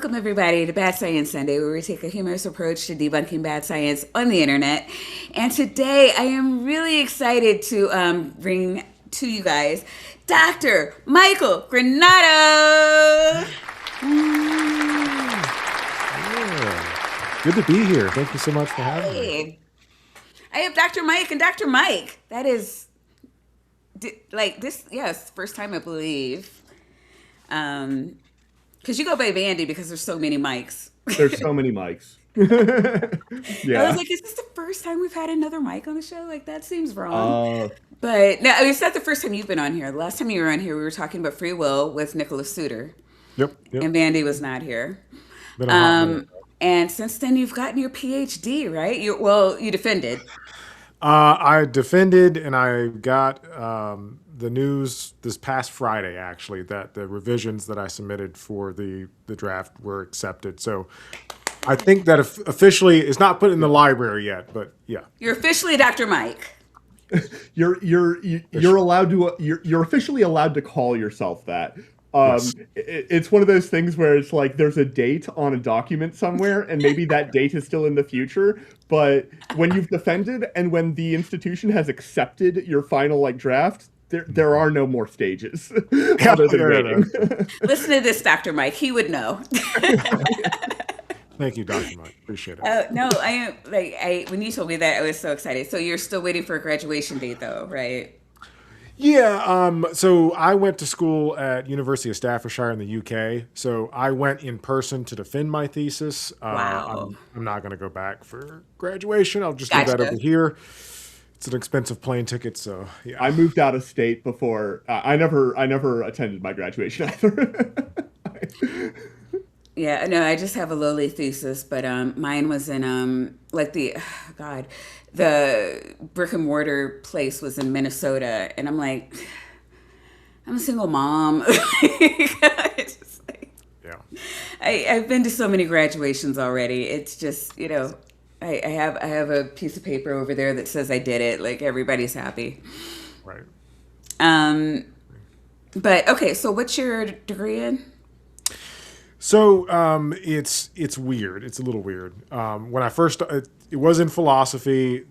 Welcome, everybody, to Bad Science Sunday, where we take a humorous approach to debunking bad science on the internet. And today, I am really excited to bring to you guys Dr. Michael Granado. Yeah. Good to be here. Thank you so much for having me. Hey. I have Dr. Mike and Dr. Mike. That is, like, this, yes, first time, I believe. Because you go by Vandy because there's so many mics. There's so many mics. I was Yeah. like, is this the first time we've had another mic on the show? Like, that seems wrong. Uh, But no, it's not the first time you've been on here. The last time you were on here, we were talking about free will with Nicholas Suter, Yep. and Vandy was not here. Been a hot minute. And since then, you've gotten your PhD, right? You defended. I defended and I got the news this past Friday, actually, that the revisions that I submitted for the draft were accepted. So I think that officially it's not put in the library yet, but yeah. You're officially Dr. Mike. you're allowed to you're officially allowed to call yourself that. Yes. It's one of those things where it's like there's a date on a document somewhere, and maybe that date is still in the future. But when you've defended and when the institution has accepted your final draft, there are no more stages other than waiting. Listen to this, Dr. Mike. He would know. Thank you, Dr. Mike. Appreciate it. No, when you told me that, I was so excited. So you're still waiting for a graduation date, though, right? Yeah, so I went to school at University of Staffordshire in the UK. So I went in person to defend my thesis. Wow. I'm not going to go back for graduation. I'll just do that Gotcha. over here. It's an expensive plane ticket, so yeah. I moved out of state before. I never attended my graduation either. Yeah, no, I just have a lowly thesis, but mine was in the brick and mortar place was in Minnesota, and I'm like, I'm a single mom. It's just like, Yeah. I've been to so many graduations already. It's just, I have a piece of paper over there that says I did it. Like, everybody's happy. Right. But okay, so what's your degree in? So it's weird. It's a little weird. When I first, it was in philosophy.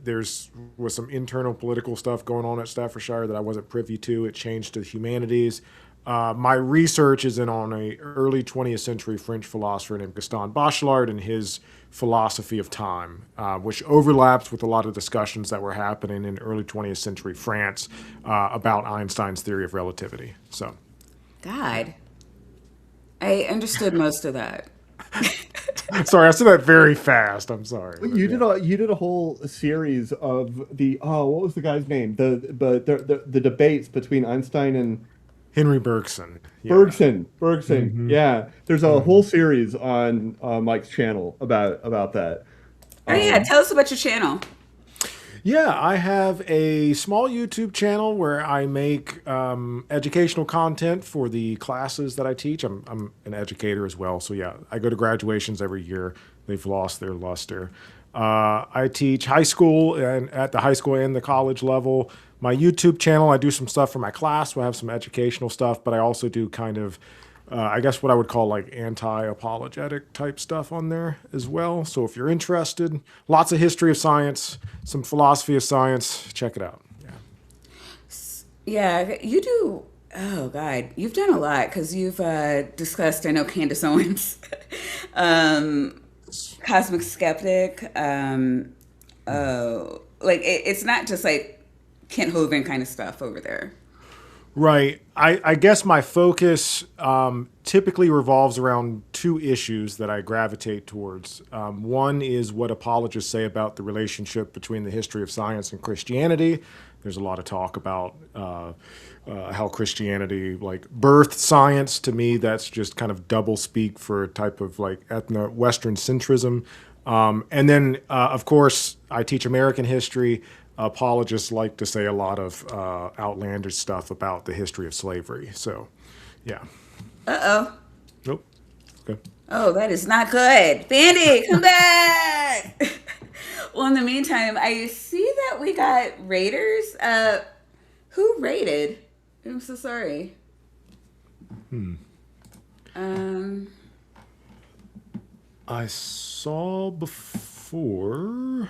Was some internal political stuff going on at Staffordshire that I wasn't privy to. It changed to humanities. My research is on a early 20th century French philosopher named Gaston Bachelard and his philosophy of time, which overlaps with a lot of discussions that were happening in early 20th century France about Einstein's theory of relativity. So, God, I understood most of that. sorry, I said that very fast. I'm sorry. You did a whole series of what was the guy's name? The debates between Einstein and Henry Bergson. Yeah. Bergson. Mm-hmm. Yeah, there's a whole series on Mike's channel about that. Oh yeah, tell us about your channel. Yeah, I have a small YouTube channel where I make educational content for the classes that I teach. I'm an educator as well. So yeah, I go to graduations every year. They've lost their luster. I teach high school and at the high school and the college level. My YouTube channel, I do some stuff for my class. So I have some educational stuff, but I also do kind of I guess what I would call like anti-apologetic type stuff on there as well. So if you're interested, lots of history of science, some philosophy of science, check it out. Yeah. Yeah, you do. Oh God, you've done a lot because you've discussed. I know Candace Owens, cosmic skeptic. It's not just like Kent Hovind kind of stuff over there. Right. I guess my focus typically revolves around two issues that I gravitate towards. One is what apologists say about the relationship between the history of science and Christianity. There's a lot of talk about how Christianity birthed science. To me, that's just kind of double speak for a type of ethno-Western centrism. And then, of course, I teach American history. Apologists like to say a lot of outlandish stuff about the history of slavery. So, yeah. Uh-oh. Nope. Okay. Oh, that is not good. Bandy, come back! Well, in the meantime, I see that we got raiders. Who raided? I'm so sorry. I saw before.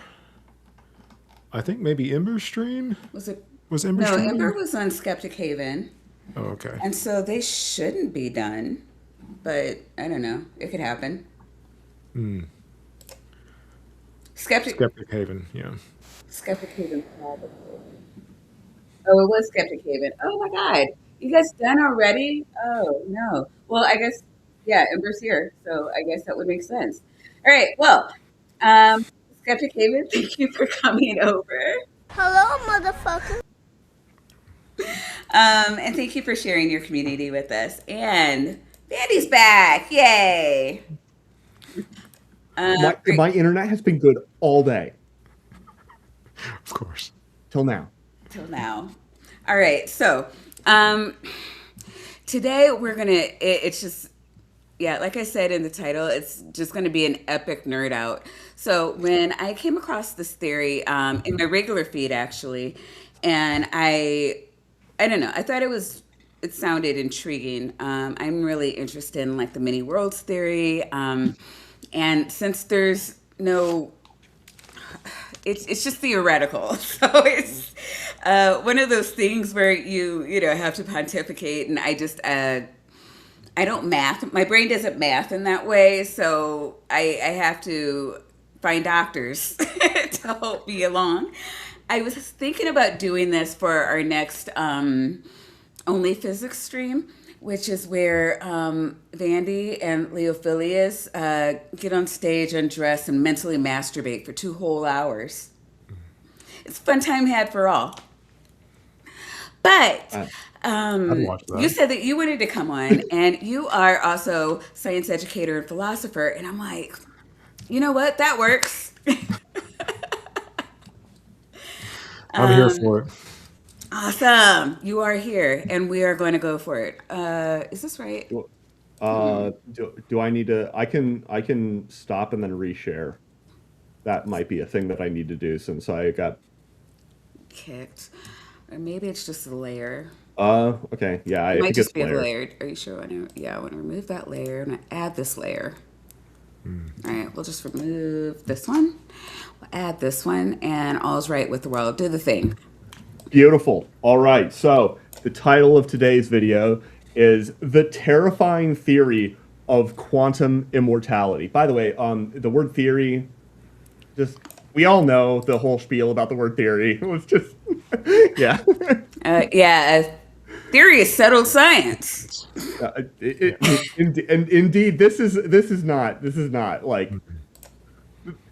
I think maybe Ember Strain. Was it? Was Ember No, Strain? Ember was on Skeptic Haven. Oh, okay. And so they shouldn't be done. But I don't know. It could happen. Skeptic Haven, yeah. Skeptic Haven. Oh, it was Skeptic Haven. Oh my God. You guys done already? Oh no. Well, I guess yeah, Ember's here, so I guess that would make sense. All right. Well, Skeptic Haven, thank you for coming over. Hello, motherfucker. And thank you for sharing your community with us. And Vandy's back. Yay. Great. My internet has been good all day Of course. till now. Till now. All right. So today we're going to, it's just, yeah, like I said in the title, it's just going to be an epic nerd out. So when I came across this theory in my regular feed, actually, and I don't know, I thought it sounded intriguing. I'm really interested in like the many worlds theory. And since there's no, it's just theoretical. So it's one of those things where you know, have to pontificate, and I don't math. My brain doesn't math in that way, so I have to find doctors to help me along. I was thinking about doing this for our next Only Physics stream, which is where Vandy and Leophilius get on stage, undress, and mentally masturbate for 2 whole hours. It's a fun time had for all. But I'd watch that. you said that you wanted to come on, and you are also science educator and philosopher, and I'm like, you know what? That works. I'm here for it. Awesome. You are here, and we are going to go for it. Is this right? Do I need to? I can stop and then reshare. That might be a thing that I need to do since I got. Kicked. Or maybe it's just a layer. Okay, yeah, It I might think just it's be layered. layered. Are you sure? I want to remove that layer and add this layer. All right, we'll just remove this one. We'll add this one, and all's right with the world. Do the thing. Beautiful. All right, so the title of today's video is "The Terrifying Theory of Quantum Immortality." By the way, the word theory, just we all know the whole spiel about the word theory. It was just, yeah. Theory is settled science. Indeed, this is not like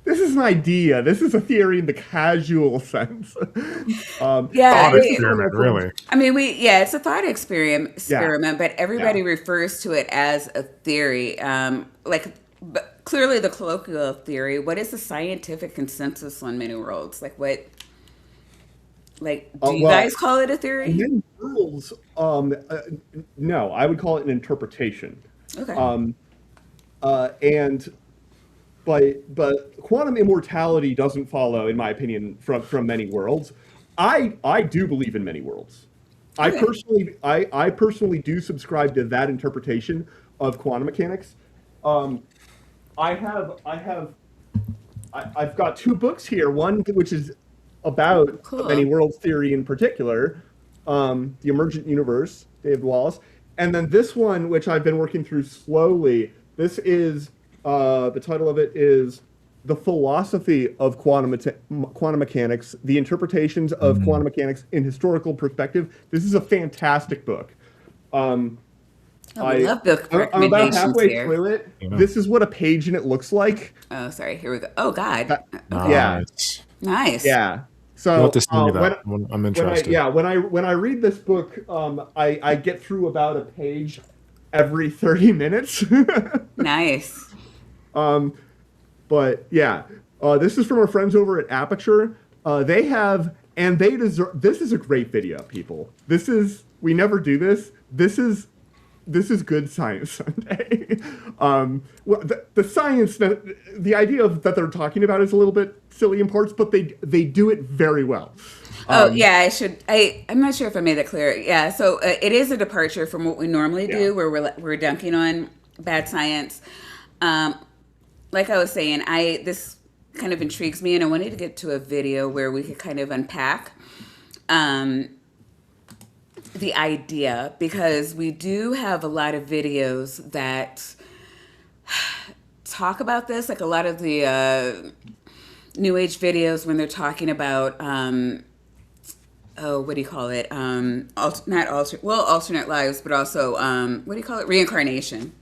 this is an idea. This is a theory in the casual sense. Yeah, Thought experiment, really. I mean, it's a thought experiment, but everybody refers to it as a theory. But clearly the colloquial theory. What is the scientific consensus on many worlds? Like what? Like, do you guys call it a theory? Many worlds, no, I would call it an interpretation. Okay. But quantum immortality doesn't follow, in my opinion, from many worlds. I do believe in many worlds. Okay. I personally do subscribe to that interpretation of quantum mechanics. I've got 2 books here. One which is about Cool. many worlds theory in particular, The Emergent Universe, David Wallace, and then this one which I've been working through slowly. This is the title of it is The Philosophy of Quantum Mechanics, The Interpretations of Quantum Mechanics in Historical Perspective. This is a fantastic book. I love book I'm about recommendations halfway here. through it. You know. This is what a page in it looks like. Oh, sorry. Here we go. Oh, God. Yeah. Nice. Yeah. So You'll have to send me that. I'm interested. when I read this book, I get through about a page every 30 minutes. Nice. But yeah, this is from our friends over at Aperture. They have, and they deserve. This is a great video, people. We never do this. This is good science Sunday. The science the idea of that they're talking about is a little bit silly in parts, but they do it very well. Yeah, I'm not sure if I made that clear. Yeah, so it is a departure from what we normally do, where we're dunking on bad science. like I was saying, this kind of intrigues me, and I wanted to get to a video where we could kind of unpack the idea, because we do have a lot of videos that talk about this, like a lot of the New Age videos when they're talking about, what do you call it? Alternate lives, but also, what do you call it? Reincarnation.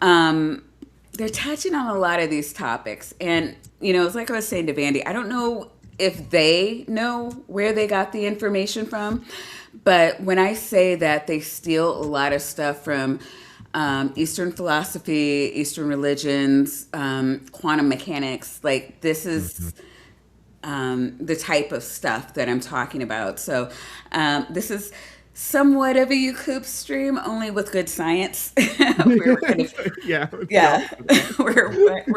They're touching on a lot of these topics. And, it's like I was saying to Vandy, I don't know if they know where they got the information from, but when I say that they steal a lot of stuff from Eastern philosophy, Eastern religions, quantum mechanics, like this is the type of stuff that I'm talking about. So this is somewhat of a YouTube stream, only with good science. We're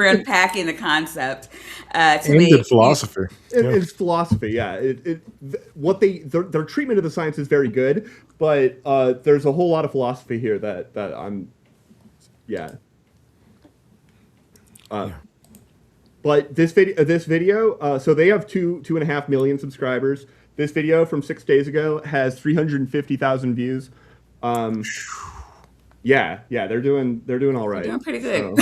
unpacking the concept to and make good philosophy. It's philosophy, yeah. Their treatment of the science is very good, but there's a whole lot of philosophy here that I'm, But this video, so they have 2.5 million subscribers. This video from 6 days ago has 350,000 views. They're doing all right. They're doing pretty good.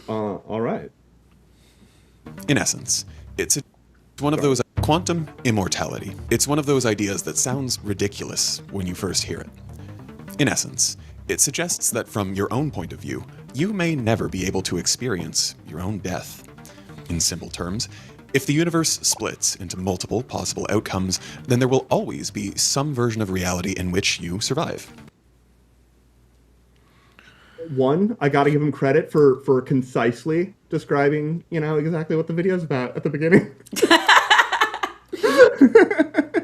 All right. In essence, it's one of those quantum immortality. It's one of those ideas that sounds ridiculous when you first hear it. In essence, it suggests that from your own point of view, you may never be able to experience your own death. In simple terms, if the universe splits into multiple possible outcomes, then there will always be some version of reality in which you survive. One, I got to give him credit for concisely describing, exactly what the video's about at the beginning.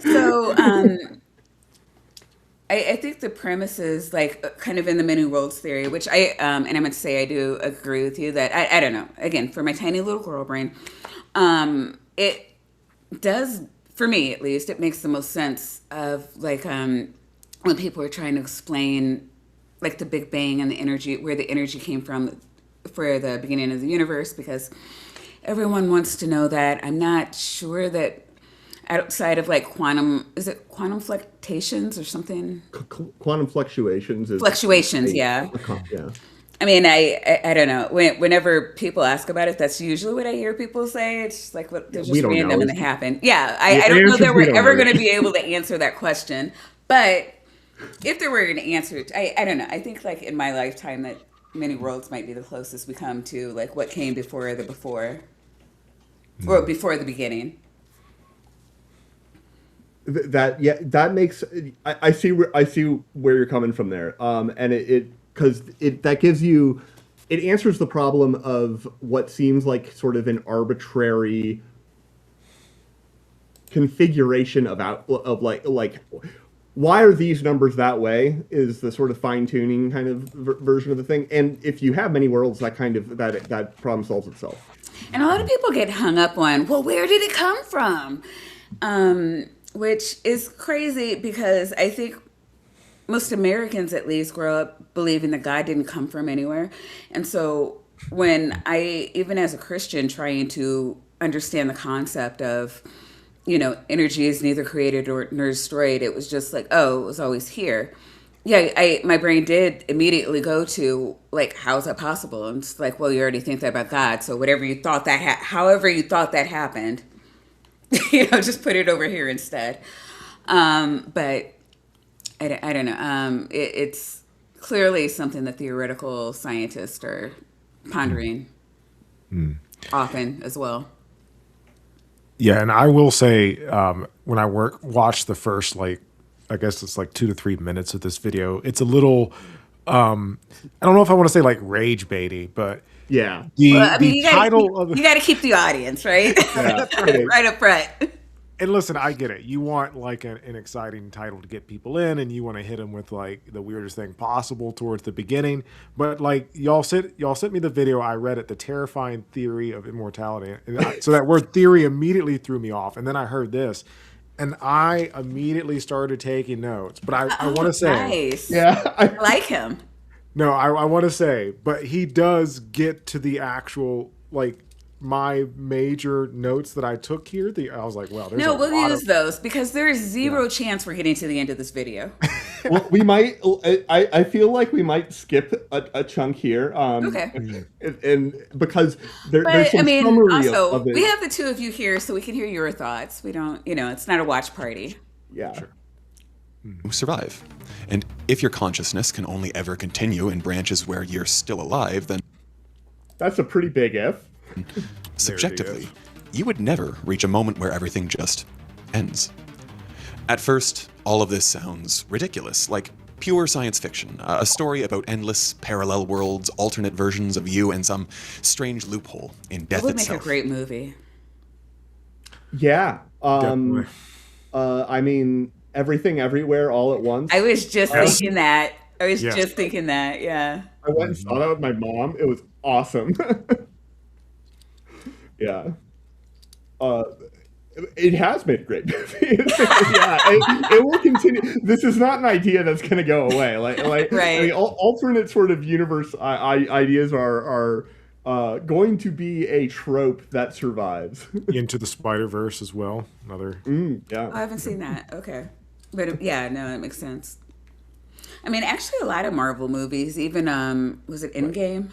So, I think the premise is like kind of in the many worlds theory, which and I'm going to say I do agree with you that I don't know. Again, for my tiny little girl brain, it does, for me at least, it makes the most sense of like when people are trying to explain like the Big Bang and the energy, where the energy came from for the beginning of the universe, because everyone wants to know that. I'm not sure that outside of like quantum fluctuations or something? Quantum fluctuations. Fluctuations, yeah. Yeah. I mean, I don't know. Whenever people ask about it, that's usually what I hear people say. It's just like, they're just random and they happen. Yeah, I don't know that we're ever going to be able to answer that question. But if there were an answer, I don't know. I think like in my lifetime that many worlds might be the closest we come to like what came before the before, or before the beginning. That makes I see where you're coming from there, and that gives you, it answers the problem of what seems like sort of an arbitrary configuration of like why are these numbers that way is the sort of fine-tuning kind of version of the thing. And if you have many worlds, that kind of that problem solves itself. And a lot of people get hung up on, well, where did it come from? Which is crazy, because I think most Americans at least grow up believing that God didn't come from anywhere. And so when I, even as a Christian, trying to understand the concept of, energy is neither created nor destroyed, it was just like, oh, it was always here. Yeah, my brain did immediately go to like, how is that possible? And it's like, well, you already think that about God. So whatever you thought however you thought that happened, just put it over here instead. But I don't know. It's clearly something that theoretical scientists are pondering often as well. Yeah, and I will say, when I watch the first, like, I guess it's like 2 to 3 minutes of this video, it's a little, I don't know if I want to say like rage baity, but yeah. You got to keep the audience, right? Yeah, right up front. And listen, I get it. You want like an exciting title to get people in, and you want to hit them with like the weirdest thing possible towards the beginning. But like y'all sent me the video. I read it, The Terrifying Theory of Immortality. So that word theory immediately threw me off. And then I heard this, and I immediately started taking notes. But I want to say, nice. Yeah, I like him. No, I want to say, but he does get to the actual, like, my major notes that I took here. I was like, wow, there's No, a we'll lot use those because there is zero chance we're getting to the end of this video. Well, we might. I feel like we might skip a chunk here. Okay. And because there's But some I mean, summary also, of it. we have the two of you here so we can hear your thoughts. We don't, it's not a watch party. Yeah. Sure. Survive. And if your consciousness can only ever continue in branches where you're still alive, then That's a pretty big if. subjectively, you would never reach a moment where everything just ends. At first, all of this sounds ridiculous, like pure science fiction, a story about endless parallel worlds, alternate versions of you, and some strange loophole in It death would make itself. a great movie. Yeah. Definitely. I mean, everything, everywhere, all at once. I was just thinking that. I was Yeah. just thinking that. Yeah. I went and saw that with my mom. It was awesome. Yeah. It has made a great movie. Yeah, it will continue. This is not an idea that's going to go away. Like Right. I mean, alternate sort of universe ideas are going to be a trope that survives. Into the Spider-Verse as well. Another. Yeah. I haven't seen that. Okay. But yeah, no, that makes sense. I mean, actually, a lot of Marvel movies, even, was it Endgame?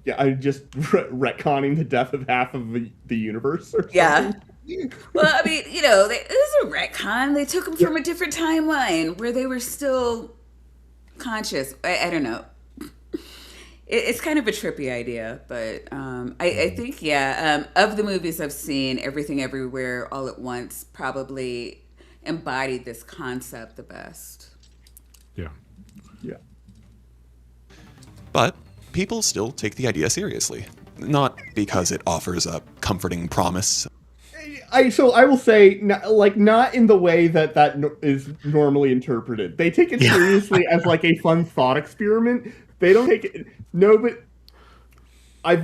Yeah, I just retconning the death of half of the universe. Or Yeah. something. Well, I mean, it was a retcon. They took them from a different timeline where they were still conscious. I don't know. It's kind of a trippy idea, but I think, of the movies I've seen, Everything Everywhere All at Once probably embodied this concept the best. Yeah. Yeah. But people still take the idea seriously. Not because it offers a comforting promise. So I will say, not in the way that is normally interpreted. They take it seriously as like a fun thought experiment. They don't take it. No, but I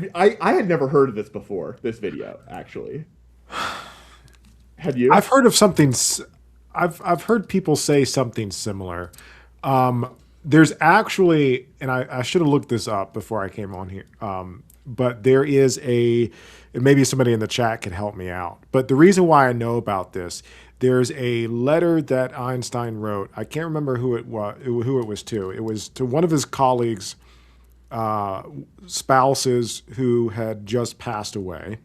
had never heard of this before. This video, actually. Have you? I've heard of something. I've heard people say something similar. There's actually, and I should have looked this up before I came on here. But there is maybe somebody in the chat could help me out. But the reason why I know about this, there's a letter that Einstein wrote. I can't remember who it was to. It was to one of his colleagues' spouses who had just passed away.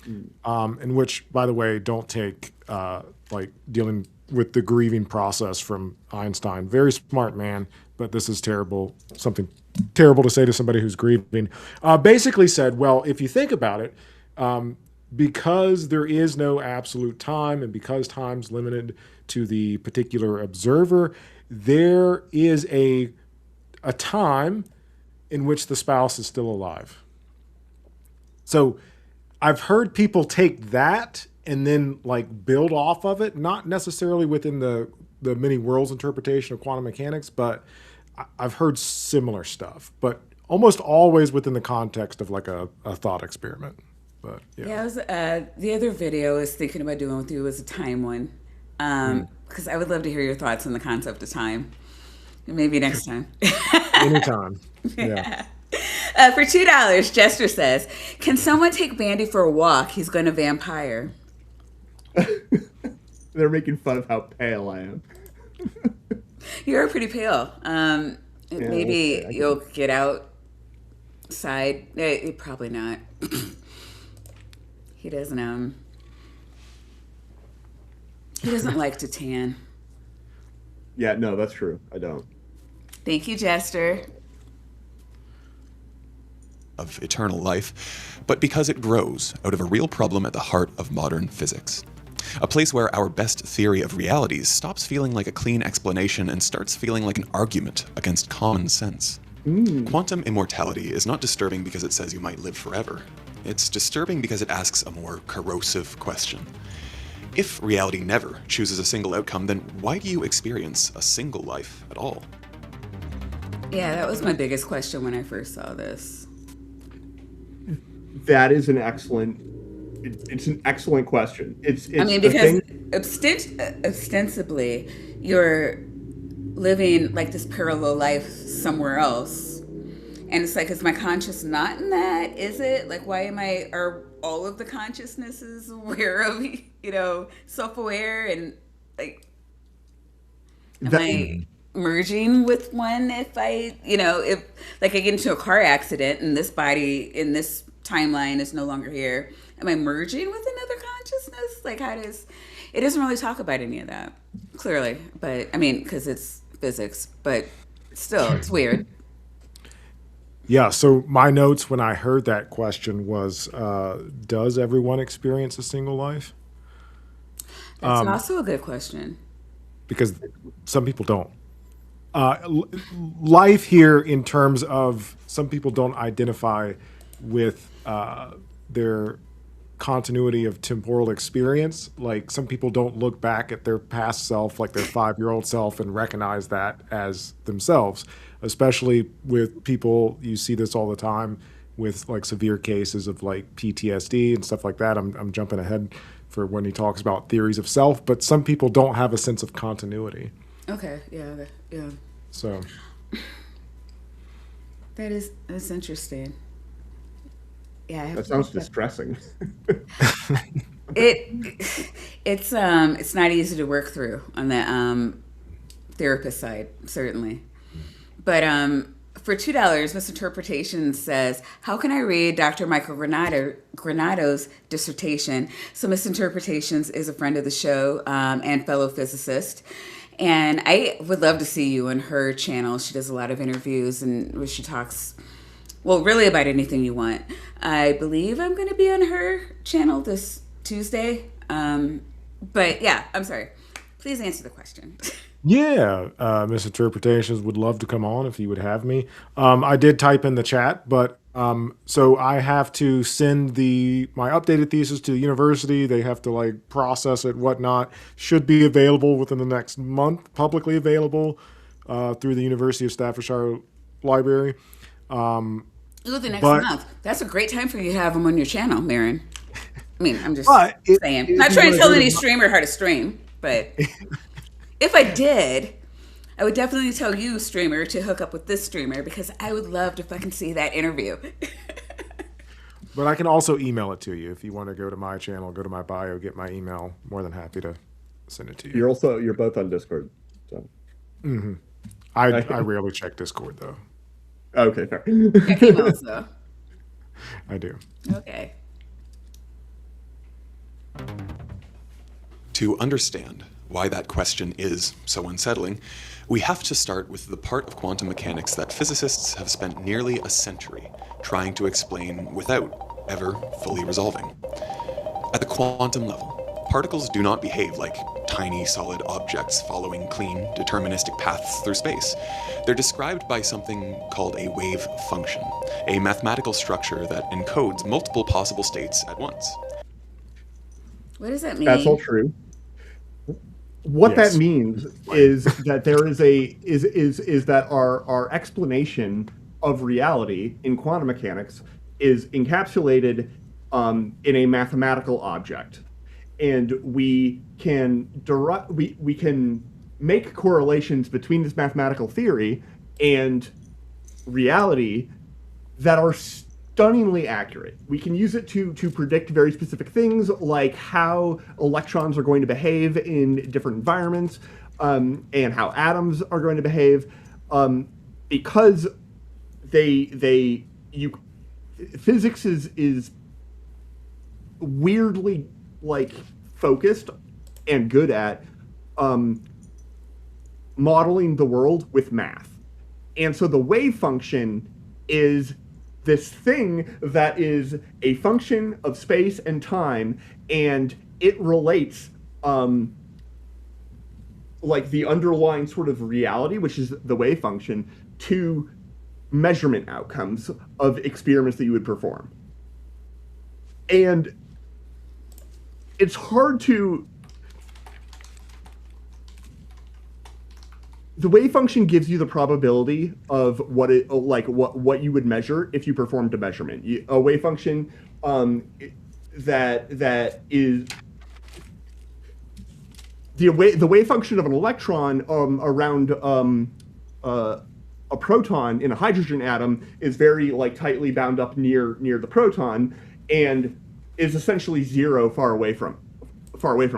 In which, by the way, don't take like dealing with the grieving process from Einstein. Very smart man, but this is terrible. Something terrible to say to somebody who's grieving. Basically said, well, if you think about it, because there is no absolute time and because time's limited to the particular observer, there is a time in which the spouse is still alive. So I've heard people take that and then like build off of it, not necessarily within the many worlds interpretation of quantum mechanics, but I've heard similar stuff, but almost always within the context of like a thought experiment. But Yeah, it was, the other video I was thinking about doing with you was a time one. Because I would love to hear your thoughts on the concept of time. Maybe next time. Anytime. Yeah. For $2, Jester says, can someone take Bandy for a walk? He's going to vampire. They're making fun of how pale I am. You're pretty pale. Maybe okay, you'll get outside. Probably not. He doesn't like to tan. Yeah, no, that's true. I don't. Thank you, Jester. Of eternal life, but because it grows out of a real problem at the heart of modern physics. A place where our best theory of realities stops feeling like a clean explanation and starts feeling like an argument against common sense. Quantum immortality is not disturbing because it says you might live forever. It's disturbing because it asks a more corrosive question. If reality never chooses a single outcome, then why do you experience a single life at all? Yeah, that was my biggest question when I first saw this. That is an excellent. It's an excellent question. It's I mean, the because thing- ostensibly, you're living like this parallel life somewhere else. And it's like, is my conscious not in that? Is it? Like, why are all of the consciousnesses aware of, self-aware? And like, am I merging with one if if like I get into a car accident and this body in this timeline is no longer here? Am I merging with another consciousness? Like, it doesn't really talk about any of that, clearly. But, I mean, because it's physics. But still, it's weird. Yeah, so my notes when I heard that question was, does everyone experience a single life? That's also a good question. Because some people don't. Life here in terms of some people don't identify with their continuity of temporal experience. Like some people don't look back at their past self, like their 5-year-old self, and recognize that as themselves. Especially with people, you see this all the time with like severe cases of like PTSD and stuff like that. I'm jumping ahead for when he talks about theories of self, but some people don't have a sense of continuity. Okay, yeah. So that's interesting. Yeah, that sounds distressing. It's not easy to work through on the therapist side, certainly. But for $2, Misinterpretation says, how can I read Dr. Michael Granado's dissertation? So Misinterpretations is a friend of the show and fellow physicist. And I would love to see you on her channel. She does a lot of interviews and where she talks, well, really about anything you want. I believe I'm going to be on her channel this Tuesday. But yeah, I'm sorry. Please answer the question. yeah, Misinterpretations would love to come on if you would have me. I did type in the chat, but so I have to send my updated thesis to the university. They have to like process it, whatnot. Should be available within the next month, publicly available through the University of Staffordshire Library. Ooh, the next month. That's a great time for you to have them on your channel, Marin. I mean, I'm just saying. I'm not trying to tell any streamer how to stream, but if I did, I would definitely tell you, streamer, to hook up with this streamer because I would love to fucking see that interview. But I can also email it to you if you want to go to my channel, go to my bio, get my email. More than happy to send it to you. You're both on Discord. So. Mm-hmm. I rarely check Discord though. Okay, fair. Check emails though. I do. Okay. To understand why that question is so unsettling, we have to start with the part of quantum mechanics that physicists have spent nearly a century trying to explain without ever fully resolving. At the quantum level, particles do not behave like tiny solid objects following clean, deterministic paths through space. They're described by something called a wave function, a mathematical structure that encodes multiple possible states at once. What does that mean? That's all true. What that means is that there is is that our explanation of reality in quantum mechanics is encapsulated in a mathematical object, and we can we can make correlations between this mathematical theory and reality that are stunningly accurate. We can use it to predict very specific things, like how electrons are going to behave in different environments, and how atoms are going to behave, because physics is weirdly like focused and good at modeling the world with math. And so the wave function is this thing that is a function of space and time, and it relates like the underlying sort of reality, which is the wave function, to measurement outcomes of experiments that you would perform. And it's hard to... The wave function gives you the probability of what you would measure if you performed a measurement. A wave function that the wave function of an electron around a proton in a hydrogen atom is very like tightly bound up near the proton, and is essentially zero far away from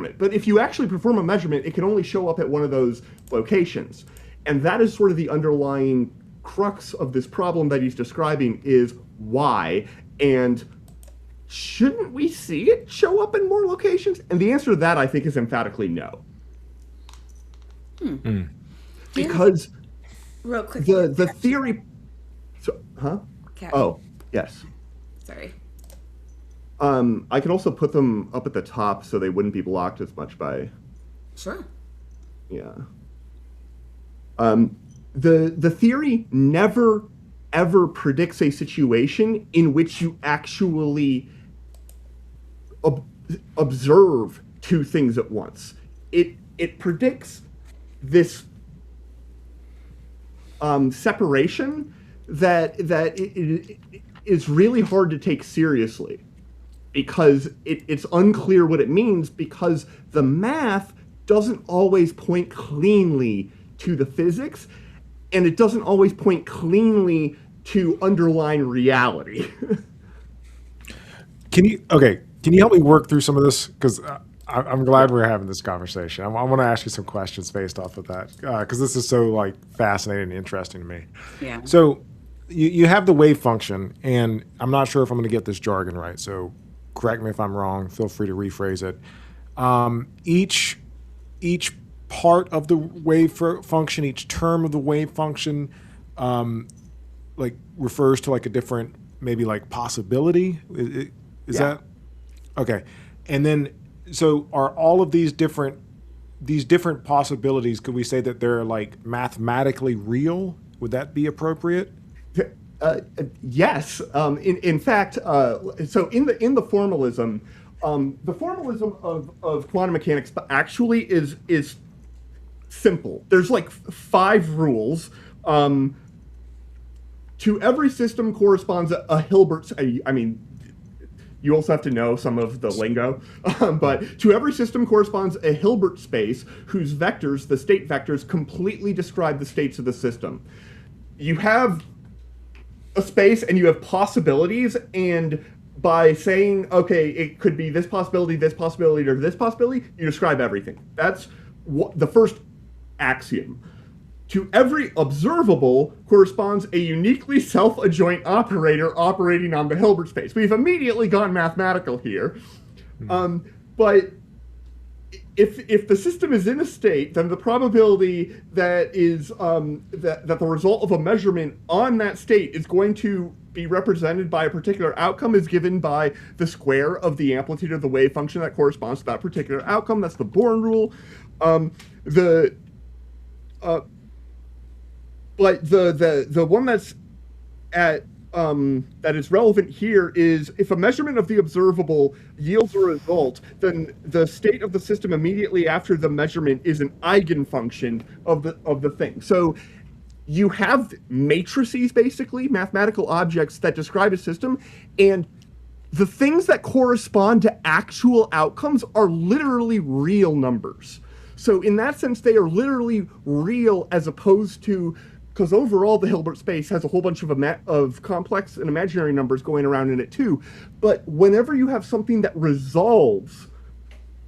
it. But if you actually perform a measurement, it can only show up at one of those locations, and that is sort of the underlying crux of this problem that he's describing, is why, and shouldn't we see it show up in more locations? And the answer to that, I think, is emphatically no. Because real quick, the theory... Oh, yes. Sorry. I could also put them up at the top so they wouldn't be blocked as much by... Sure. Yeah. The theory never, ever predicts a situation in which you actually observe two things at once. It predicts this separation that it is really hard to take seriously, because it's unclear what it means, because the math doesn't always point cleanly to the physics, and it doesn't always point cleanly to underlying reality. Can you help me work through some of this? Because I'm glad we're having this conversation. I want to ask you some questions based off of that, because this is so like fascinating and interesting to me. Yeah. So you have the wave function, and I'm not sure if I'm going to get this jargon right, so correct me if I'm wrong. Feel free to rephrase it. Each part of the wave function, each term of the wave function, like refers to like a different, maybe like possibility. Is that okay? And then, so are all of these different possibilities? Could we say that they're like mathematically real? Would that be appropriate? Yes. In fact, so in the formalism, of quantum mechanics actually is simple. There's like 5 rules. To every system corresponds a Hilbert. I mean, you also have to know some of the lingo, but to every system corresponds a Hilbert space whose vectors, the state vectors, completely describe the states of the system. You have a space and you have possibilities, and by saying, okay, it could be this possibility, or this possibility, you describe everything. That's the first axiom. To every observable corresponds a uniquely self-adjoint operator operating on the Hilbert space. We've immediately gone mathematical here. But if the system is in a state, then the probability that is that the result of a measurement on that state is going to be represented by a particular outcome is given by the square of the amplitude of the wave function that corresponds to that particular outcome. That's the Born rule. But the one that's at that is relevant here is if a measurement of the observable yields a result, then the state of the system immediately after the measurement is an eigenfunction of the thing. So you have matrices, basically, mathematical objects that describe a system, and the things that correspond to actual outcomes are literally real numbers. So in that sense, they are literally real, as opposed to, because overall the Hilbert space has a whole bunch of complex and imaginary numbers going around in it too. But whenever you have something that resolves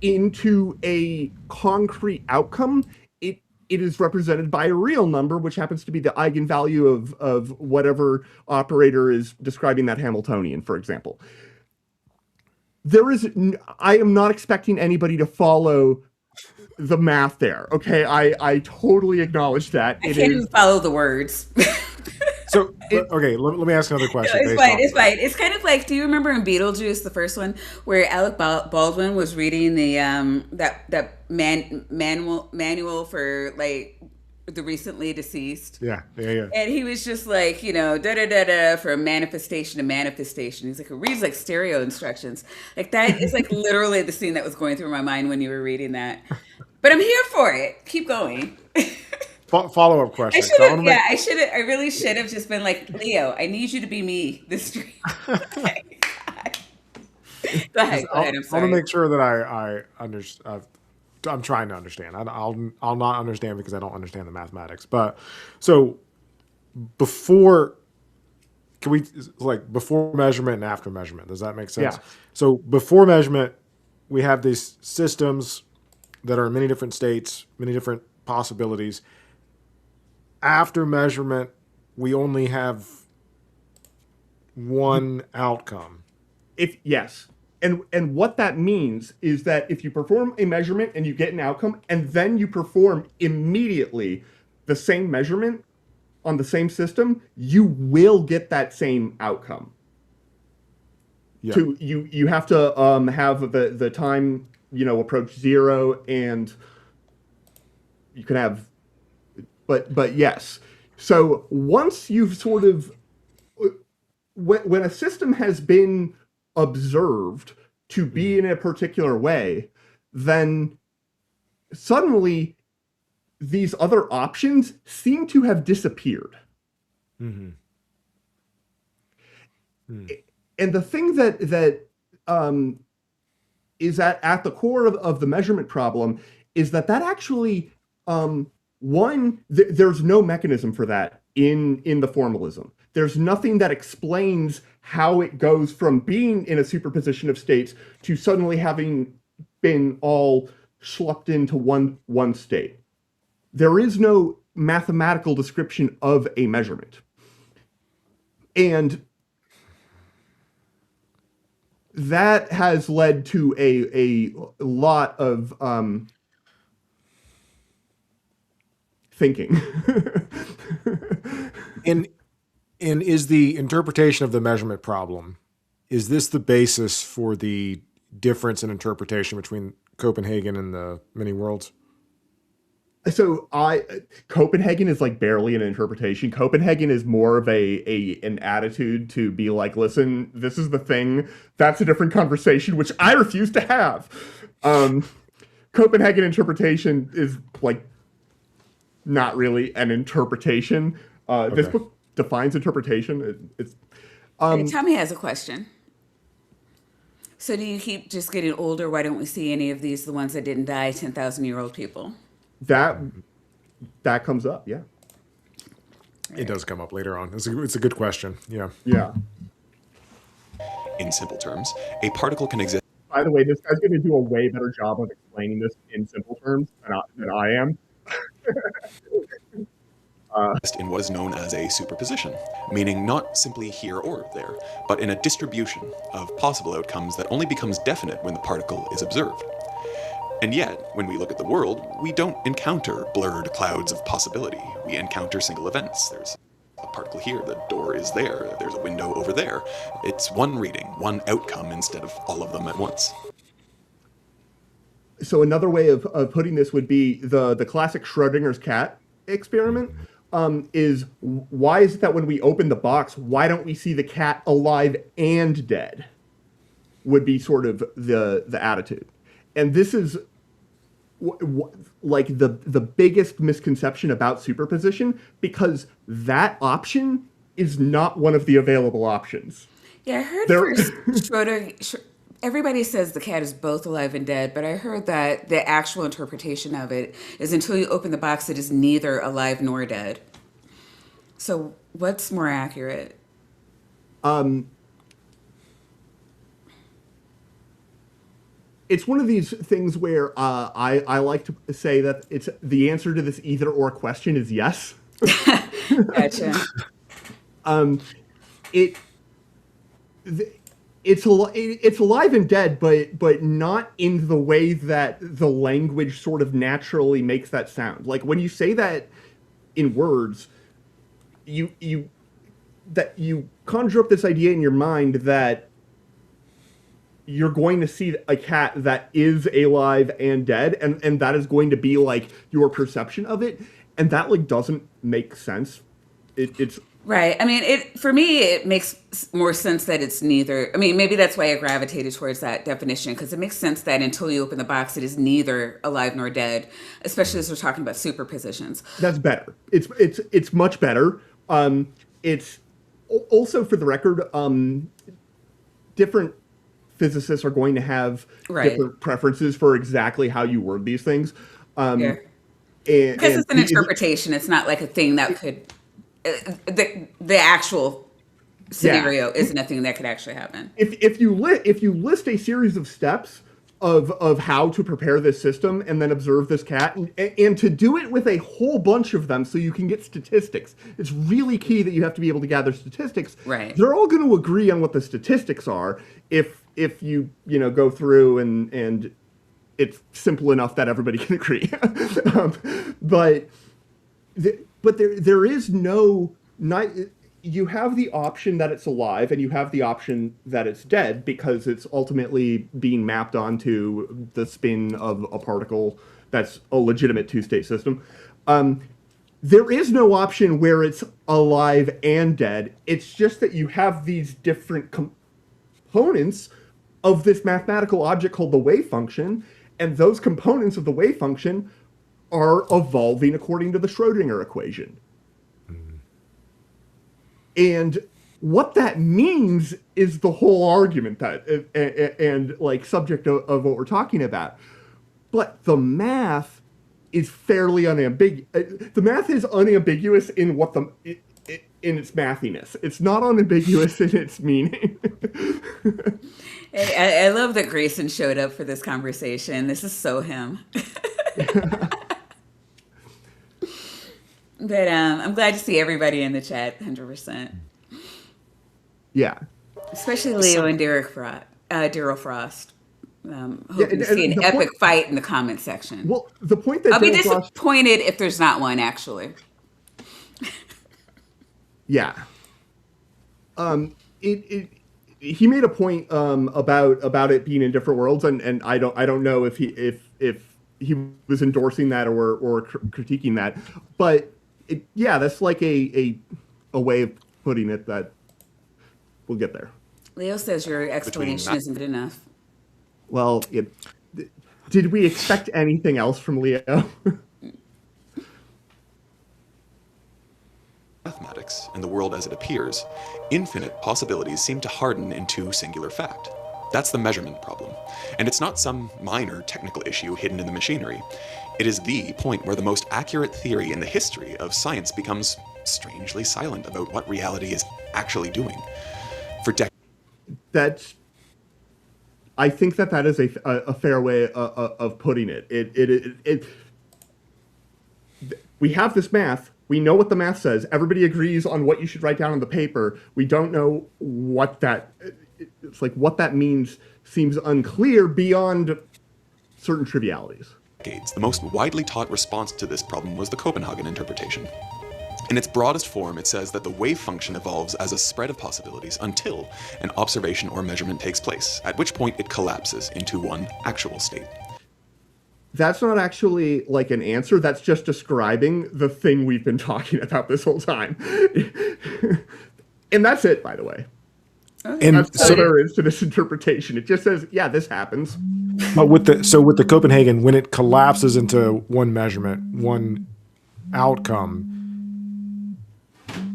into a concrete outcome, it is represented by a real number, which happens to be the eigenvalue of whatever operator is describing that Hamiltonian, for example. I am not expecting anybody to follow the math there. Okay, I totally acknowledge that. I can't even follow the words. So, okay, let me ask another question. No, it's fine. It's kind of like, do you remember in Beetlejuice, the first one, where Alec Baldwin was reading the manual for like the recently deceased? Yeah. And he was just like, da from manifestation to manifestation. He's like, it reads like stereo instructions. Like that is like literally the scene that was going through my mind when you were reading that. But I'm here for it. Keep going. Follow-up question. I really should have just been like, Leo, I need you to be me this stream. Okay. Go ahead. I'm sorry. I want to make sure that I understand. I'm trying to understand. I'll not understand because I don't understand the mathematics. But so before, can we like before measurement and after measurement? Does that make sense? Yeah. So before measurement, we have these systems that are in many different states, many different possibilities. After measurement, we only have one outcome. Yes. And what that means is that if you perform a measurement and you get an outcome, and then you perform immediately the same measurement on the same system, you will get that same outcome. Yeah. You have to have the time, approach zero, and you can have, but yes. So once you've sort of, when a system has been observed to be in a particular way, then suddenly these other options seem to have disappeared. Mm-hmm. And the thing that is at the core of the measurement problem is that actually, there's no mechanism for that in the formalism. There's nothing that explains how it goes from being in a superposition of states to suddenly having been all schlucked into one state. There is no mathematical description of a measurement. And that has led to a lot of thinking. And is the interpretation of the measurement problem, is this the basis for the difference in interpretation between Copenhagen and the many worlds? So Copenhagen is like barely an interpretation. Copenhagen is more of an attitude to be like, listen, this is the thing. That's a different conversation, which I refuse to have. Copenhagen interpretation is like not really an interpretation. Okay. This book defines interpretation. Hey, Tommy has a question. So do you keep just getting older? Why don't we see any of these, the ones that didn't die, 10,000-year-old people? That comes up, yeah. It does come up later on. It's a good question. Yeah. Yeah. In simple terms, a particle can exist By the way, this guy's going to do a way better job of explaining this in simple terms than I am. in what is known as a superposition, meaning not simply here or there, but in a distribution of possible outcomes that only becomes definite when the particle is observed. And yet, when we look at the world, we don't encounter blurred clouds of possibility. We encounter single events. There's a particle here, the door is there, there's a window over there. It's one reading, one outcome instead of all of them at once. So another way of putting this would be the classic Schrödinger's cat experiment. Is why is it that when we open the box, why don't we see the cat alive and dead? Would be sort of the attitude. And this is like the biggest misconception about superposition, because that option is not one of the available options. Yeah, I heard Schrödinger, everybody says the cat is both alive and dead, but I heard that the actual interpretation of it is until you open the box, it is neither alive nor dead. So what's more accurate? It's one of these things where I like to say that it's the answer to this either or question is yes. Gotcha. It's alive and dead, but not in the way that the language sort of naturally makes that sound. Like when you say that in words, you conjure up this idea in your mind that you're going to see a cat that is alive and dead, and that is going to be like your perception of it, and that like doesn't make sense. It's right. I mean, for me, it makes more sense that it's neither. I mean, maybe that's why I gravitated towards that definition, because it makes sense that until you open the box, it is neither alive nor dead, especially as we're talking about superpositions. That's better. It's much better. It's also, for the record, different physicists are going to have Right. different preferences for exactly how you word these things. Yeah. And, Because and it's an interpretation. It's not like a thing that could, the actual scenario isn't a thing that could actually happen. if you list a series of steps of how to prepare this system and then observe this cat and to do it with a whole bunch of them so you can get statistics. It's really key that you have to be able to gather statistics. Right. They're all going to agree on what the statistics are if you go through and it's simple enough that everybody can agree. But there is no you have the option that it's alive and you have the option that it's dead because it's ultimately being mapped onto the spin of a particle that's a legitimate two-state system. There is no option where it's alive and dead. It's just that you have these different components of this mathematical object called the wave function, and those components of the wave function are evolving according to the Schrödinger equation. And what that means is the whole argument that and like subject of what we're talking about. But the math is fairly unambiguous. The math is unambiguous in what in its mathiness. It's not unambiguous in its meaning. I love that Grayson showed up for this conversation. This is so him. But I'm glad to see everybody in the chat, 100%. Yeah. Especially Leo and Daryl Frost. Hoping to see an the epic point- fight in the comment section. Well, the point that I'll be Daryl Frost- disappointed if there's not one, actually. Yeah. He made a point about it being in different worlds, and I don't know if he was endorsing that or critiquing that, but that's like a way of putting it that we'll get there. Leo says your explanation isn't good enough. Well, did we expect anything else from Leo? Mathematics and the world as it appears, infinite possibilities seem to harden into singular fact. That's the measurement problem. And it's not some minor technical issue hidden in the machinery. It is the point where the most accurate theory in the history of science becomes strangely silent about what reality is actually doing. For decades. I think that is a fair way of putting it. We have this math. We know what the math says. Everybody agrees on what you should write down on the paper. We don't know what that means seems unclear beyond certain trivialities. The most widely taught response to this problem was the Copenhagen interpretation. In its broadest form, it says that the wave function evolves as a spread of possibilities until an observation or measurement takes place, at which point it collapses into one actual state. That's not actually like an answer. That's just describing the thing we've been talking about this whole time. And that's it, by the way. And that's all there is to this interpretation. It just says, yeah, this happens. But with the Copenhagen, when it collapses into one measurement, one outcome,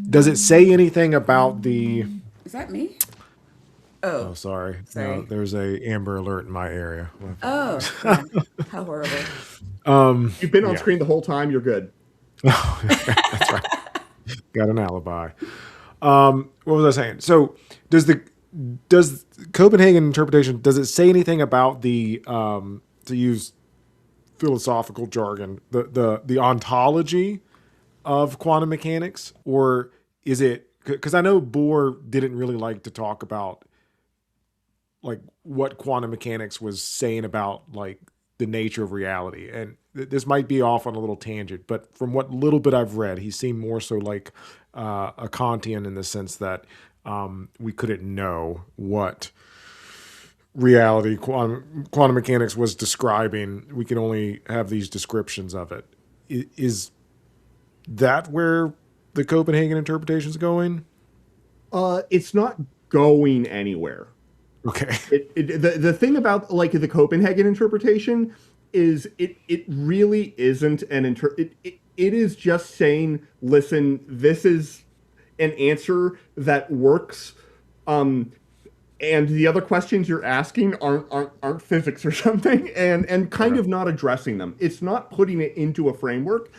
does it say anything about the... Is that me? Oh, sorry. No, there's a Amber Alert in my area. Oh, how horrible. You've been on screen the whole time. You're good. That's right. Got an alibi. What was I saying? So does Copenhagen interpretation, does it say anything about the, to use philosophical jargon, the ontology of quantum mechanics? Or is it, because I know Bohr didn't really like to talk about like what quantum mechanics was saying about like the nature of reality. And this might be off on a little tangent, but from what little bit I've read, he seemed more so like a Kantian in the sense that we couldn't know what reality quantum mechanics was describing. We can only have these descriptions of it. Is that where the Copenhagen interpretation is going? It's not going anywhere. Okay. The thing about like the Copenhagen interpretation is it really isn't it is just saying, listen, this is an answer that works and the other questions you're asking aren't physics or something, and kind of not addressing them. It's not putting it into a framework.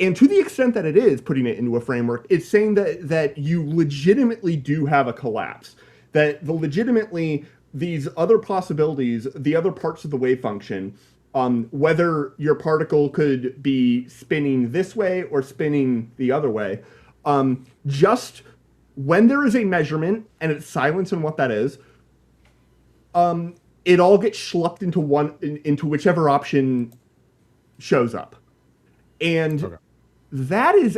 And to the extent that it is putting it into a framework, it's saying that you legitimately do have a collapse. That legitimately these other possibilities, the other parts of the wave function, whether your particle could be spinning this way or spinning the other way, just when there is a measurement and it's silence on what that is, it all gets schlupped into whichever option shows up. And that is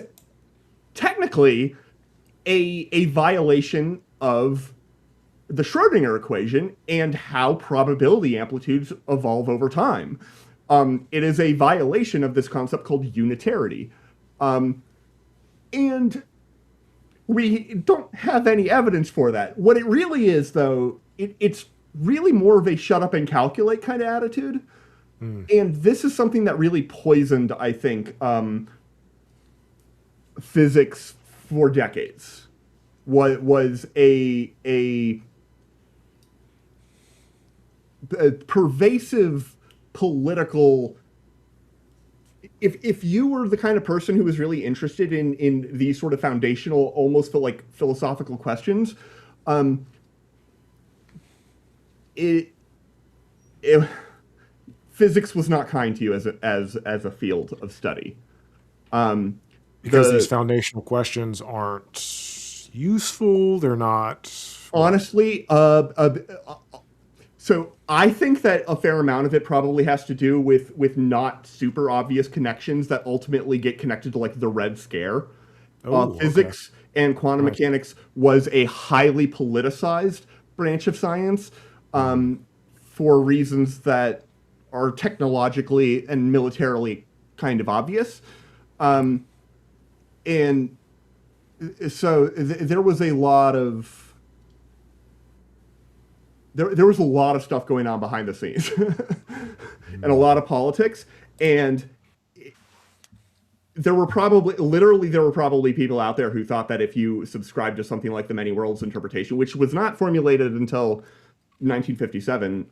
technically a violation of the Schrödinger equation and how probability amplitudes evolve over time. It is a violation of this concept called unitarity. And we don't have any evidence for that. What it really is, though, it's really more of a shut up and calculate kind of attitude. And this is something that really poisoned, I think, physics for decades. Was a pervasive political. If you were the kind of person who was really interested in these sort of foundational, almost like philosophical questions, physics was not kind to you as a field of study. Because these foundational questions aren't useful. They're not. Honestly, so I think that a fair amount of it probably has to do with not super obvious connections that ultimately get connected to like the Red Scare. Physics and quantum mechanics was a highly politicized branch of science for reasons that are technologically and militarily kind of obvious. And so there was a lot of there was a lot of stuff going on behind the scenes and a lot of politics. And there were probably people out there who thought that if you subscribed to something like the many worlds interpretation, which was not formulated until 1957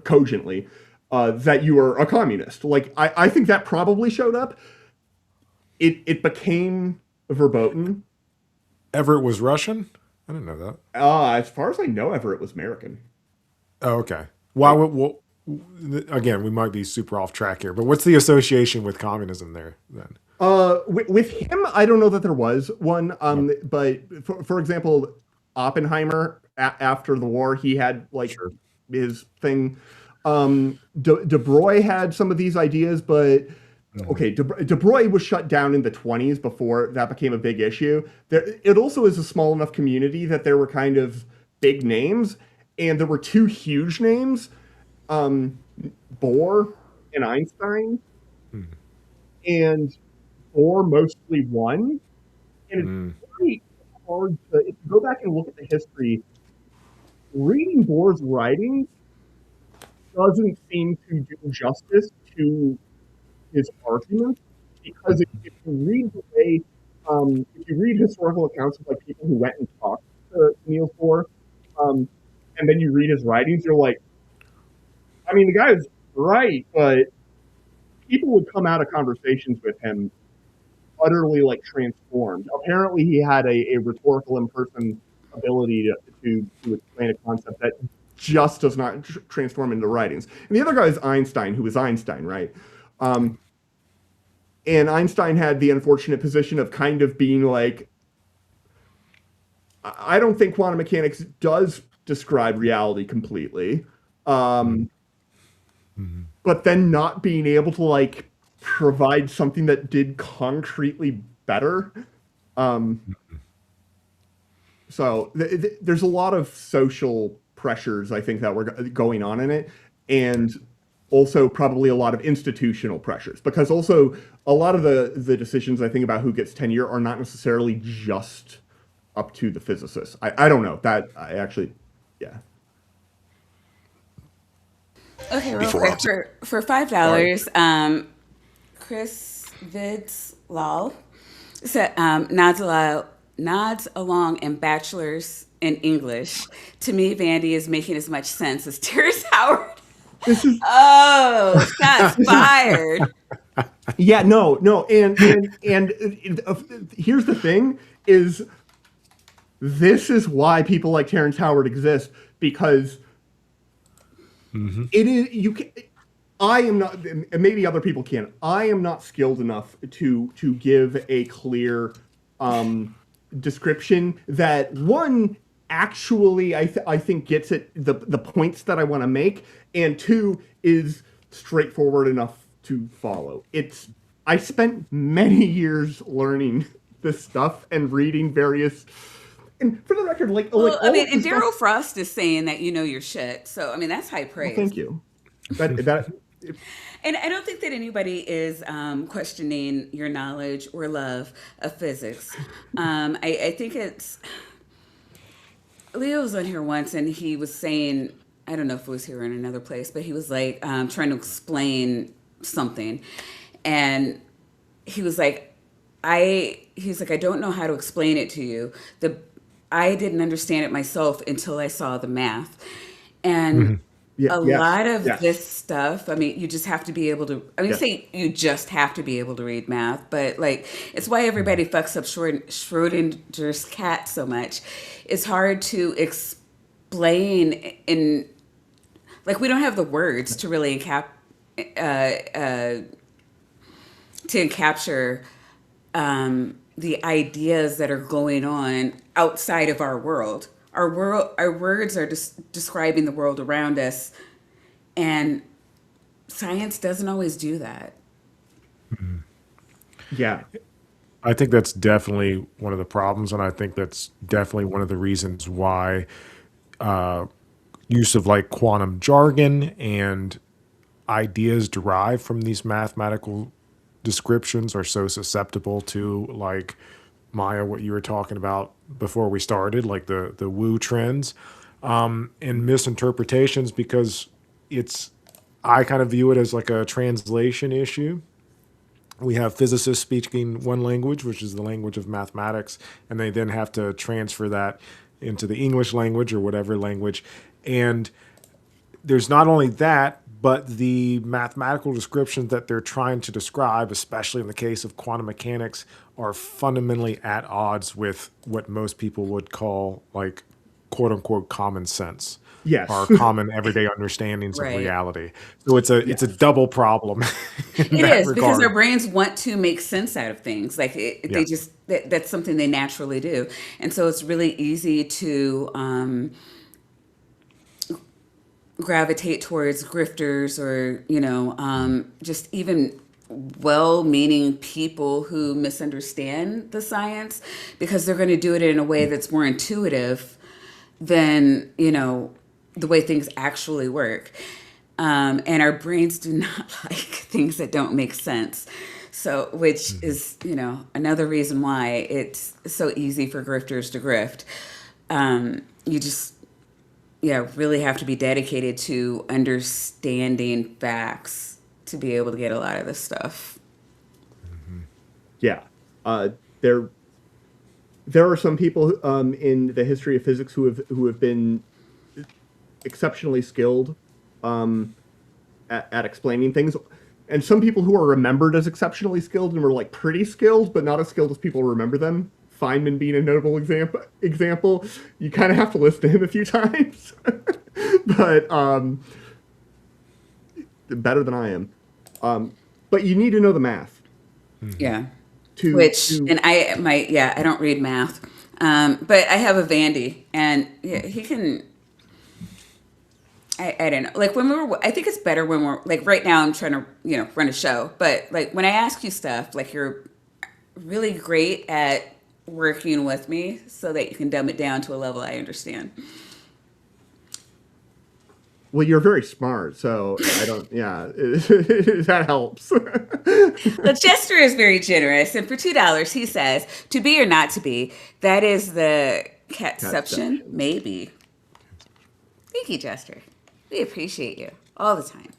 cogently, that you were a communist. Like, I think that probably showed up. It became verboten. Everett was Russian? I didn't know that. As far as I know, Everett was American. Oh, okay. Well, again, we might be super off track here, but what's the association with communism there then? With him, I don't know that there was one. But for example, Oppenheimer, after the war, he had like his thing. De Broglie had some of these ideas, but okay, De Broglie was shut down in the 1920s before that became a big issue. It also is a small enough community that there were kind of big names, and there were two huge names, Bohr and Einstein, and Bohr mostly won. And it's very hard to, if you go back and look at the history, reading Bohr's writings doesn't seem to do justice to his argument, because if you read the way, if you read historical accounts of like people who went and talked to Niels Bohr, and then you read his writings, you're like, I mean, the guy is right, but people would come out of conversations with him utterly like transformed. Apparently, he had a rhetorical in-person ability to explain a concept that just does not transform into writings. And the other guy is Einstein, who was Einstein, right? And Einstein had the unfortunate position of kind of being like, I don't think quantum mechanics does describe reality completely, but then not being able to like provide something that did concretely better. So there's a lot of social pressures, I think, that were going on in it, and also probably a lot of institutional pressures, because also a lot of the decisions I think about who gets tenure are not necessarily just up to the physicists. I don't know that I actually, yeah. Okay, real quick, for $5, Chris Vidslal said nods along in bachelor's in English. To me, Vandy is making as much sense as Terrence Howard. This is Oh, shots fired. yeah, no, here's the thing: is this is why people like Terrence Howard exist, because it is you can. I am not, and maybe other people can. I am not skilled enough to give a clear description that one actually I think gets at the points that I want to make, and two is straightforward enough to follow. I spent many years learning this stuff and reading various. And for the record, Well, I mean, and Daryl Frost is saying that you know your shit. So, I mean, that's high praise. Thank you. That And I don't think that anybody is questioning your knowledge or love of physics. I think it's Leo was on here once, and he was saying, I don't know if it was here or in another place, but he was like trying to explain something, and he was like, I don't know how to explain it to you. I didn't understand it myself until I saw the math, and. A lot of this stuff, I mean, you just have to be able to, say you just have to be able to read math, but like, it's why everybody fucks up Schrödinger's cat so much. It's hard to explain like, we don't have the words to really capture the ideas that are going on outside of our world. Our words are just describing the world around us, and science doesn't always do that. Yeah. I think that's definitely one of the problems, and I think that's definitely one of the reasons why use of like quantum jargon and ideas derived from these mathematical descriptions are so susceptible to, like, Maya, what you were talking about before we started, like the woo trends and misinterpretations, because I kind of view it as like a translation issue. We have physicists speaking one language, which is the language of mathematics, and they then have to transfer that into the English language or whatever language. And there's not only that, but the mathematical descriptions that they're trying to describe, especially in the case of quantum mechanics, are fundamentally at odds with what most people would call, like, quote unquote common sense. Yes. Our common everyday understandings of Right. reality. So it's a double problem. It is, because our brains want to make sense out of things. Like they just that's something they naturally do, and so it's really easy to gravitate towards grifters or just even well-meaning people who misunderstand the science, because they're going to do it in a way that's more intuitive than the way things actually work. And our brains do not like things that don't make sense. So, which is, another reason why it's so easy for grifters to grift. You just, really have to be dedicated to understanding facts to be able to get a lot of this stuff. Yeah. There are some people in the history of physics who have been exceptionally skilled at explaining things, and some people who are remembered as exceptionally skilled and were like pretty skilled, but not as skilled as people remember them. Feynman being a notable example. You kind of have to listen to him a few times, but better than I am. But you need to know the math. Yeah. I don't read math, but I have a Vandy, and he can. I don't know. Like I think it's better when we're like right now. I'm trying to run a show, but like when I ask you stuff, like you're really great at working with me so that you can dumb it down to a level I understand. Well, you're very smart, so I don't. Yeah, that helps. The Chester is very generous, and for $2, he says, "To be or not to be." That is the catception, maybe. Thank you, Chester. We appreciate you all the time.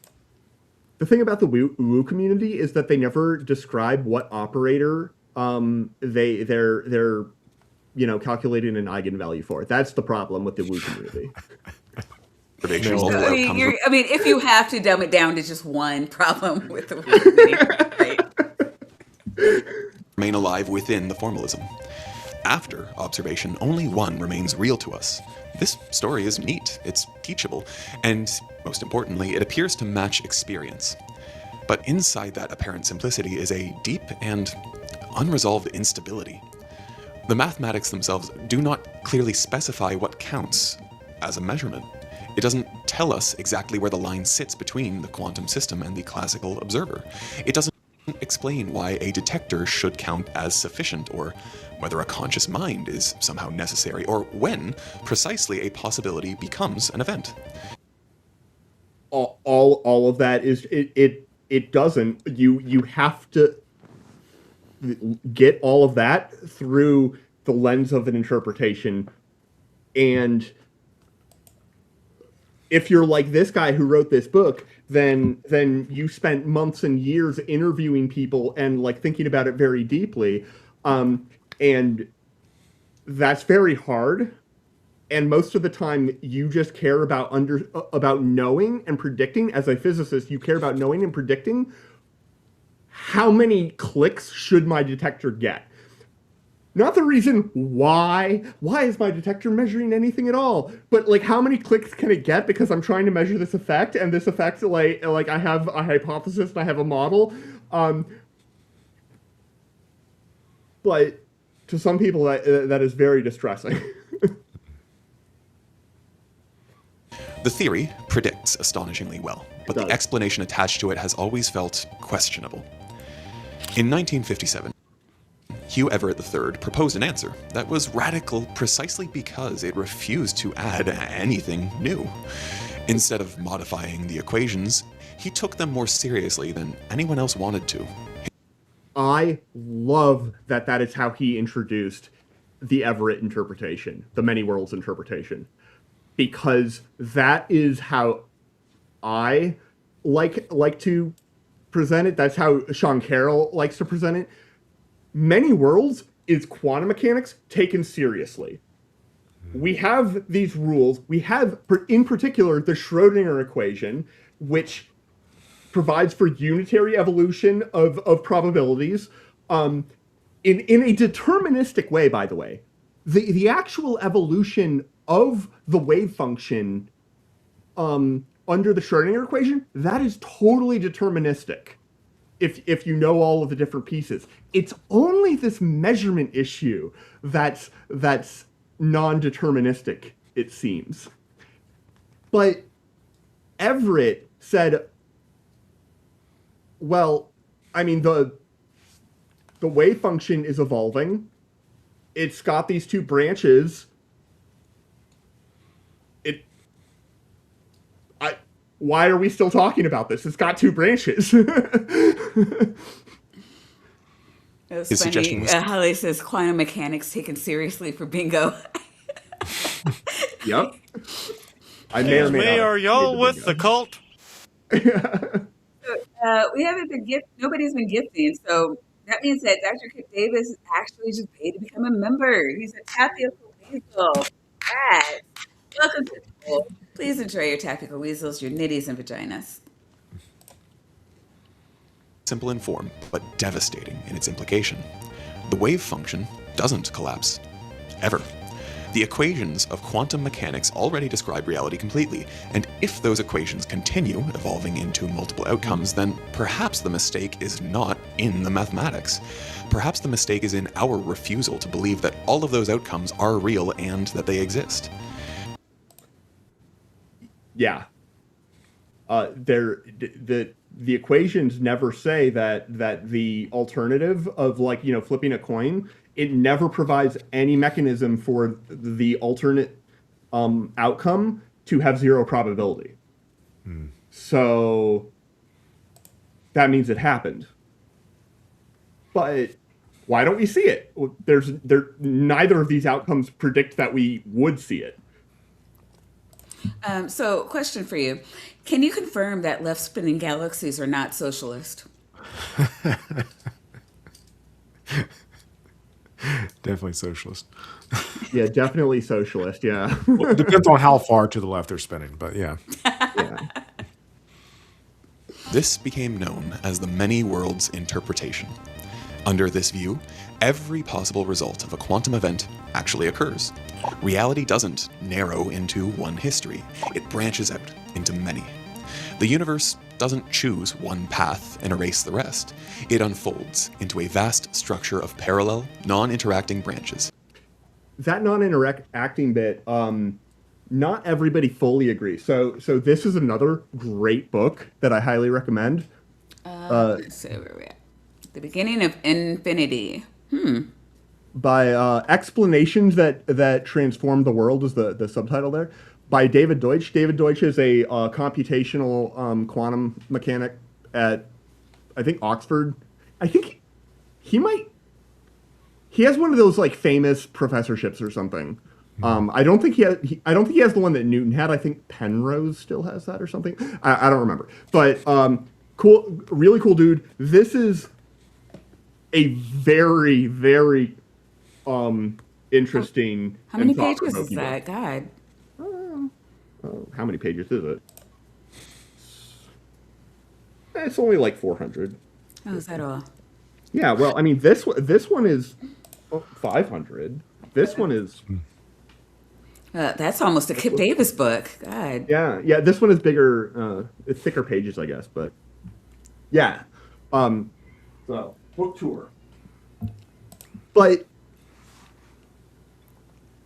The thing about the woo community is that they never describe what operator their calculating an eigenvalue for it. That's the problem with the Woo community. Observation, So, multiple I mean, outcomes if you have to dumb it down to just one problem with the right? remain alive within the formalism. After observation, only one remains real to us. This story is neat, it's teachable, and most importantly, it appears to match experience. But inside that apparent simplicity is a deep and unresolved instability. The mathematics themselves do not clearly specify what counts as a measurement. It doesn't tell us exactly where the line sits between the quantum system and the classical observer. It doesn't explain why a detector should count as sufficient, or whether a conscious mind is somehow necessary, or when precisely a possibility becomes an event. All of that is it doesn't. You have to get all of that through the lens of an interpretation. And if you're like this guy who wrote this book, then you spent months and years interviewing people and like thinking about it very deeply. And that's very hard. And most of the time you just care about knowing and predicting. As a physicist, you care about knowing and predicting how many clicks should my detector get. Not the reason why is my detector measuring anything at all, but like how many clicks can it get because I'm trying to measure this effect, and this effect like I have a hypothesis and I have a model. But to some people that is very distressing. The theory predicts astonishingly well, but the explanation attached to it has always felt questionable. In 1957, Hugh Everett III proposed an answer that was radical precisely because it refused to add anything new. Instead of modifying the equations, he took them more seriously than anyone else wanted to. I love that is how he introduced the Everett interpretation, the many worlds interpretation, because that is how I like to present it. That's how Sean Carroll likes to present it. Many worlds is quantum mechanics taken seriously. We have these rules. We have, in particular, the Schrödinger equation, which provides for unitary evolution of probabilities in a deterministic way, by the way. The actual evolution of the wave function under the Schrödinger equation, that is totally deterministic. If you know all of the different pieces. It's only this measurement issue that's non-deterministic, it seems. But Everett said, well, I mean, the wave function is evolving. It's got these two branches. Why are we still talking about this? It's got two branches. It was His suggestion funny. was- Holly says quantum mechanics taken seriously for bingo. Yep. I may or may not. Are y'all with the cult? We haven't been nobody's been gifting, so that means that Dr. Kip Davis is actually just paid to become a member. He's a tapioca weasel. Yes. Welcome to the cult. Please enjoy your tapioca weasels, your nitties and vaginas. Simple in form, but devastating in its implication. The wave function doesn't collapse. Ever. The equations of quantum mechanics already describe reality completely, and if those equations continue evolving into multiple outcomes, then perhaps the mistake is not in the mathematics. Perhaps the mistake is in our refusal to believe that all of those outcomes are real and that they exist. Yeah. The equations never say that the alternative of flipping a coin, it never provides any mechanism for the alternate outcome to have zero probability. So that means it happened. But why don't we see it? Neither of these outcomes predict that we would see it. So, question for you. Can you confirm that left-spinning galaxies are not socialist? Definitely socialist. Yeah, definitely socialist. Yeah. Well, it depends on how far to the left they're spinning, but yeah. Yeah. This became known as the many worlds interpretation. Under this view, every possible result of a quantum event actually occurs. Reality doesn't narrow into one history, it branches out into many. The universe doesn't choose one path and erase the rest. It unfolds into a vast structure of parallel, non-interacting branches. That non-interacting bit, not everybody fully agrees. So this is another great book that I highly recommend. Let's see where we're at. The Beginning of Infinity. By Explanations that Transform the World is the subtitle there, by David Deutsch. David Deutsch is a computational quantum mechanic at, I think, Oxford. I think he has one of those like famous professorships or something. I don't think he has the one that Newton had. I think Penrose still has that or something. I don't remember. But cool, really cool dude. This is a very, very interesting. How many and pages is thought-provoking that? book. God. How many pages is it? It's only like 400. Oh, is that all? Yeah, well, I mean, this one is 500. This one is... That's almost a Kip Davis book. God. Yeah, this one is bigger, it's thicker pages, I guess, but... Yeah. So, book tour. But...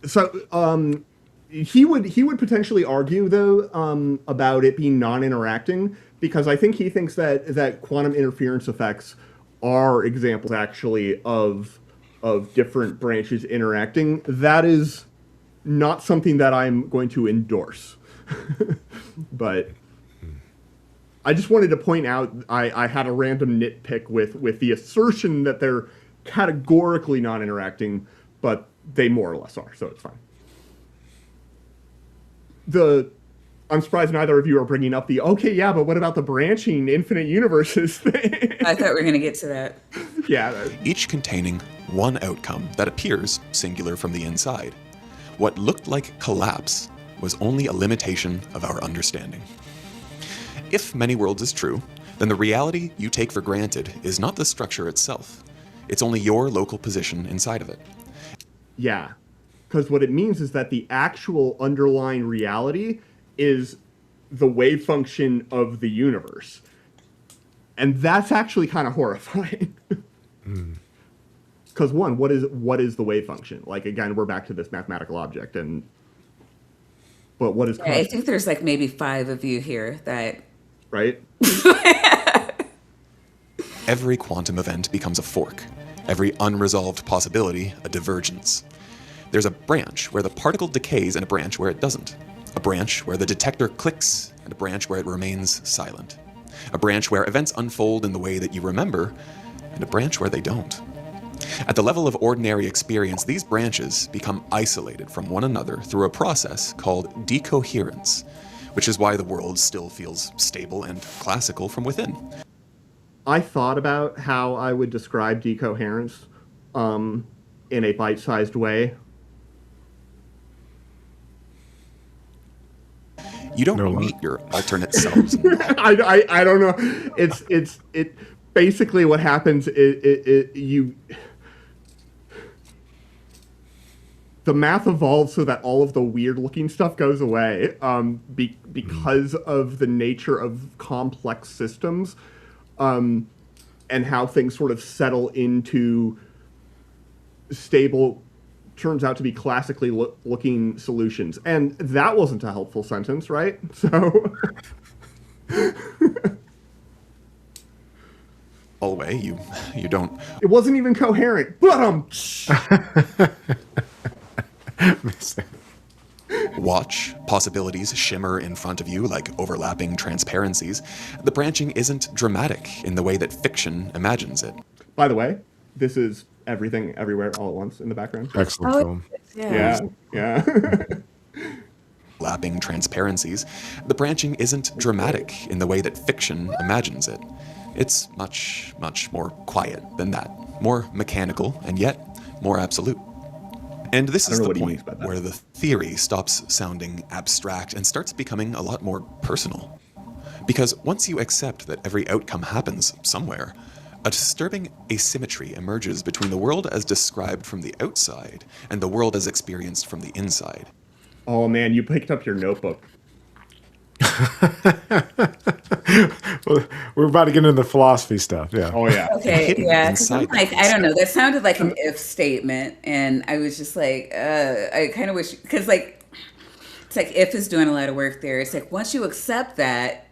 So, he would potentially argue, though, about it being non-interacting, because I think he thinks that quantum interference effects are examples, actually, of different branches interacting. That is not something that I'm going to endorse. But I just wanted to point out I had a random nitpick with the assertion that they're categorically non-interacting, but they more or less are, so it's fine. I'm surprised neither of you are bringing up okay, yeah, but what about the branching infinite universes thing? I thought we were going to get to that. Yeah. Each containing one outcome that appears singular from the inside. What looked like collapse was only a limitation of our understanding. If many worlds is true, then the reality you take for granted is not the structure itself. It's only your local position inside of it. Yeah. Because what it means is that the actual underlying reality is the wave function of the universe. And that's actually kind of horrifying. Because one, what is the wave function? Like, again, we're back to this mathematical object. But what is... Yeah, I think there's like maybe 5 of you here that... Right? Every quantum event becomes a fork. Every unresolved possibility, a divergence. There's a branch where the particle decays and a branch where it doesn't. A branch where the detector clicks and a branch where it remains silent. A branch where events unfold in the way that you remember and a branch where they don't. At the level of ordinary experience, these branches become isolated from one another through a process called decoherence, which is why the world still feels stable and classical from within. I thought about how I would describe decoherence in a bite-sized way. You don't meet your alternate selves. I don't know. It basically what happens is the math evolves so that all of the weird looking stuff goes away because of the nature of complex systems and how things sort of settle into stable, turns out to be classically looking solutions. And that wasn't a helpful sentence, right? So All the way, you don't. It wasn't even coherent. But Watch possibilities shimmer in front of you like overlapping transparencies. The branching isn't dramatic in the way that fiction imagines it. By the way, this is Everything Everywhere All at Once in the background. Excellent film. Yeah. Lapping transparencies. The branching isn't dramatic in the way that fiction imagines it. It's much, much more quiet than that. More mechanical and yet more absolute. And this I is don't know the what he means point by that. where the theory stops sounding abstract and starts becoming a lot more personal. Because once you accept that every outcome happens somewhere, a disturbing asymmetry emerges between the world as described from the outside and the world as experienced from the inside. Oh man, you picked up your notebook. Well, we're about to get into the philosophy stuff. Yeah. Oh yeah. Okay, hidden yeah, 'cause I'm inside like, that I don't know. stuff. That sounded like an if statement, and I was just like, I kind of wish, because like, it's like if is doing a lot of work there. It's like once you accept that,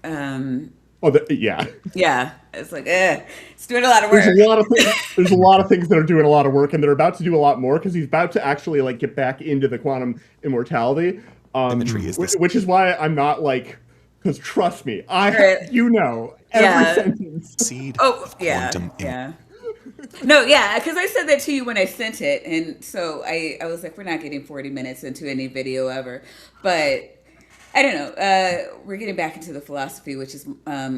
Yeah. yeah, it's like, it's doing a lot of work. There's a lot of things. There's a lot of things that are doing a lot of work, and they're about to do a lot more because he's about to actually like get back into the quantum immortality. Symmetry is this. Which is why I'm not like, because trust me, Right. every Yeah. sentence. Seed Oh, of yeah, quantum yeah. No, yeah, because I said that to you when I sent it, and so I was like, we're not getting 40 minutes into any video ever, but I don't know. We're getting back into the philosophy, which is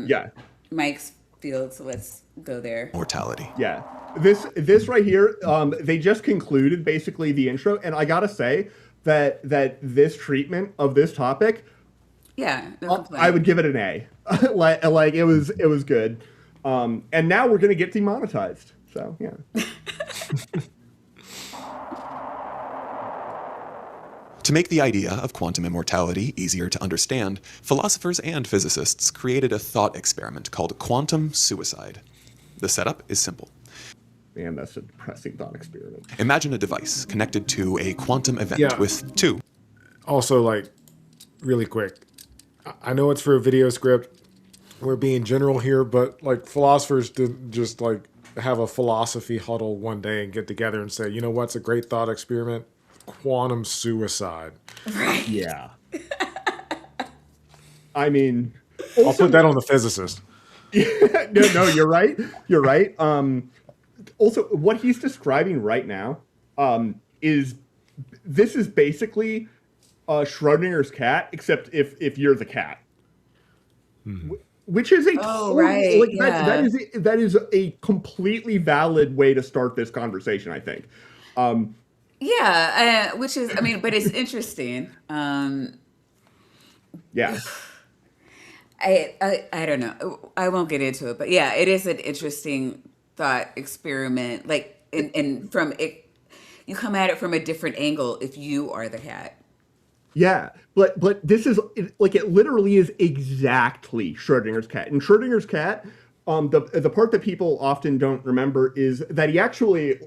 Yeah. Mike's field, so let's go there. Mortality. Yeah. This right here, they just concluded basically the intro, and I gotta say that this treatment of this topic, Yeah, no complaint. I would give it an A. like it was good. And now we're gonna get demonetized. So yeah. To make the idea of quantum immortality easier to understand, philosophers and physicists created a thought experiment called quantum suicide. The setup is simple. Man, that's a depressing thought experiment. Imagine a device connected to a quantum event Yeah. with two. Also, like, really quick, I know it's for a video script. We're being general here, but like philosophers didn't just like have a philosophy huddle one day and get together and say, you know what's a great thought experiment? Quantum suicide. Right. Yeah. I mean, I'll put that on the physicist. no, you're right. You're right. Also, what he's describing right now is basically Schrödinger's cat, except if you're the cat, which is a right, like, yeah. that is a completely valid way to start this conversation, I think. Yeah, which is, I mean, but it's interesting. Yeah. I don't know. I won't get into it, but yeah, it is an interesting thought experiment. Like, and from it, you come at it from a different angle if you are the cat. Yeah, but this is like it literally is exactly Schrödinger's cat. And Schrödinger's cat, the part that people often don't remember is that he actually,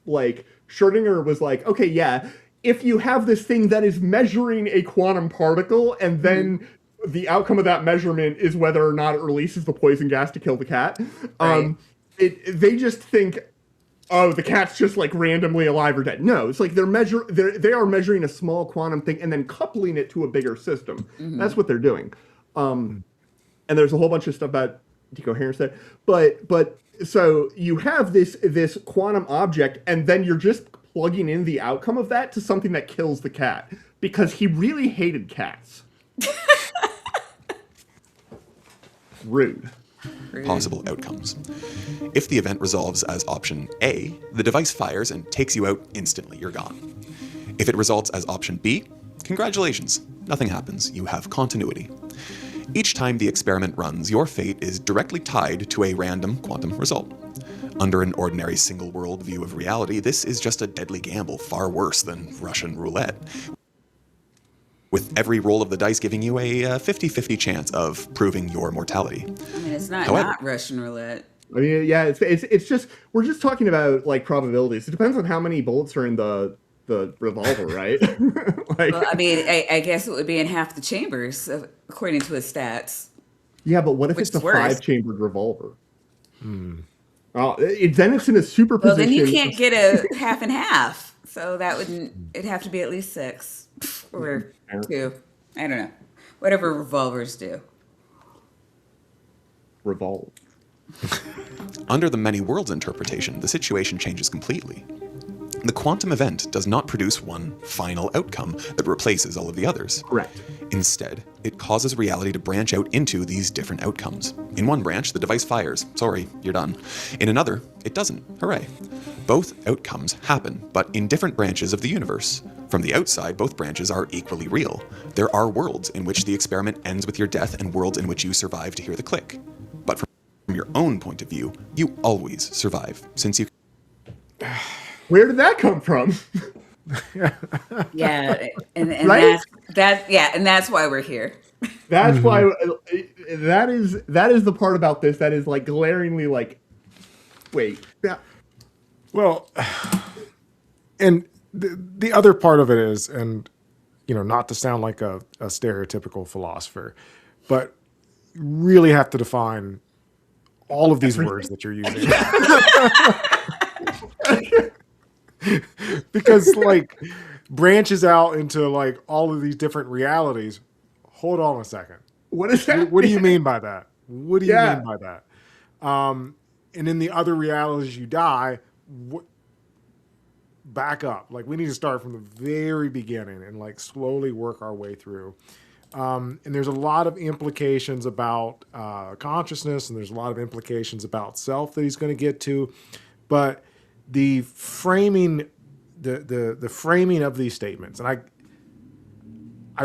like, Schrödinger was like, okay, yeah, if you have this thing that is measuring a quantum particle, and then the outcome of that measurement is whether or not it releases the poison gas to kill the cat, Right. they just think, oh, the cat's just like randomly alive or dead. No, it's like they are measuring a small quantum thing and then coupling it to a bigger system. That's what they're doing. And there's a whole bunch of stuff about decoherence there. But so you have this quantum object, and then you're just plugging in the outcome of that to something that kills the cat because he really hated cats. Rude. Possible outcomes. If the event resolves as option A, the device fires and takes you out instantly. You're gone. If it results as option B, congratulations. Nothing happens. You have continuity. Each time the experiment runs, your fate is directly tied to a random quantum result. Under an ordinary single-world view of reality, this is just a deadly gamble, far worse than Russian roulette, with every roll of the dice giving you a 50-50 chance of proving your mortality. I mean, it's not However- not Russian roulette. I mean, yeah, it's just we're just talking about like probabilities. It depends on how many bullets are in the revolver, right? Like, Well, I mean, I guess it would be in half the chambers, according to his stats. yeah, but what if which it's a is worse. 5-chambered revolver? Then it's in a superposition. Well, then you can't get a half and half. So that wouldn't, it'd have to be at least 6 or 2. I don't know. Whatever revolvers do. revolve. Under the many worlds interpretation, the situation changes completely. The quantum event does not produce one final outcome that replaces all of the others. Correct. Instead, it causes reality to branch out into these different outcomes. In one branch, the device fires. Sorry, you're done. In another, it doesn't. Hooray. Both outcomes happen, but in different branches of the universe. From the outside, both branches are equally real. There are worlds in which the experiment ends with your death and worlds in which you survive to hear the click. But from your own point of view, you always survive, since you... Where did that come from? Yeah, and Right? that's why we're here. That's why that is the part about this that is like glaringly like, wait. Well, and the other part of it is, and not to sound like a stereotypical philosopher, but you really have to define all of these words that you're using. Because like branches out into like all of these different realities. Hold on a second. What is that? What do you mean by that? What do you mean by that? And in the other realities you die, back up. Like we need to start from the very beginning and like slowly work our way through. And there's a lot of implications about consciousness, and there's a lot of implications about self that he's going to get to. But the framing, the framing of these statements, and I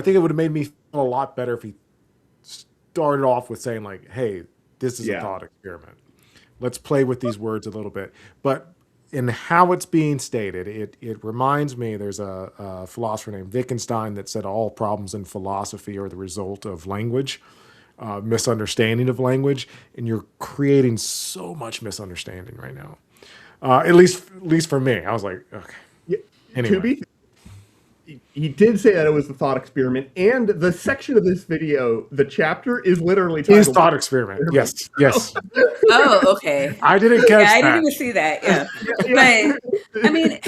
think it would have made me feel a lot better if he started off with saying like, "Hey, this is a thought experiment. Let's play with these words a little bit." But in how it's being stated, it reminds me. There's a philosopher named Wittgenstein that said all problems in philosophy are the result of language, misunderstanding of language, and you're creating so much misunderstanding right now. At least for me, I was like, okay. Yeah, anyway. He did say that it was the thought experiment, and the section of this video, the chapter, is literally titled His thought experiment. Yes. Oh, okay. I didn't catch that. I didn't even see that. Yeah. But I mean,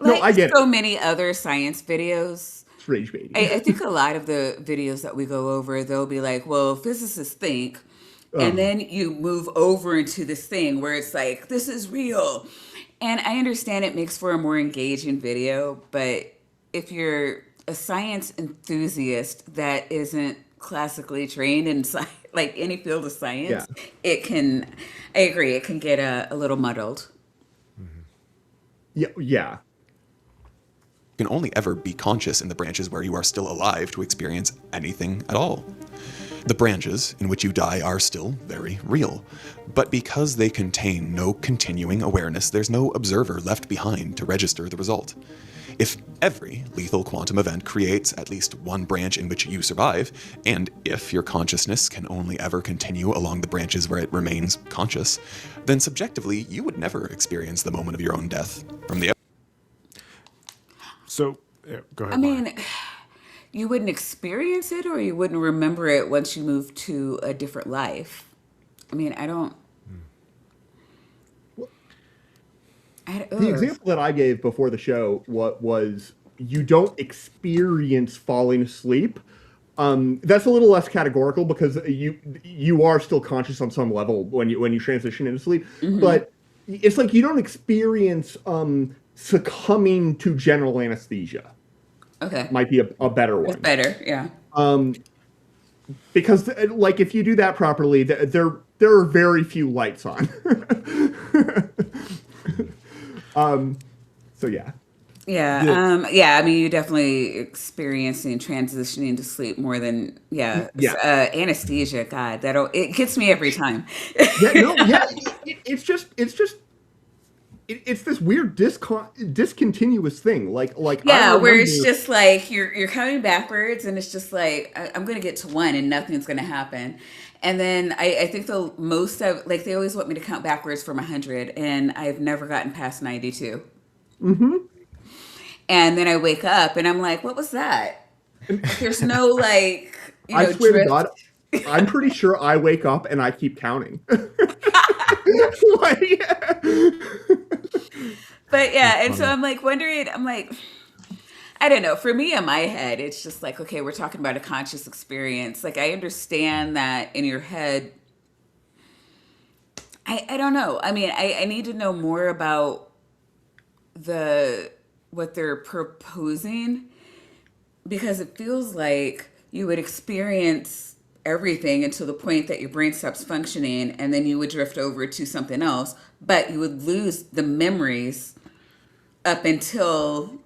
like I get so many other science videos. It's rage baiting. I think a lot of the videos that we go over, they'll be like, well, physicists think, and then you move over into this thing where it's like, this is real. And I understand it makes for a more engaging video, but if you're a science enthusiast that isn't classically trained in like any field of science, it can, I agree, it can get a little muddled. Yeah. You can only ever be conscious in the branches where you are still alive to experience anything at all. The branches in which you die are still very real, but because they contain no continuing awareness, there's no observer left behind to register the result. If every lethal quantum event creates at least one branch in which you survive, and if your consciousness can only ever continue along the branches where it remains conscious, then subjectively you would never experience the moment of your own death from the... So, go ahead. I mean, you wouldn't experience it, or you wouldn't remember it once you move to a different life. I mean, I don't... The example that I gave before the show was you don't experience falling asleep. That's a little less categorical because you are still conscious on some level when you transition into sleep. Mm-hmm. But it's like you don't experience succumbing to general anesthesia. Okay, might be a better one. It's better, yeah. Because like if you do that properly, there are very few lights on. So yeah. Yeah. I mean, you definitely experiencing transitioning to sleep more than anesthesia. God, it gets me every time. It's this weird discontinuous thing. Like where it's just like you're counting backwards, and it's just like I'm gonna get to 1 and nothing's gonna happen. And then I think the most of, like, they always want me to count backwards from 100, and I've never gotten past 92. Mm-hmm. And then I wake up, and I'm like, what was that? There's no, like, I swear drift. to God, I'm pretty sure I wake up and I keep counting. But yeah, and so I'm like wondering, I don't know. For me, in my head, it's just like, okay, we're talking about a conscious experience. Like, I understand that in your head. I don't know. I mean, I need to know more about what they're proposing, because it feels like you would experience everything until the point that your brain stops functioning, and then you would drift over to something else, but you would lose the memories up until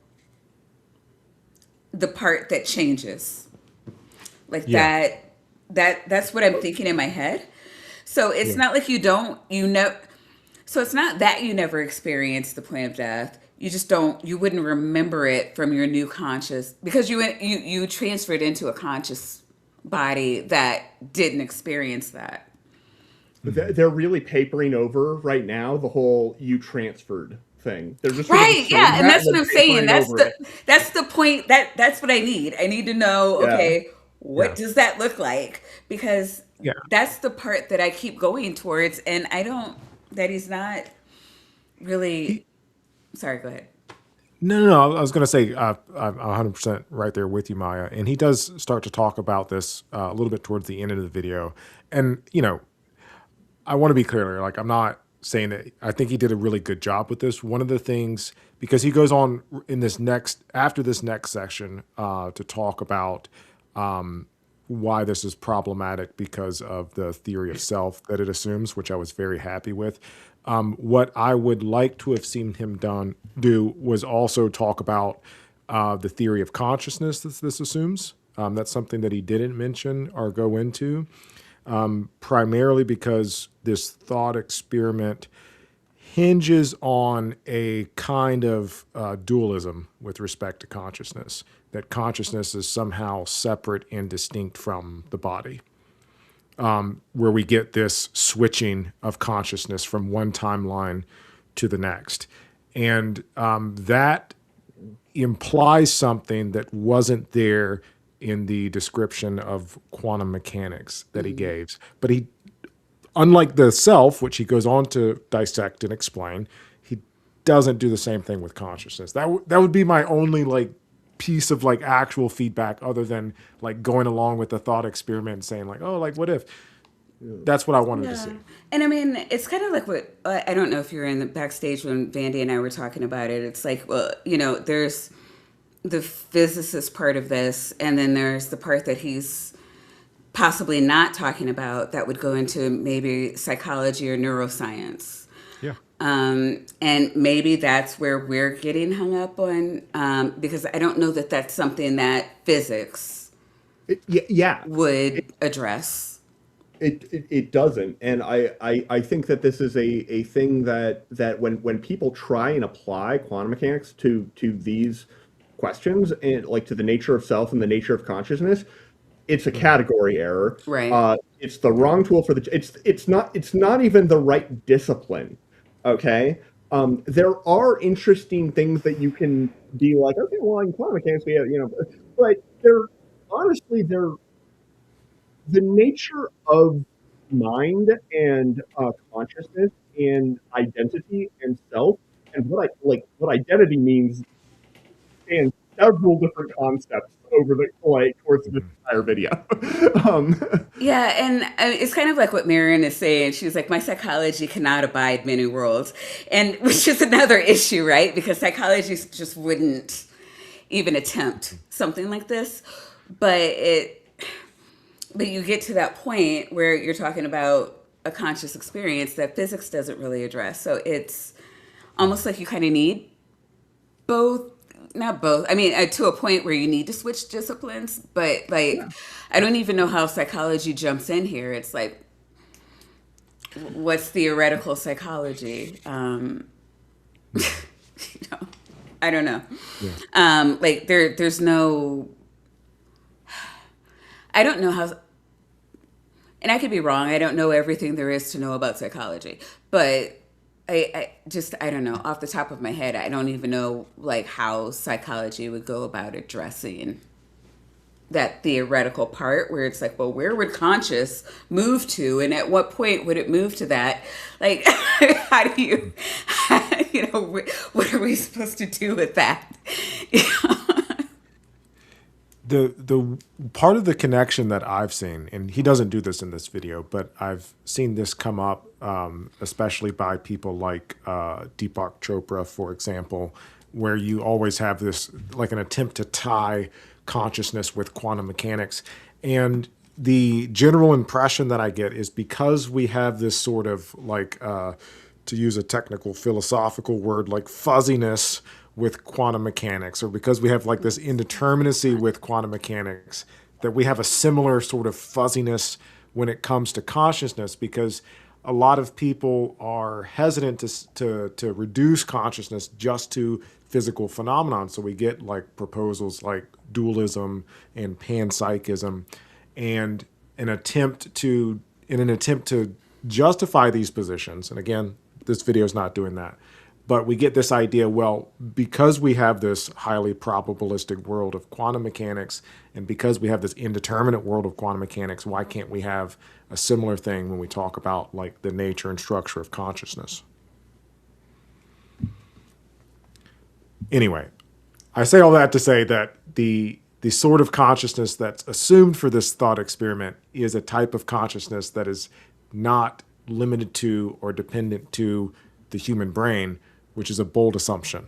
the part that changes. Like Yeah. that's what I'm thinking in my head. So it's not like so it's not that you never experienced the point of death. You just you wouldn't remember it from your new conscious, because you transferred into a conscious body that didn't experience that. They're really papering over right now the whole "you transferred" thing. They're just sort of Right, asserting yeah, and that that's what then I'm saying. papering over it. That's the point. That's what I need. I need to know, Yeah. okay, what Yeah. does that look like? Because Yeah. that's the part that I keep going towards, and I don't that he's not really. Sorry, go ahead. No. I was going to say I'm 100% right there with you, Maya. And he does start to talk about this a little bit towards the end of the video. And, I want to be clear. Like, I'm not saying that I think he did a really good job with this. One of the things, because he goes on in after this next section to talk about why this is problematic because of the theory of self that it assumes, which I was very happy with. What I would like to have seen him do was also talk about the theory of consciousness that this assumes. That's something that he didn't mention or go into, primarily because this thought experiment hinges on a kind of dualism with respect to consciousness, that consciousness is somehow separate and distinct from the body, where we get this switching of consciousness from one timeline to the next. And that implies something that wasn't there in the description of quantum mechanics that he gave. But he, unlike the self, which he goes on to dissect and explain, he doesn't do the same thing with consciousness. That would be my only piece of actual feedback, other than going along with the thought experiment and saying oh, what if. That's what I wanted to see. And I mean, it's kind of like what I don't know if you were in the backstage when Vandy and I were talking about it. It's like, well, there's the physicist part of this, and then there's the part that he's possibly not talking about that would go into maybe psychology or neuroscience. Yeah. And maybe that's where we're getting hung up on, because I don't know that that's something that physics would address. It doesn't, and I think that this is a thing that when people try and apply quantum mechanics to these questions, and to the nature of self and the nature of consciousness, it's a category error. Right. It's the wrong tool for it's not even the right discipline. Okay. There are interesting things that you can be like, okay, well, in quantum mechanics we have, but they're the nature of mind and consciousness and identity and self, and what identity means, and several different concepts over the towards this entire video. Yeah, and it's kind of like what Marion is saying. She's like, my psychology cannot abide many worlds, and which is another issue, right? Because psychology just wouldn't even attempt something like this, but you get to that point where you're talking about a conscious experience that physics doesn't really address. So it's almost like you kind of need both, not both. I mean, to a point where you need to switch disciplines, but I don't even know how psychology jumps in here. It's like, what's theoretical psychology? I don't know. Yeah. There's no, I don't know how, and I could be wrong. I don't know everything there is to know about psychology, but I don't know. Off the top of my head, I don't even know how psychology would go about addressing that theoretical part where it's like, well, where would conscious move to, and at what point would it move to that? How do you, what are we supposed to do with that? The part of the connection that I've seen, and he doesn't do this in this video, but I've seen this come up, especially by people like Deepak Chopra, for example, where you always have this, like an attempt to tie consciousness with quantum mechanics. And the general impression that I get is because we have this sort of like, to use a technical philosophical word, like fuzziness with quantum mechanics, or because we have like this indeterminacy with quantum mechanics, that we have a similar sort of fuzziness when it comes to consciousness, because a lot of people are hesitant to reduce consciousness just to physical phenomenon. So we get like proposals like dualism and panpsychism, and in an attempt to justify these positions, and again, this video is not doing that, but we get this idea, well, because we have this highly probabilistic world of quantum mechanics, and because we have this indeterminate world of quantum mechanics, why can't we have a similar thing when we talk about like the nature and structure of consciousness? Anyway, I say all that to say that the sort of consciousness that's assumed for this thought experiment is a type of consciousness that is not limited to or dependent to the human brain, which is a bold assumption.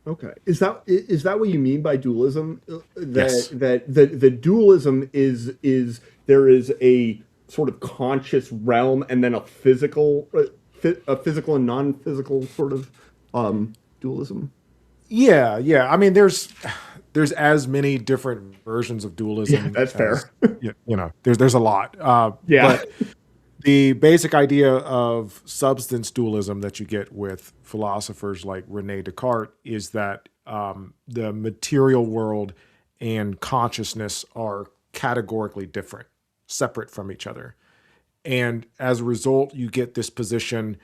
Okay, is that what you mean by dualism? Yes. That the dualism is there is a sort of conscious realm and then a physical and non-physical sort of dualism. Yeah. I mean, there's as many different versions of dualism. Yeah, that's fair. There's a lot. Yeah. But the basic idea of substance dualism that you get with philosophers like Rene Descartes is that the material world and consciousness are categorically different, separate from each other. And as a result, you get this position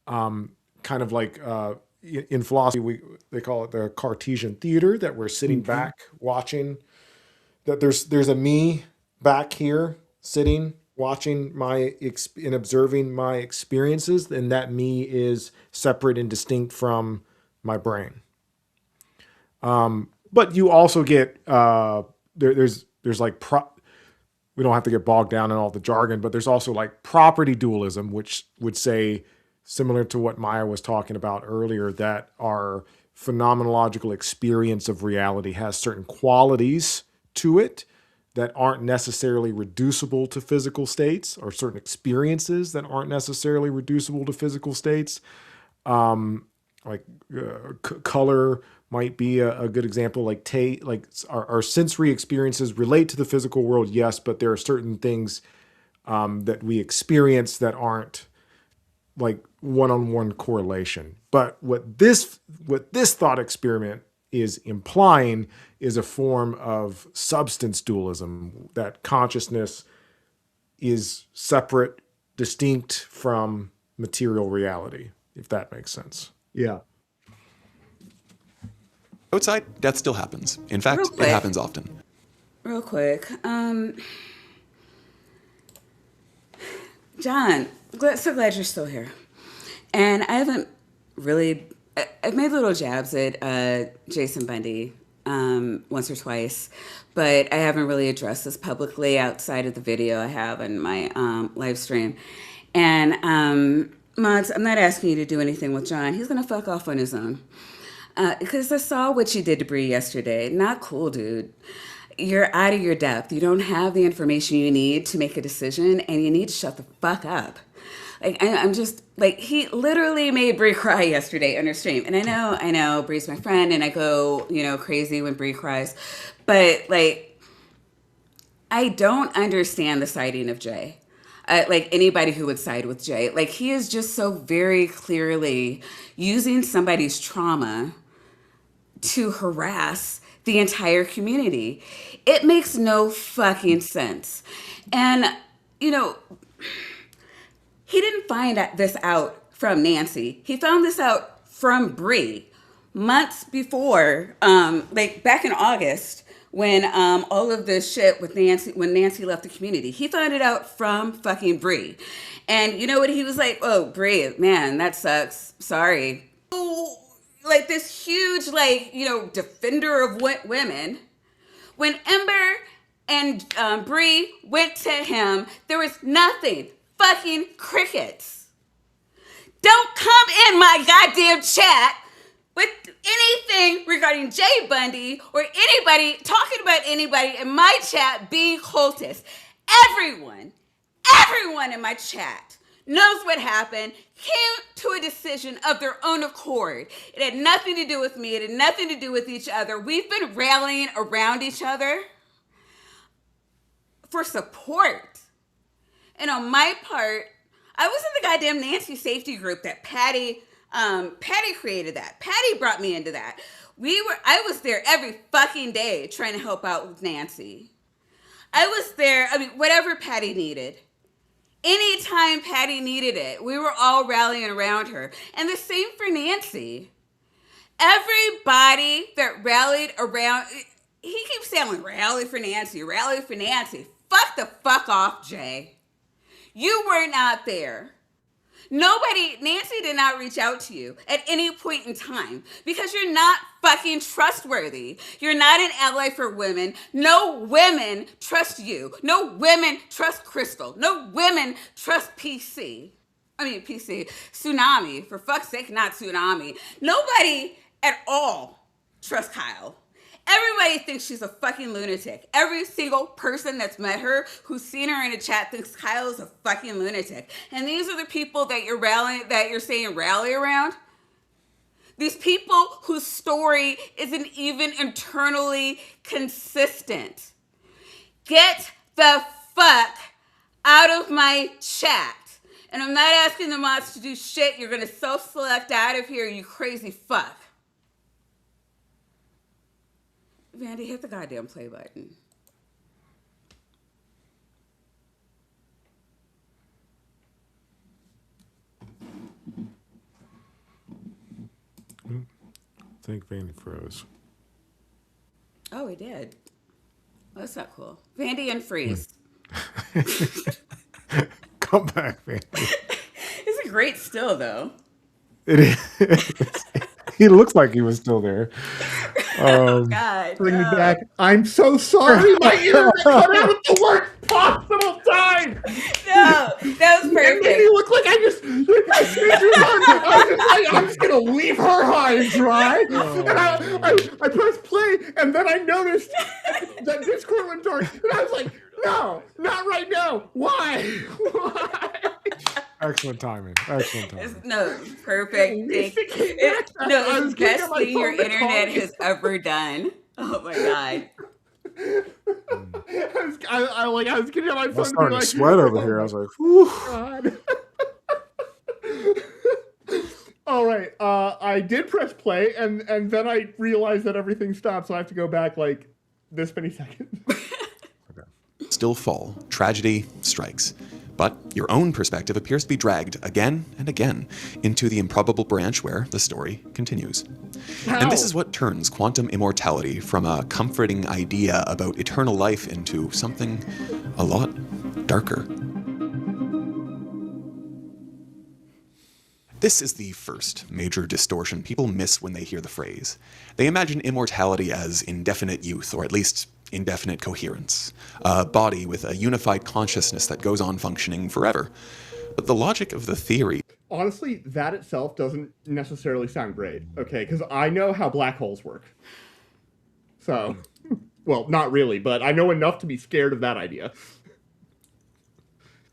kind of like in philosophy, they call it the Cartesian theater, that we're sitting back watching, that there's a me back here sitting watching and observing my experiences, and that me is separate and distinct from my brain. But you also get there's like we don't have to get bogged down in all the jargon, but there's also like property dualism, which would say, similar to what Maya was talking about earlier, that our phenomenological experience of reality has certain qualities to it that aren't necessarily reducible to physical states, or certain experiences that aren't necessarily reducible to physical states. Color might be a good example. Like our sensory experiences relate to the physical world, yes, but there are certain things that we experience that aren't like one-on-one correlation. But what this thought experiment is implying is a form of substance dualism, that consciousness is separate, distinct from material reality, if that makes sense. Yeah. Outside, death still happens. In fact, Real it quick. happens often. Real quick. John, so glad you're still here. And I haven't really, I've made little jabs at Jason Bundy once or twice, but I haven't really addressed this publicly outside of the video I have in my live stream. And Mods, I'm not asking you to do anything with John. He's going to fuck off on his own. Because I saw what you did to Bree yesterday. Not cool, dude. You're out of your depth. You don't have the information you need to make a decision, and you need to shut the fuck up. Like, I'm just, like, he literally made Bree cry yesterday on her stream. And I know, Bree's my friend, and I go, crazy when Bree cries. But, like, I don't understand the siding of Jay. Like, anybody who would side with Jay. Like, he is just so very clearly using somebody's trauma to harass the entire community. It makes no fucking sense. And, he didn't find this out from Nancy. He found this out from Bree months before, like back in August, when all of this shit with Nancy, when Nancy left the community. He found it out from fucking Bree. And you know what? He was like, oh, Bree, man, that sucks. Sorry. like this huge, like, defender of women. When Ember and Bree went to him, there was nothing. Fucking crickets. Don't come in my goddamn chat with anything regarding Jay Bundy or anybody talking about anybody in my chat being cultists. Everyone in my chat knows what happened, came to a decision of their own accord. It had nothing to do with me. It had nothing to do with each other. We've been rallying around each other for support. And on my part, I was in the goddamn Nancy safety group that Patty created that. Patty brought me into that. I was there every fucking day trying to help out with Nancy. I was there, whatever Patty needed. Anytime Patty needed it, we were all rallying around her. And the same for Nancy. Everybody that rallied around, he keeps saying, rally for Nancy, rally for Nancy. Fuck off, Jay. You were not there. Nancy did not reach out to you at any point in time because you're not fucking trustworthy. You're not an ally for women. No women trust you. No women trust Crystal. No women trust PC. Tsunami. For fuck's sake, not Tsunami. Nobody at all trusts Kyle. Everybody thinks she's a fucking lunatic. Every single person that's met her, who's seen her in a chat, thinks Kyle is a fucking lunatic. And these are the people that you're saying rally around. These people whose story isn't even internally consistent. Get the fuck out of my chat. And I'm not asking the mods to do shit. You're gonna self-select out of here, you crazy fuck. Vandy, hit the goddamn play button. I think Vandy froze. Oh, he did. Well, that's not cool. Vandy unfreeze. Come back, Vandy. It's great still, though. It is. He looks like he was still there. God, Bring me back. I'm so sorry. My ear cut out at the worst possible time. No, that was It made perfect. me look like I'm just gonna leave her high and dry. And I pressed play, and then I noticed that Discord went dark, and I was like, no, not right now. Why? Excellent timing. No, perfect. It's the best thing your internet has ever done. Oh my god. I was getting on my phone. I'm starting to sweat over here. I was like, whew. God. All right. I did press play, and then I realized that everything stopped, so I have to go back like this many seconds. Still fall, tragedy strikes. But your own perspective appears to be dragged again and again into the improbable branch where the story continues. How? And this is what turns quantum immortality from a comforting idea about eternal life into something a lot darker. This is the first major distortion people miss when they hear the phrase. They imagine immortality as indefinite youth, or at least indefinite coherence, a body with a unified consciousness that goes on functioning forever. But the logic of the theory... Honestly, that itself doesn't necessarily sound great, okay? Because I know how black holes work. So, well, not really, but I know enough to be scared of that idea.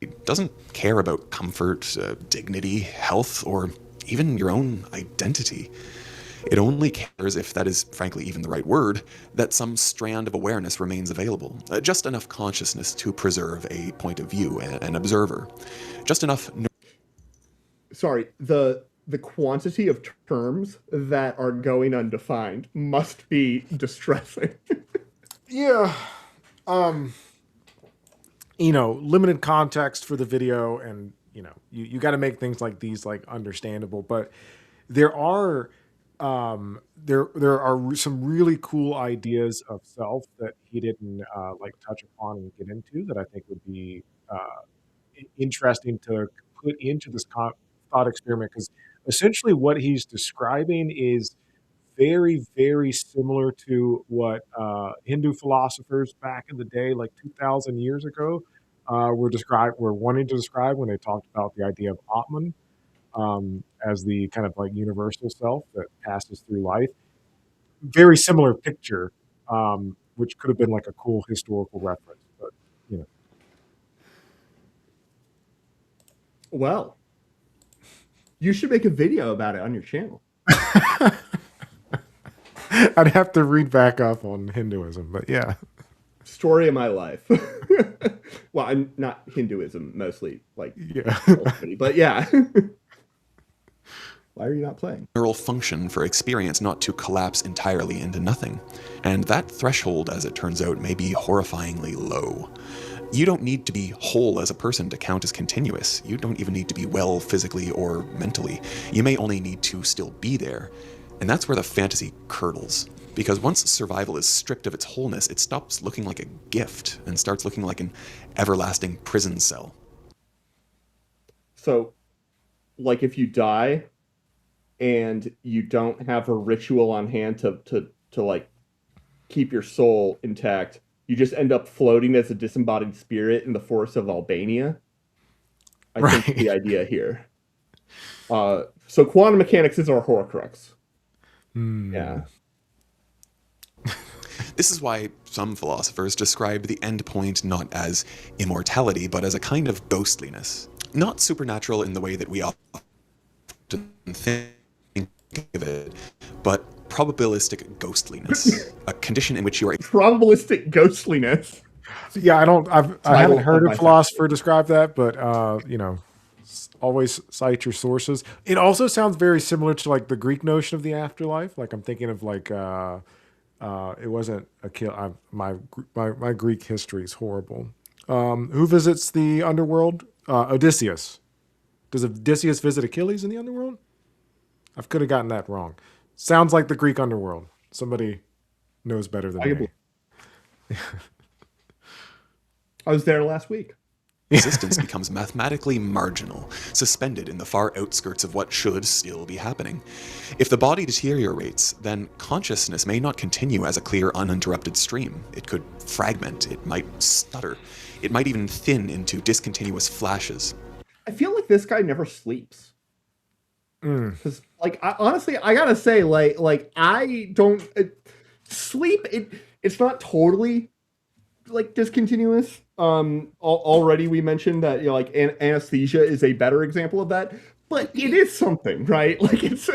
It doesn't care about comfort, dignity, health, or even your own identity. It only cares, if that is frankly even the right word, that some strand of awareness remains available. Just enough consciousness to preserve a point of view, an observer. Just enough... Sorry, the quantity of terms that are going undefined must be distressing. Yeah. Limited context for the video, and you got to make things like these like understandable, but there are there are some really cool ideas of self that he didn't touch upon and get into that I think would be interesting to put into this thought experiment, because essentially what he's describing is very, very similar to what Hindu philosophers back in the day, like 2,000 years ago, were wanting to describe when they talked about the idea of Atman as the kind of like universal self that passes through life. Very similar picture, which could have been like a cool historical reference, but you know. Well, you should make a video about it on your channel. I'd have to read back up on Hinduism, but yeah. Story of my life. Well, I'm not Hinduism, mostly like, Yeah. but yeah. Why are you not playing? Neural function for experience not to collapse entirely into nothing. And that threshold, as it turns out, may be horrifyingly low. You don't need to be whole as a person to count as continuous. You don't even need to be well physically or mentally. You may only need to still be there. And that's where the fantasy curdles. Because once survival is stripped of its wholeness, it stops looking like a gift and starts looking like an everlasting prison cell. So, like if you die and you don't have a ritual on hand to like keep your soul intact, you just end up floating as a disembodied spirit in the forests of Albania. I think the idea here. So quantum mechanics is our Horcrux. Yeah. This is why some philosophers describe the end point not as immortality, but as a kind of ghostliness. Not supernatural in the way that we often think of it, but probabilistic ghostliness, a condition in which you are... Probabilistic ghostliness. Yeah, I haven't heard a philosopher describe that, but you know, always cite your sources. It also sounds very similar to like the Greek notion of the afterlife. Like I'm thinking of like it wasn't a kill. My Greek history is horrible. Who visits the underworld? Odysseus. Does Odysseus visit Achilles in the underworld? I could have gotten that wrong. Sounds like the Greek underworld. Somebody knows better than me. I was there last week. Existence becomes mathematically marginal, suspended in the far outskirts of what should still be happening. If the body deteriorates, then consciousness may not continue as a clear, uninterrupted stream. It could fragment, it might stutter, it might even thin into discontinuous flashes. I feel like this guy never sleeps. Because, like, honestly, I gotta say, like I don't sleep. It's not totally like discontinuous. Already we mentioned that, you know, like anesthesia is a better example of that, but it is something, right? Like it's.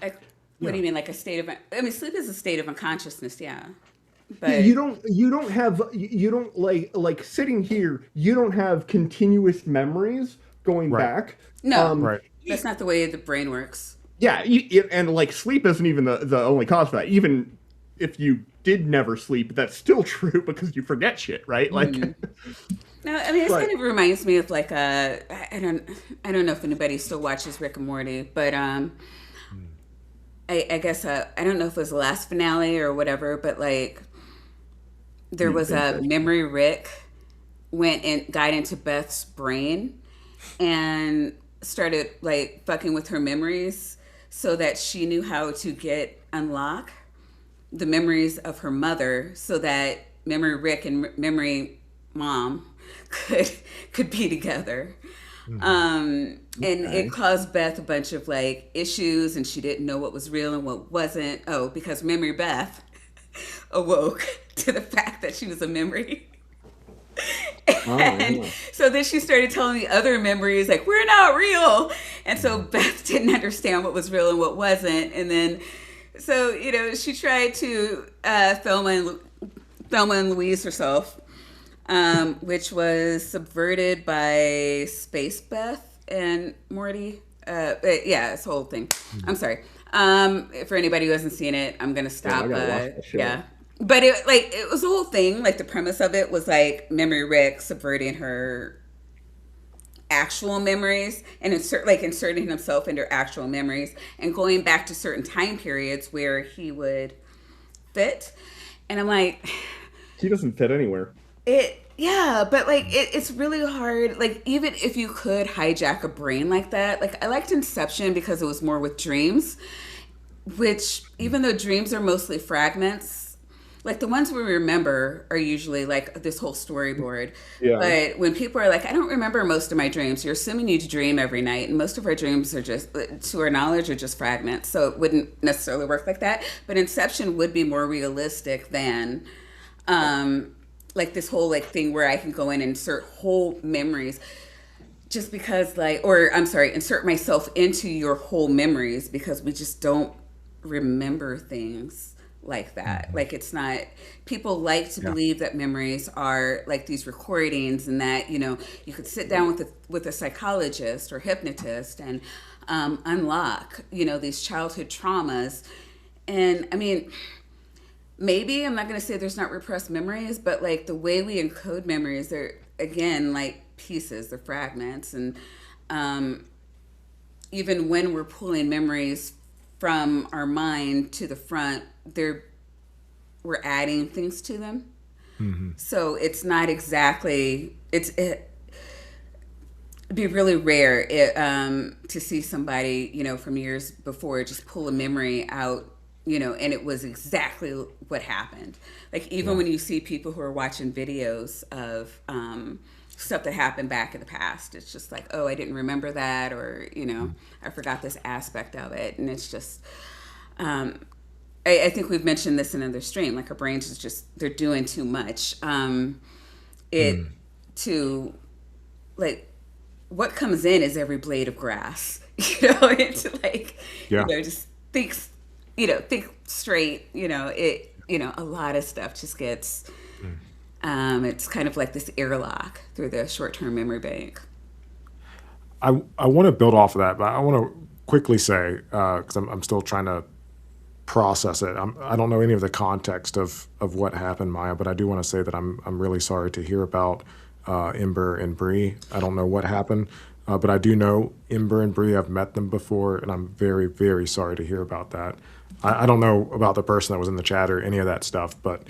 Like, what do you mean, like a state of? I mean, sleep is a state of unconsciousness, yeah. But you don't like sitting here. You don't have continuous memories going back. No, Right. That's not the way the brain works. Yeah, and like sleep isn't even the only cause for that. Even if you did never sleep, that's still true because you forget shit, right? Like, No, I mean, it kind of reminds me of like I don't know if anybody still watches Rick and Morty, but I guess I don't know if it was the last finale or whatever, but like there was a memory Rick got into Beth's brain and started like fucking with her memories so that she knew how to unlock the memories of her mother so that memory Rick and memory mom could be together. And it caused Beth a bunch of like issues and she didn't know what was real and what wasn't. Oh, because memory Beth awoke to the fact that she was a memory. And so then she started telling me other memories like, we're not real. And so Beth didn't understand what was real and what wasn't. And then, so, you know, she tried to Thelma and Louise herself, which was subverted by Space Beth and Morty. Yeah, this whole thing. I'm sorry. For anybody who hasn't seen it, I'm going to stop. Yeah. But it was the whole thing. Like the premise of it was like memory Rick subverting her actual memories and inserting himself into actual memories and going back to certain time periods where he would fit. And I'm like, he doesn't fit anywhere. Yeah, but like it's really hard. Like even if you could hijack a brain like that, like I liked Inception because it was more with dreams, which even though dreams are mostly fragments, like the ones we remember are usually like this whole storyboard. Yeah. But when people are like, I don't remember most of my dreams, you're assuming you dream every night, and most of our dreams are just, to our knowledge, are just fragments. So it wouldn't necessarily work like that. But Inception would be more realistic than like this whole like thing where I can go in and insert whole memories just because like, or I'm sorry, insert myself into your whole memories because we just don't remember things like that. Like it's not, people like to believe that memories are like these recordings and that, you know, you could sit down with a psychologist or hypnotist and unlock, you know, these childhood traumas. And I mean, maybe I'm not going to say there's not repressed memories, but like the way we encode memories, they're again like pieces, they're fragments. And even when we're pulling memories from our mind to the front, we're adding things to them. So it's not exactly, it'd be really rare to see somebody, you know, from years before just pull a memory out, you know, and it was exactly what happened. Like even when you see people who are watching videos of stuff that happened back in the past, it's just like, oh, I didn't remember that, or, you know, I forgot this aspect of it. And it's just, I think we've mentioned this in another stream, like our brains is just, they're doing too much. To like, what comes in is every blade of grass, you know, it's like, you know, just think straight, you know, a lot of stuff just gets, it's kind of like this airlock through the short-term memory bank. I want to build off of that, but I want to quickly say, because I'm still trying to process it. I don't know any of the context of what happened, Maya, but I do want to say that I'm really sorry to hear about Ember and Bree. I don't know what happened, but I do know Ember and Bree. I've met them before, and I'm very, very sorry to hear about that. I don't know about the person that was in the chat or any of that stuff, but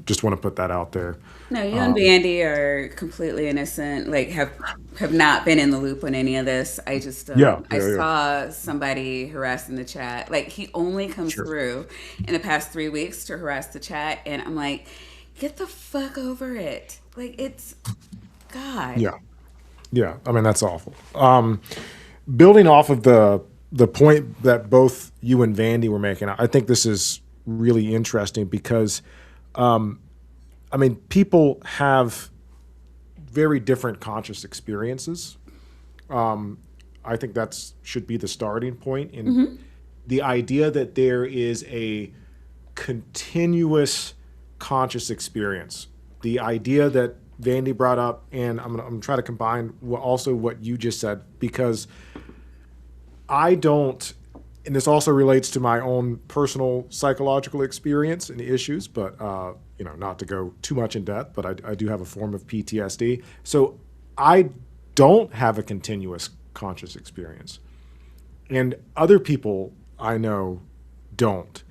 just want to put that out there. No, you and Bandy are completely innocent. Like have not been in the loop on any of this. I just I saw somebody harass in the chat. Like he only comes through in the past 3 weeks to harass the chat, and I'm like, get the fuck over it. Like it's God. Yeah. I mean that's awful. Building off of the point that both you and Vandy were making, I think this is really interesting because, I mean, people have very different conscious experiences. I think that should be the starting point. And the idea that there is a continuous conscious experience, the idea that Vandy brought up, and I'm gonna try to combine also what you just said, because I don't, and this also relates to my own personal psychological experience and issues, but you know, not to go too much in depth, but I do have a form of PTSD. So I don't have a continuous conscious experience. And other people I know don't.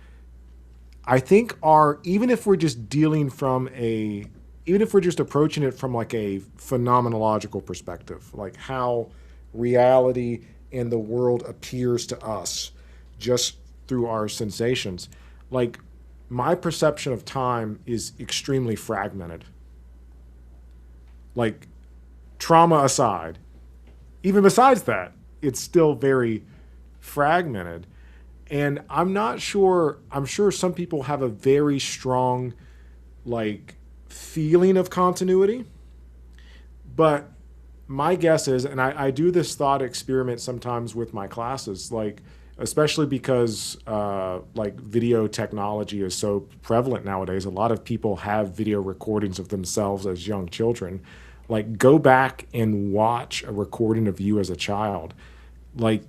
I think even if we're just approaching it from like a phenomenological perspective, like how reality and the world appears to us just through our sensations, like my perception of time is extremely fragmented. Like trauma aside, even besides that, it's still very fragmented. And I'm sure some people have a very strong like feeling of continuity, but my guess is, and I do this thought experiment sometimes with my classes, like especially because like video technology is so prevalent nowadays. A lot of people have video recordings of themselves as young children. Like go back and watch a recording of you as a child. Like,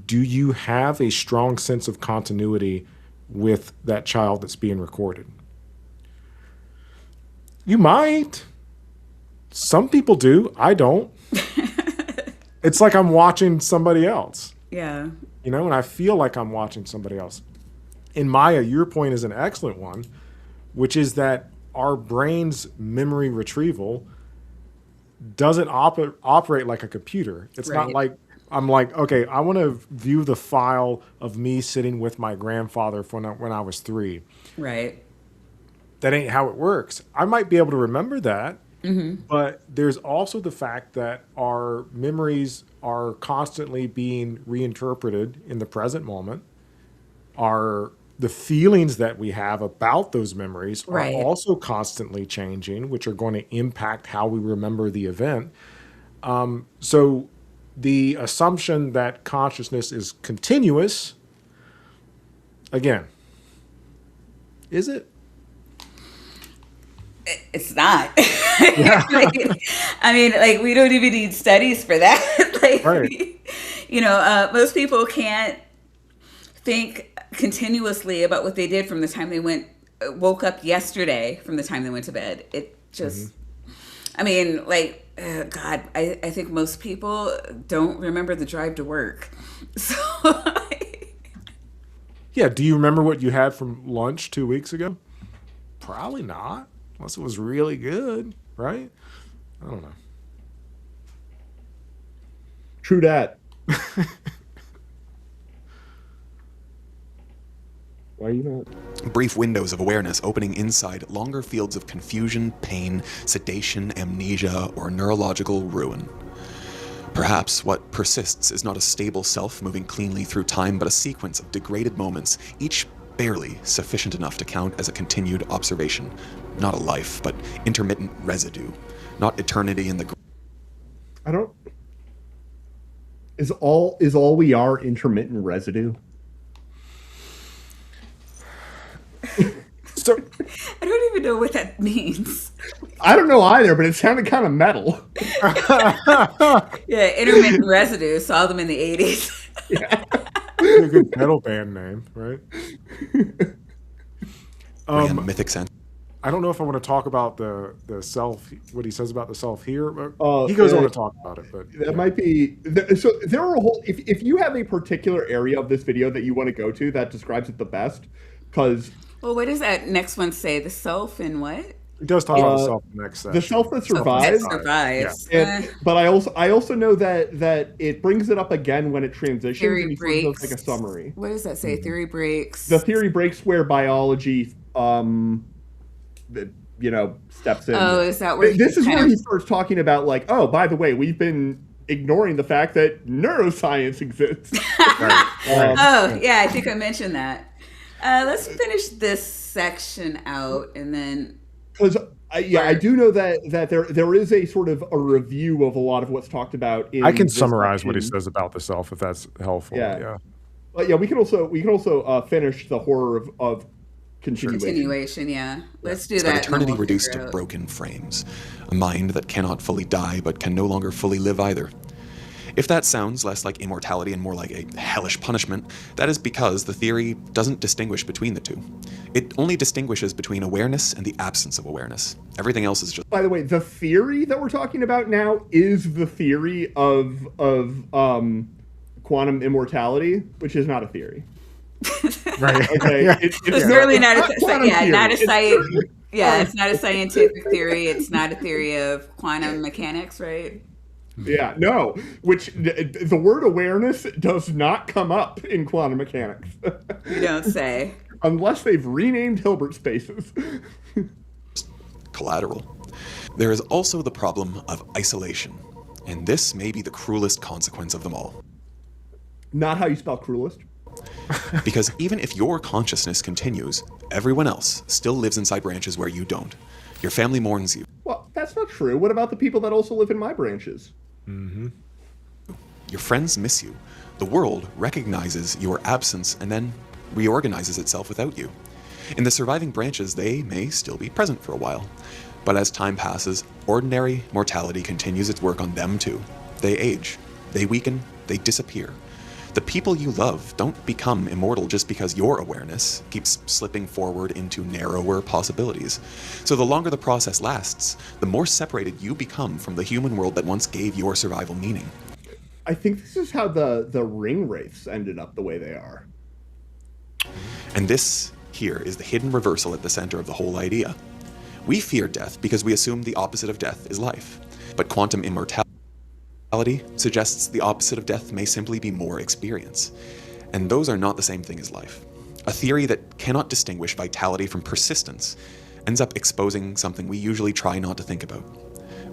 do you have a strong sense of continuity with that child that's being recorded? You might. Some people do. I don't. It's like I'm watching somebody else. Yeah. You know, and I feel like I'm watching somebody else. And Maya, your point is an excellent one, which is that our brain's memory retrieval doesn't operate like a computer. It's not Right. like I'm like, okay, I want to view the file of me sitting with my grandfather when I was 3. Right. That ain't how it works. I might be able to remember that, but there's also the fact that our memories are constantly being reinterpreted in the present moment. The feelings that we have about those memories are Right. also constantly changing, which are going to impact how we remember the event. So the assumption that consciousness is continuous, again, is it? It's not. I mean, like, we don't even need studies for that. Like, Right. most people can't think continuously about what they did from the time they woke up yesterday from the time they went to bed. It just, I mean, like, God, I think most people don't remember the drive to work. So, Yeah. Do you remember what you had from lunch 2 weeks ago? Probably not, unless it was really good, right? I don't know. True that. Why are you not? Brief windows of awareness opening inside longer fields of confusion, pain, sedation, amnesia, or neurological ruin. Perhaps what persists is not a stable self moving cleanly through time, but a sequence of degraded moments, each barely sufficient enough to count as a continued observation. Not a life, but intermittent residue. Not eternity in the... I don't. Is all we are intermittent residue? So, I don't even know what that means. I don't know either, but it sounded kind of metal. Yeah, intermittent residue. Saw them in the 80s. a good metal band name, right? grand mythic sense. I don't know if I want to talk about the self, what he says about the self here. But he goes on to talk about it, but That might be so. There are a whole. If you have a particular area of this video that you want to go to that describes it the best, because Well, what does that next one say? The self and what? he does talk about the self in the next the section. self that That survives. survives. But I also know that it brings it up again when it transitions Theory and he sort of does breaks. like a summary. What does that say? Theory breaks. The theory breaks where biology steps in. Oh, is that where This is kind where of- he starts talking about, like, oh, by the way, we've been ignoring the fact that neuroscience exists. Oh, yeah, I think I mentioned that. Let's finish this section out and then. Because I do know that there is a sort of a review of a lot of what's talked about. In I can this summarize what he section. says about the self if that's helpful. Yeah. But yeah, we can also finish the horror of continuation. Yeah. Let's do But that. and then eternity we'll reduced figure to out. broken frames. A mind that cannot fully die, but can no longer fully live either. If that sounds less like immortality and more like a hellish punishment, that is because the theory doesn't distinguish between the two. It only distinguishes between awareness and the absence of awareness. Everything else is just... By the way, the theory that we're talking about now is the theory of quantum immortality, which is not a theory. Right. Okay, It's really not a quantum theory. not a It's science. certainly- Yeah, it's not a scientific theory. It's not a theory of quantum mechanics, right? Yeah, no. Which the word awareness does not come up in quantum mechanics, You don't say. unless they've renamed Hilbert spaces. collateral. There is also the problem of isolation, and this may be the cruelest consequence of them all. Not how you spell cruelest. Because even if your consciousness continues, everyone else still lives inside branches where you don't. Your family mourns you. Well, that's not true. What about the people that also live in my branches? Your friends miss you. The world recognizes your absence and then reorganizes itself without you. In the surviving branches, they may still be present for a while. But as time passes, ordinary mortality continues its work on them too. They age, they weaken, they disappear. The people you love don't become immortal just because your awareness keeps slipping forward into narrower possibilities. So the longer the process lasts, the more separated you become from the human world that once gave your survival meaning. I think this is how the ring wraiths ended up the way they are. And this here is the hidden reversal at the center of the whole idea. We fear death because we assume the opposite of death is life. But quantum immortality suggests the opposite of death may simply be more experience. And those are not the same thing as life. A theory that cannot distinguish vitality from persistence ends up exposing something we usually try not to think about.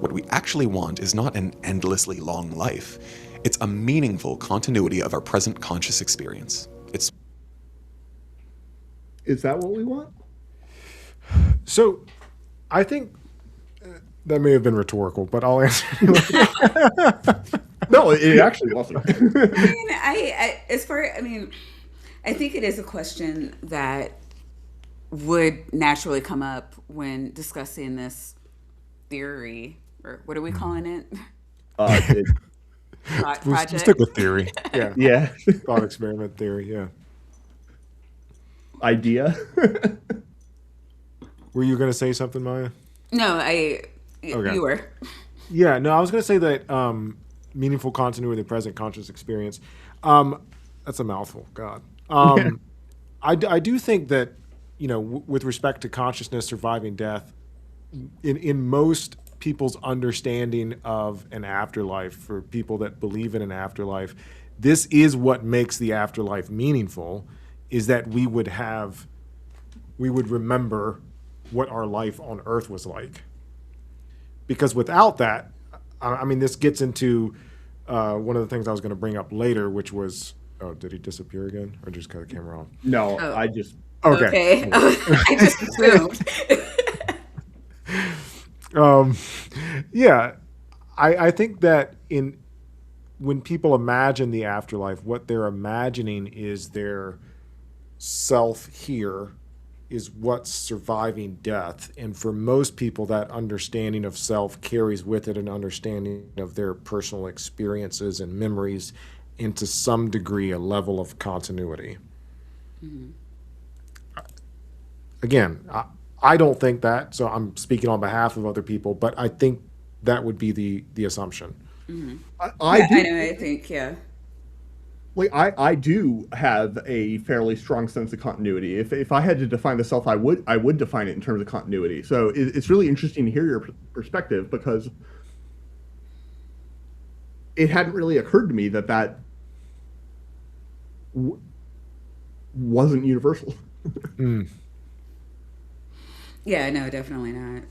What we actually want is not an endlessly long life. It's a meaningful continuity of our present conscious experience. Is that what we want? So, I think that may have been rhetorical, but I'll answer. No, it actually wasn't. I think it is a question that would naturally come up when discussing this theory, or what are we calling it? Thought We'll project. stick with theory. Yeah. Yeah. Thought experiment theory. Yeah. Idea. Were you going to say something, Maya? No, Okay. you were. Yeah, no, I was going to say that meaningful continuity of the present conscious experience. That's a mouthful. God. I do think that, with respect to consciousness surviving death, in most people's understanding of an afterlife, for people that believe in an afterlife, this is what makes the afterlife meaningful, is that we would remember what our life on Earth was like. Because without that, this gets into one of the things I was going to bring up later, which was, did he disappear again, or just cut the camera on? No, I just. Okay. I just assumed. Yeah, I think that when people imagine the afterlife, what they're imagining is their self here is what's surviving death. And for most people, that understanding of self carries with it an understanding of their personal experiences and memories, and to some degree, a level of continuity. Mm-hmm. Again, I don't think that, so I'm speaking on behalf of other people, but I think that would be the assumption. Mm-hmm. I do have a fairly strong sense of continuity. If I had to define the self, I would define it in terms of continuity. So it's really interesting to hear your perspective, because it hadn't really occurred to me that wasn't universal. Mm. Yeah, no, definitely not.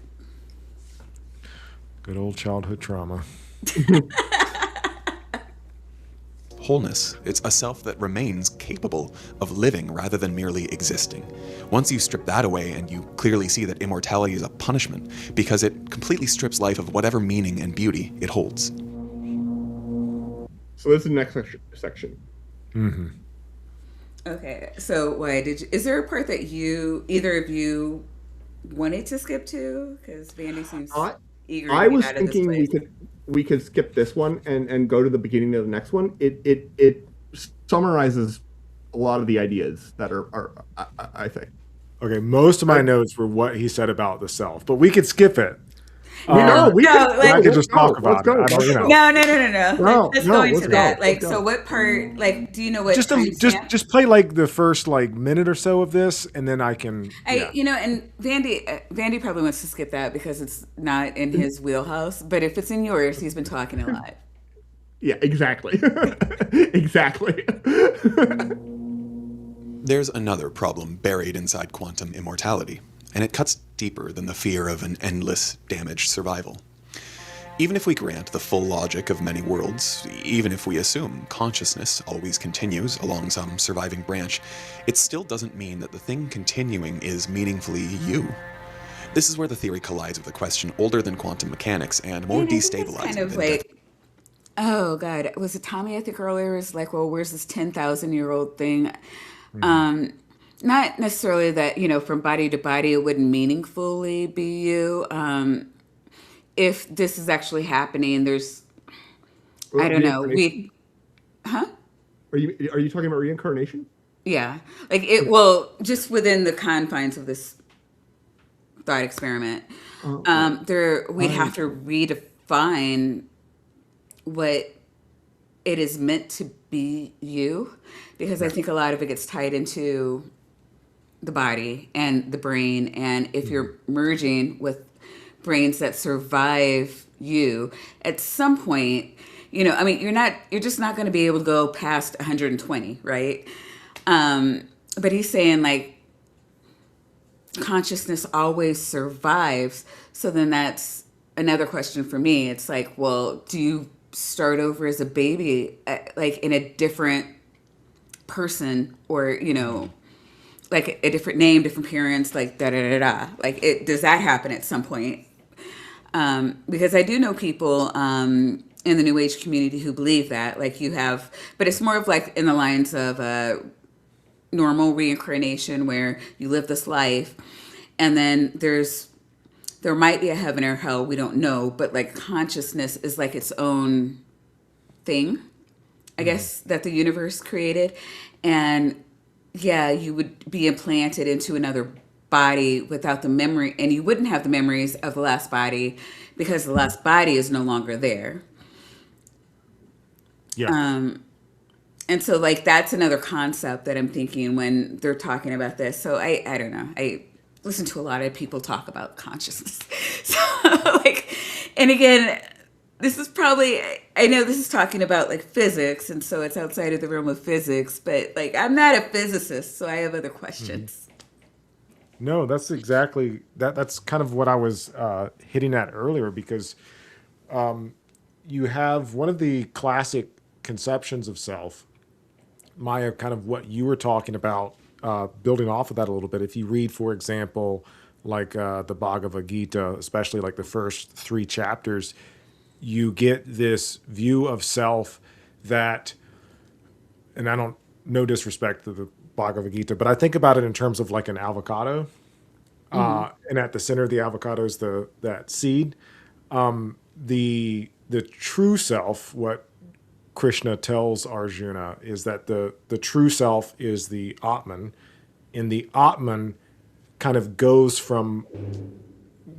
Good old childhood trauma. Wholeness. It's a self that remains capable of living rather than merely existing. Once you strip that away, and you clearly see that immortality is a punishment, because it completely strips life of whatever meaning and beauty it holds. So this is the next section. Mm-hmm. Okay, so is there a part that either of you wanted to skip to? Because Vandy seems eager to I get was out of this thinking place. we could skip this one and go to the beginning of the next one. It summarizes a lot of the ideas that are I think. Okay, most of my notes were what he said about the self, but we could skip it. I could just talk about it. No. Let's go into that. Let's go. So what part? Do you know what? Just play the first minute or so of this, and then I can. And Vandy probably wants to skip that because it's not in his wheelhouse. But if it's in yours, he's been talking a lot. Yeah, exactly. Exactly. There's another problem buried inside quantum immortality, and it cuts deeper than the fear of an endless, damaged survival. Even if we grant the full logic of many worlds, even if we assume consciousness always continues along some surviving branch, it still doesn't mean that the thing continuing is meaningfully you. This is where the theory collides with a question older than quantum mechanics and more destabilizing than death. Oh, God. Was it Tommy, I think earlier, was like, well, where's this 10,000-year-old thing? Mm-hmm. Not necessarily that, from body to body, it wouldn't meaningfully be you. If this is actually happening, there's, I don't know. Are you talking about reincarnation? Yeah. Just within the confines of this thought experiment, we'd have to redefine what it is meant to be you, because I think a lot of it gets tied into the body and the brain, and if you're merging with brains that survive you, at some point, I mean, you're just not going to be able to go past 120, right? But he's saying like consciousness always survives. So then that's another question for me. It's like, well, do you start over as a baby, like in a different person, or like a different name, different parents, like da da da da. Like, does that happen at some point? Because I do know people in the New Age community who believe that, like but it's more of like in the lines of normal reincarnation, where you live this life, and then there might be a heaven or hell, we don't know, but like consciousness is like its own thing, I guess, that the universe created. And yeah, you would be implanted into another body without the memory, and you wouldn't have the memories of the last body because the last body is no longer there. Yeah. And so like that's another concept that I'm thinking when they're talking about this. So I don't know. I listen to a lot of people talk about consciousness. So like, and again, this is probably, I know this is talking about like physics, and so it's outside of the realm of physics, but like I'm not a physicist, so I have other questions. No, that's exactly that. That's kind of what I was hitting at earlier, because you have one of the classic conceptions of self, Maya, kind of what you were talking about, building off of that a little bit. If you read, for example, like the Bhagavad Gita, especially like the first 3 chapters, you get this view of self that, and I don't, no disrespect to the Bhagavad Gita, but I think about it in terms of like an avocado, and at the center of the avocado is that seed. The true self, what Krishna tells Arjuna, is that the true self is the Atman, and the Atman kind of goes from,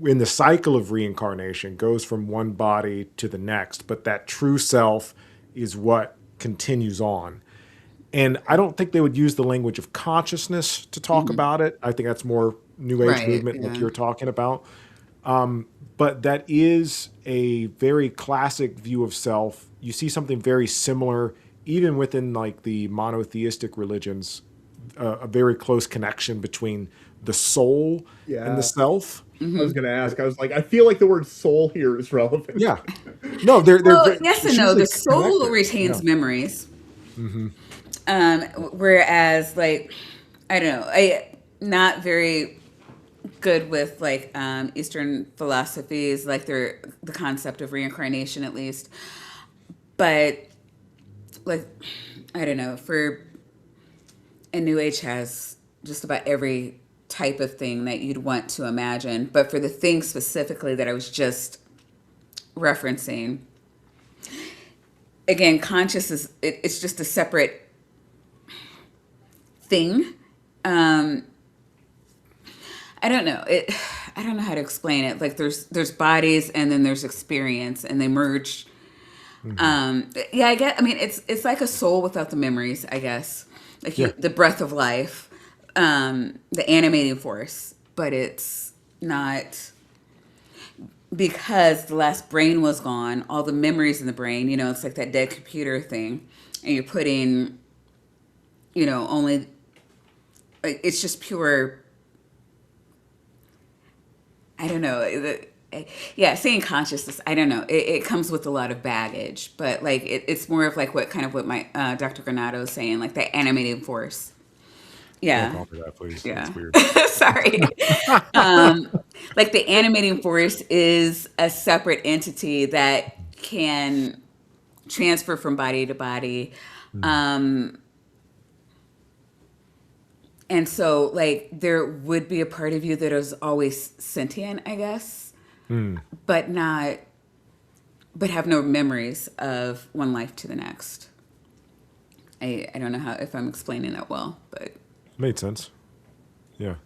in the cycle of reincarnation, goes from one body to the next, but that true self is what continues on. And I don't think they would use the language of consciousness to talk about it. I think that's more New Age Right, movement, like yeah. you're talking about. But that is a very classic view of self. You see something very similar, even within like the monotheistic religions, a very close connection between the soul and the self. I was going to ask. I was like, I feel like the word soul here is relevant. Yeah. No, they're Well, yes and it's no. usually The soul connected. retains Yeah. memories. Whereas, like, I don't know, I not very good with like Eastern philosophies, like the concept of reincarnation, at least. But like, I don't know, and New Age has just about every type of thing that you'd want to imagine. But for the thing specifically that I was just referencing, again, conscious it's just a separate thing. I don't know. I don't know how to explain it. Like there's bodies, and then there's experience, and they merge. Yeah, I get. I mean, it's like a soul without the memories, I guess. Like the breath of life, the animating force, but it's not, because the last brain was gone. All the memories in the brain, it's like that dead computer thing, and you're putting, only. Like, it's just pure. I don't know. Yeah, saying consciousness, I don't know. It comes with a lot of baggage, but like it's more of like what my Dr. Granado is saying, like that animating force. Yeah. Don't call me that, please. Yeah. That's weird. Sorry. Like the animating force is a separate entity that can transfer from body to body. And so, like, there would be a part of you that is always sentient, I guess, but have no memories of one life to the next. I don't know if I'm explaining that well, but Made sense. Yeah.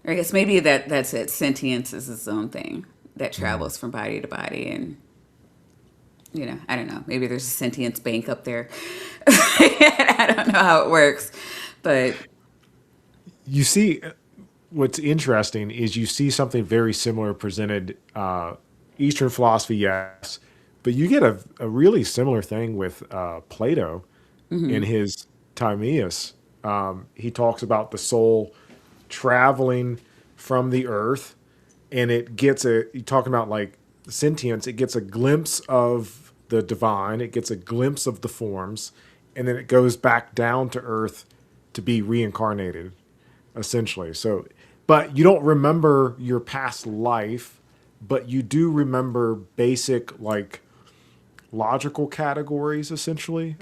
I guess maybe that's it. Sentience is its own thing that travels from body to body, and I don't know. Maybe there's a sentience bank up there. I don't know how it works, but you see, what's interesting is you see something very similar presented, Eastern philosophy, yes, but you get a really similar thing with Plato in his Timaeus. He talks about the soul traveling from the earth, and it gets you're talking about like sentience, it gets a glimpse of the divine, it gets a glimpse of the forms, and then it goes back down to earth to be reincarnated, essentially. So, but you don't remember your past life, but you do remember basic, like, logical categories, essentially.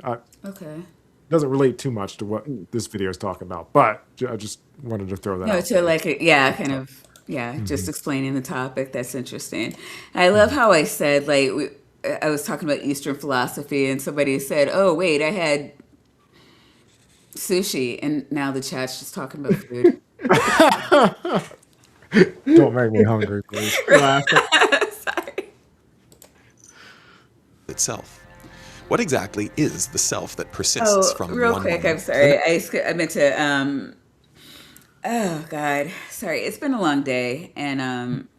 Okay. Doesn't relate too much to what this video is talking about, but I just wanted to throw that No, out to there. like, kind of, just explaining the topic. That's interesting. I love how I said, like, I was talking about Eastern philosophy, and somebody said, "Oh, wait, I had sushi," and now the chat's just talking about food. Don't make me hungry, please. Classic. Sorry. Itself. What exactly is the self that persists Oh, from real one quick, moment I'm to the sorry. next? I meant to. Oh God, sorry. It's been a long day, and I'm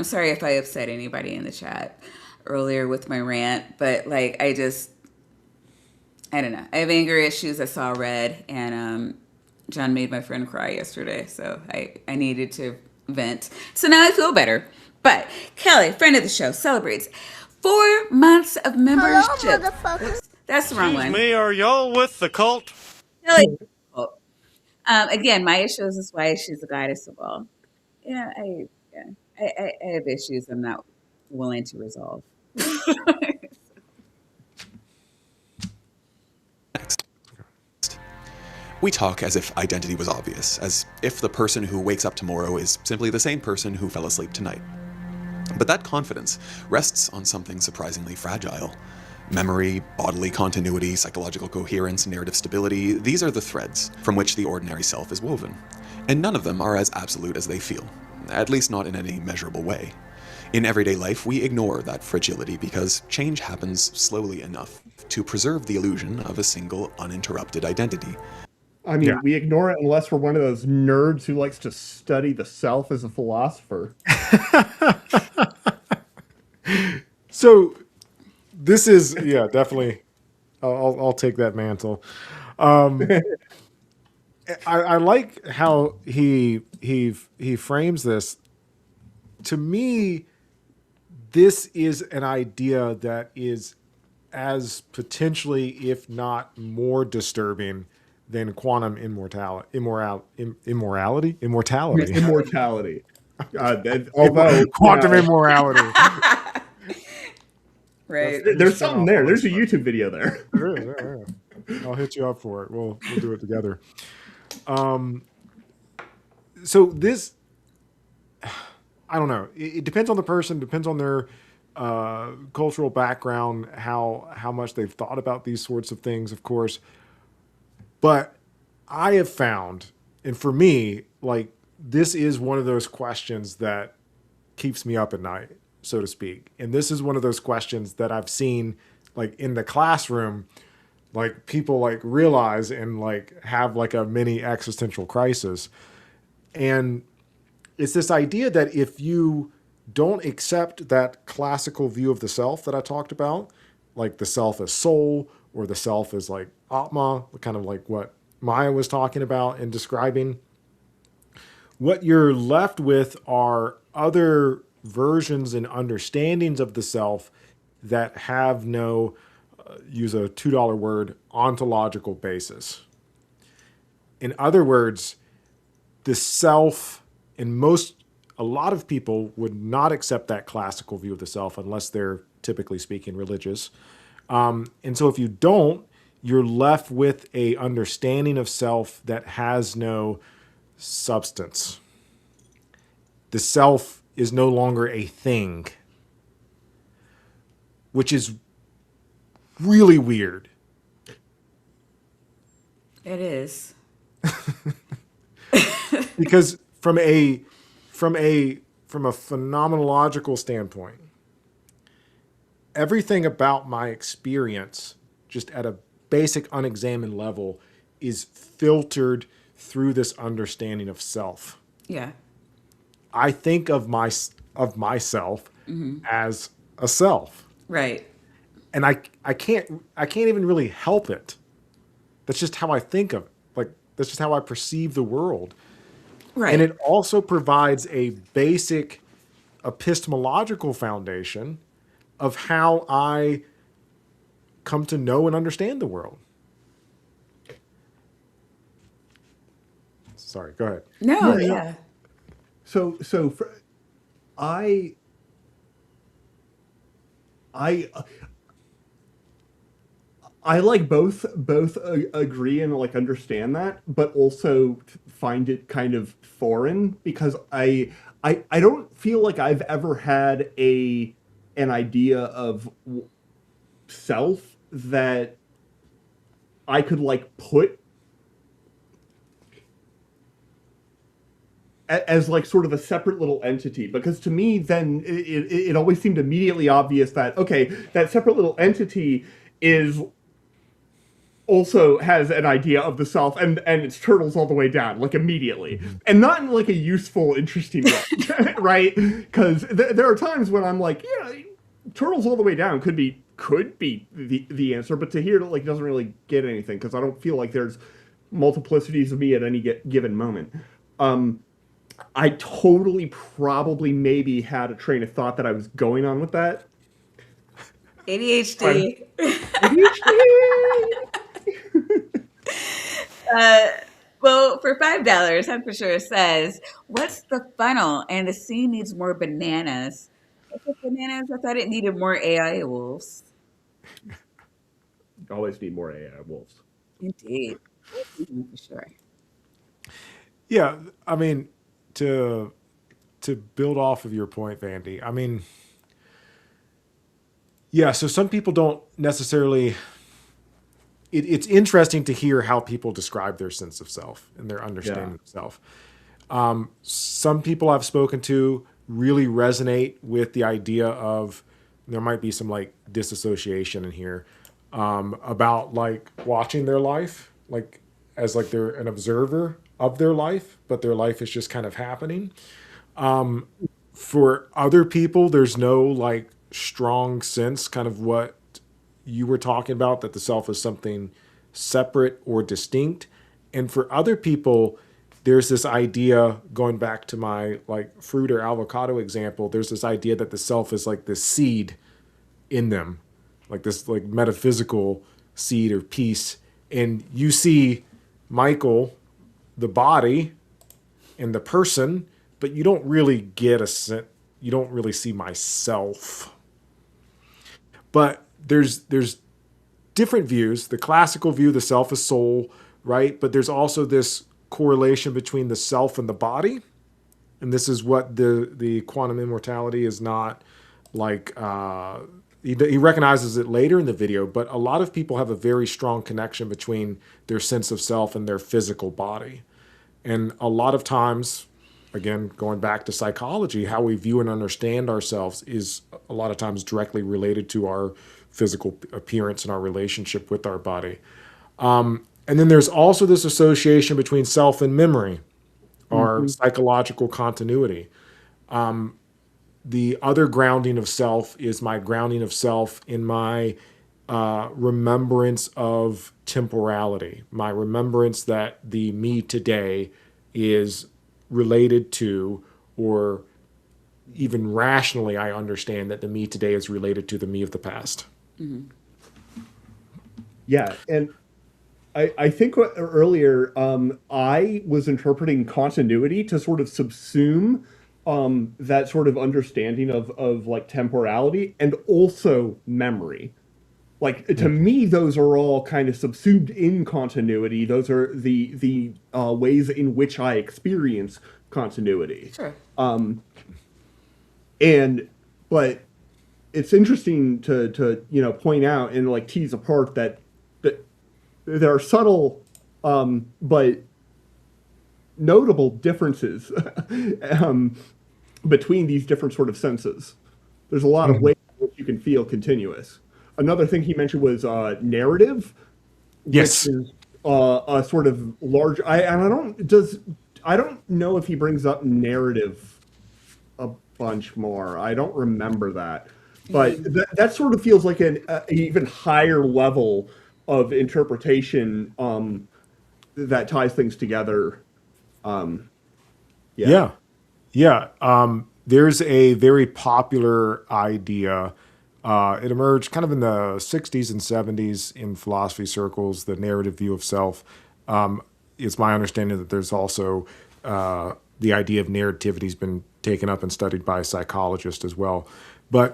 sorry if I upset anybody in the chat earlier with my rant. But like, I don't know. I have anger issues. I saw red, and John made my friend cry yesterday, so I needed to vent. So now I feel better. But Kelly, friend of the show, celebrates 4 months of membership. motherfucker. Oops, that's the wrong Excuse one. me, are y'all with the cult? Kelly. Again, my issues is why she's the goddess of all. I have issues I'm not willing to resolve. We talk as if identity was obvious, as if the person who wakes up tomorrow is simply the same person who fell asleep tonight. But that confidence rests on something surprisingly fragile. Memory, bodily continuity, psychological coherence, narrative stability, these are the threads from which the ordinary self is woven. And none of them are as absolute as they feel, at least not in any measurable way. In everyday life, we ignore that fragility because change happens slowly enough to preserve the illusion of a single, uninterrupted identity. I mean, Yeah. we ignore it unless we're one of those nerds who likes to study the self as a philosopher. So this is, yeah, definitely. I'll take that mantle. I like how he frames this. To me, this is an idea that is as potentially, if not more disturbing than quantum immortality. Immortality. Immortality. Although Quantum immorality. Right. there's something there. There's a YouTube video there. There is. I'll hit you up for it. We'll do it together. So this, I don't know. It depends on the person. Depends on their cultural background, how much they've thought about these sorts of things, of course. But I have found, and for me, like, this is one of those questions that keeps me up at night, so to speak. And this is one of those questions that I've seen, like, in the classroom, like, people, like, realize and, like, have, like, a mini existential crisis. And it's this idea that if you don't accept that classical view of the self that I talked about, like the self as soul or the self as, like, Atma, kind of like what Maya was talking about and describing, what you're left with are other versions and understandings of the self that have no, use a $2 word, ontological basis. In other words, the self, and a lot of people would not accept that classical view of the self unless they're, typically speaking, religious. And so if you don't, you're left with a understanding of self that has no substance. The self is no longer a thing, which is really weird. It is. Because from a phenomenological standpoint, everything about my experience, just at a basic unexamined level, is filtered through this understanding of self. Yeah. I think of myself as a self, Right. and I can't even really help it. That's just how I think of it. Like, that's just how I perceive the world. Right. And it also provides a basic epistemological foundation of how I come to know and understand the world. Sorry, go ahead. No, yeah. So I like both agree and like understand that, but also find it kind of foreign because I don't feel like I've ever had an idea of self that I could like put as like sort of a separate little entity, because to me then it always seemed immediately obvious that, okay, that separate little entity is also has an idea of the self, and it's turtles all the way down, like immediately, and not in like a useful, interesting way, right? Because there are times when I'm like, yeah, turtles all the way down could be the answer, but to hear it like doesn't really get anything because I don't feel like there's multiplicities of me at any given moment. I totally probably maybe had a train of thought that I was going on with that. ADHD. Well, for $5, I'm for sure says, "What's the funnel?" And the scene needs more bananas. I said bananas. I thought it needed more AI wolves. Always need more AI wolves. Indeed, for sure. Yeah, I mean, to build off of your point, Vandy, I mean, yeah, so some people don't necessarily, it's interesting to hear how people describe their sense of self and their understanding of self. Some people I've spoken to really resonate with the idea of, there might be some like disassociation in here, about like watching their life, like as like they're an observer of their life, but their life is just kind of happening. For other people, there's no like strong sense, kind of what you were talking about, that the self is something separate or distinct. And for other people, there's this idea, going back to my like fruit or avocado example, there's this idea that the self is like this seed in them, like this like metaphysical seed or piece. And you see Michael, the body, and the person, but you don't really get a sense, you don't really see myself. But there's different views. The classical view, the self is soul, right? But there's also this correlation between the self and the body. And this is what the quantum immortality is not like, he recognizes it later in the video, but a lot of people have a very strong connection between their sense of self and their physical body. And a lot of times, again, going back to psychology, how we view and understand ourselves is a lot of times directly related to our physical appearance and our relationship with our body. And then there's also this association between self and memory, or psychological continuity. The other grounding of self is my grounding of self in my remembrance of temporality, my remembrance that the me today is related to, or even rationally, I understand that the me today is related to the me of the past. Mm-hmm. Yeah, and I think earlier I was interpreting continuity to sort of subsume that sort of understanding of like temporality and also memory. Like, to me, those are all kind of subsumed in continuity. Those are the ways in which I experience continuity. Sure. But it's interesting to point out and like tease apart that there are subtle but notable differences between these different sort of senses. There's a lot of ways in which you can feel continuous. Another thing he mentioned was narrative. Yes. Which is a sort of large. I don't know if he brings up narrative a bunch more. I don't remember that, but that sort of feels like an even higher level of interpretation that ties things together. Yeah. Yeah. Yeah. There's a very popular idea. It emerged kind of in the 60s and 70s in philosophy circles, the narrative view of self. It's my understanding that there's also the idea of narrativity has been taken up and studied by psychologists as well. But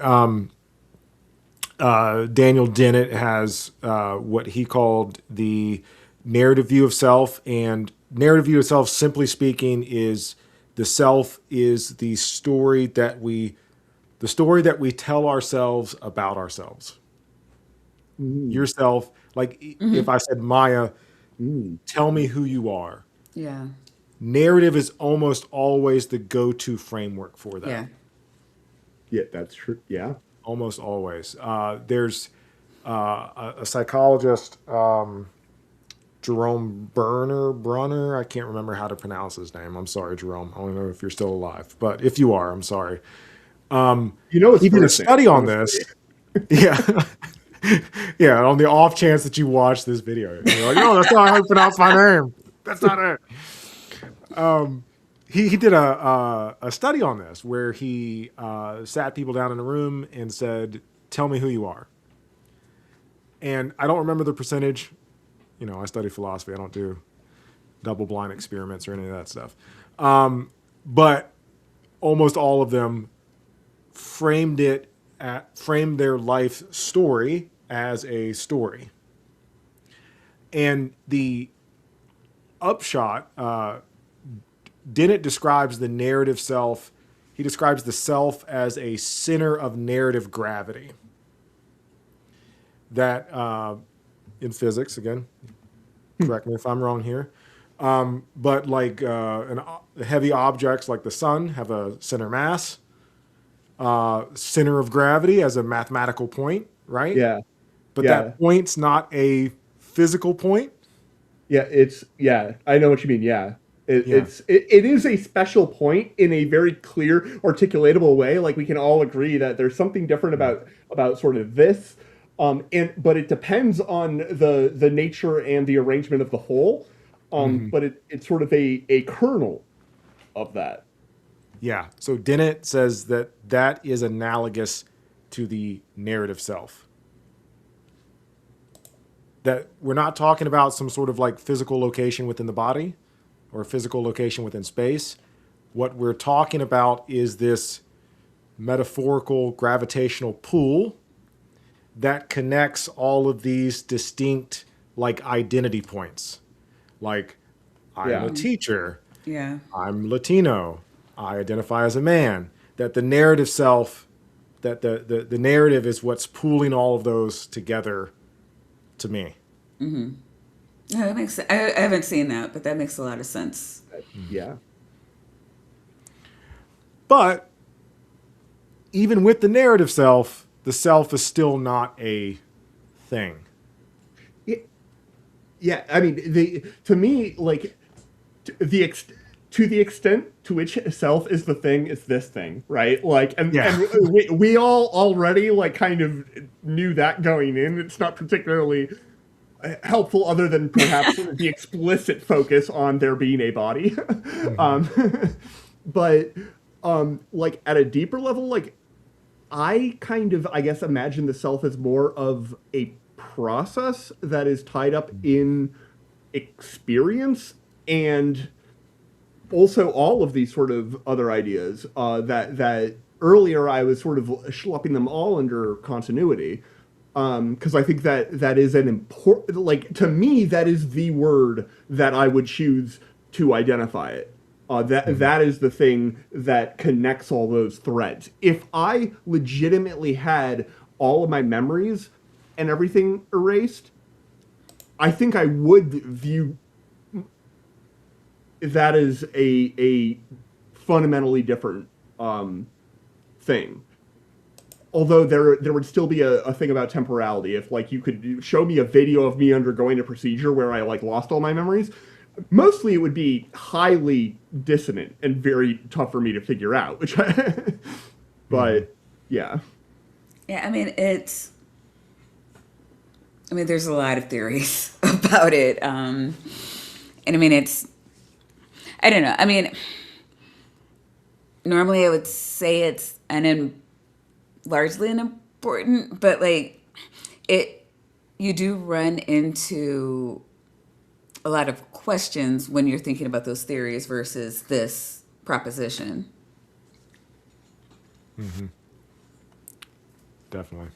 Daniel Dennett has what he called the narrative view of self. And narrative view of self, simply speaking, is the self is the story that we tell ourselves about ourselves. Yourself, like if I said, Maya, tell me who you are. Yeah. Narrative is almost always the go-to framework for that. Yeah. Yeah, that's true. Yeah. Almost always. There's a psychologist, Jerome Brunner. I can't remember how to pronounce his name. I'm sorry, Jerome. I don't know if you're still alive, but if you are, I'm sorry. You know, He did a study on this. Yeah. Yeah, on the off chance that you watch this video. And you're like, no, that's not how you pronounce my name. That's not it. He did a study on this where he sat people down in a room and said, tell me who you are. And I don't remember the percentage. You know, I study philosophy. I don't do double-blind experiments or any of that stuff. But almost all of them framed their life story as a story. And the upshot, Dennett describes the narrative self. He describes the self as a center of narrative gravity. That, in physics, again, correct me if I'm wrong here, but like heavy objects like the sun have a center mass, center of gravity as a mathematical point, right? Yeah. But that point's not a physical point. Yeah, I know what you mean. Yeah. It is a special point in a very clear, articulatable way. Like we can all agree that there's something different about sort of this, but it depends on the nature and the arrangement of the whole. But it's sort of a kernel of that. Yeah. So Dennett says that is analogous to the narrative self. That we're not talking about some sort of like physical location within the body or physical location within space. What we're talking about is this metaphorical gravitational pull that connects all of these distinct like identity points. Like I'm a teacher. Yeah. I'm Latino. I identify as a man. That the narrative self, that the narrative is what's pooling all of those together to me. Yeah, that makes sense. I haven't seen that, but that makes a lot of sense. Yeah. But even with the narrative self, the self is still not a thing. Yeah, I mean, to me, like, to the extent to which self is the thing is this thing, right? Like, and we all already like kind of knew that going in. It's not particularly helpful, other than perhaps the explicit focus on there being a body. But like at a deeper level, like I kind of, I guess, imagine the self as more of a process that is tied up in experience, and also all of these sort of other ideas that earlier I was sort of schlepping them all under continuity, because I think that is an important, like, to me, that is the word that I would choose to identify it. That is the thing that connects all those threads. If I legitimately had all of my memories and everything erased, I think I would view that as a fundamentally different thing. although there would still be a thing about temporality. If like you could show me a video of me undergoing a procedure where I like lost all my memories, mostly it would be highly dissonant and very tough for me to figure out. Which, but yeah. Yeah, I mean there's a lot of theories about it, and I mean I don't know. I mean, normally I would say it's largely unimportant, but like you do run into a lot of questions when you're thinking about those theories versus this proposition. Mm-hmm. Definitely.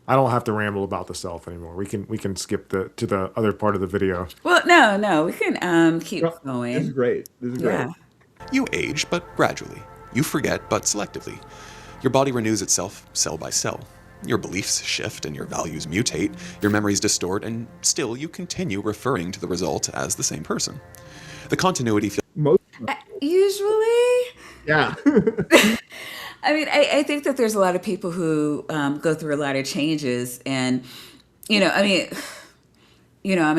I don't have to ramble about the self anymore. We can skip to the other part of the video. Well, no, we can keep going. This is great. Yeah. You age, but gradually. You forget, but selectively. Your body renews itself cell by cell. Your beliefs shift and your values mutate. Your memories distort, and still you continue referring to the result as the same person. The continuity feels... Usually. Yeah. I mean, I think that there's a lot of people who go through a lot of changes, and I'm in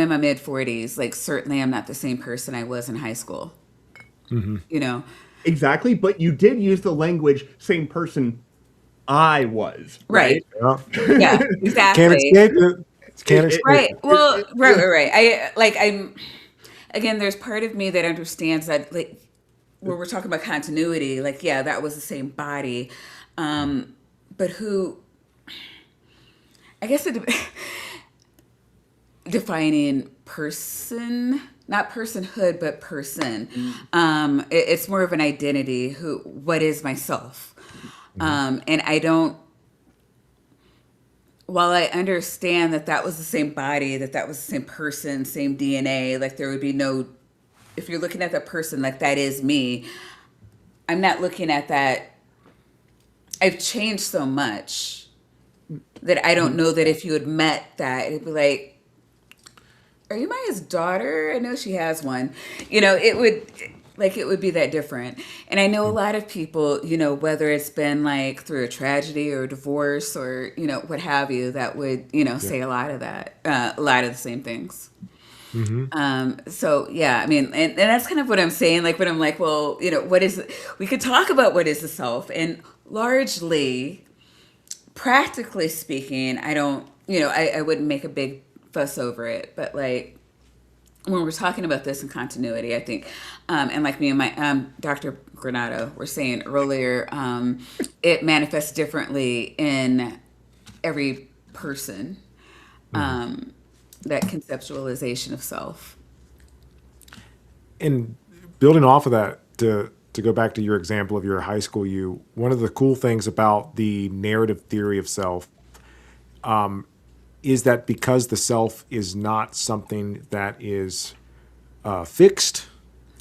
my mid 40s. Like, certainly, I'm not the same person I was in high school. Mm-hmm. Exactly, but you did use the language "same person I was." Right. Yeah, exactly. Can't escape it. Can't escape Right. it. Well, right. Again, there's part of me that understands that, like, when we're talking about continuity, like, yeah, that was the same body. But I guess defining person, not personhood, but person. It's more of an identity. What is myself? And I don't, while I understand that was the same body, that was the same person, same DNA, like there would be no, if you're looking at that person, like that is me, I'm not looking at that. I've changed so much that I don't know that if you had met that, it'd be like, are you Maya's daughter? I know she has one. It would be that different. And I know a lot of people, whether it's been like through a tragedy or a divorce or, what have you, that would, say a lot of that, a lot of the same things. Mm-hmm. So yeah, I mean, and that's kind of what I'm saying. Like when I'm like, well, we could talk about what is the self, and largely, practically speaking, I don't, I wouldn't make a big fuss over it. But like when we're talking about this in continuity, I think, and like me and my Dr. Granado were saying earlier, it manifests differently in every person. That conceptualization of self. And building off of that, to go back to your example of your high school you, one of the cool things about the narrative theory of self is that because the self is not something that is fixed,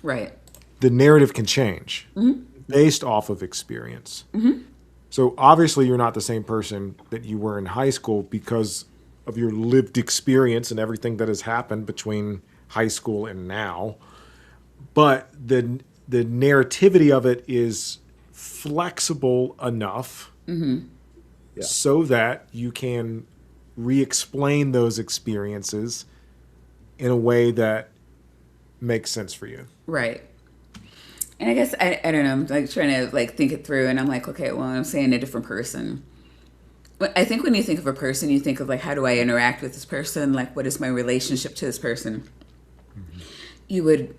right? The narrative can change based off of experience. So obviously you're not the same person that you were in high school because of your lived experience and everything that has happened between high school and now. But the narrativity of it is flexible enough so that you can re-explain those experiences in a way that makes sense for you. Right. And I guess, I don't know, I'm like trying to like think it through, and I'm like, okay, well, I'm saying a different person. I think when you think of a person, you think of like, how do I interact with this person? Like, what is my relationship to this person? You would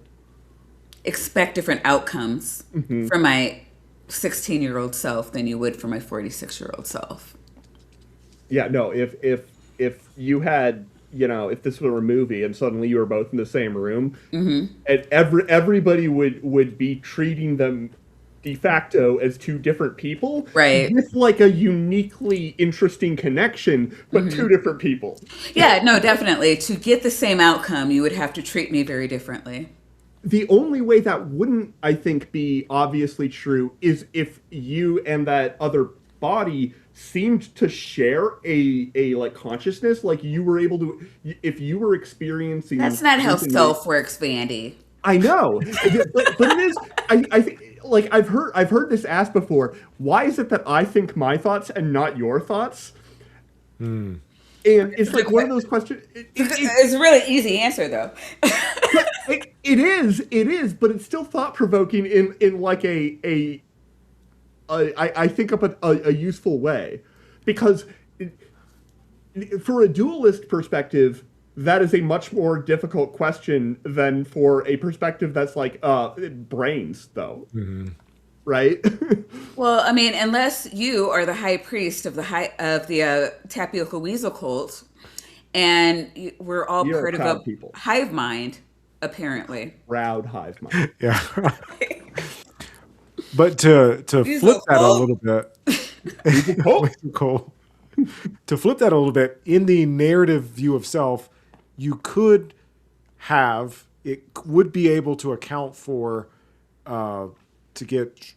expect different outcomes from my 16-year-old self than you would from my 46-year-old self. Yeah, no, if you had, if this were a movie and suddenly you were both in the same room, and everybody would be treating them de facto as two different people, right? With like a uniquely interesting connection, but two different people. Yeah, no, definitely. To get the same outcome, you would have to treat me very differently. The only way that wouldn't, I think, be obviously true is if you and that other body seemed to share a like consciousness, like you were able to, if you were experiencing. That's not how self works, Vandy. I know, but it is. like I've heard this asked before. Why is it that I think my thoughts and not your thoughts? And it's like one of those questions. It's a really easy answer, though. It is, but it's still thought provoking in like I think of a useful way, because for a dualist perspective, that is a much more difficult question than for a perspective that's like brains, though. Mm-hmm. Right? Well, I mean, unless you are the high priest of the tapioca weasel cult, and we're all part of a people. hive mind, apparently. Proud hive mind. Yeah. But to flip that a little bit, to flip that a little bit, in the narrative view of self, you could have, it would be able to account for, to get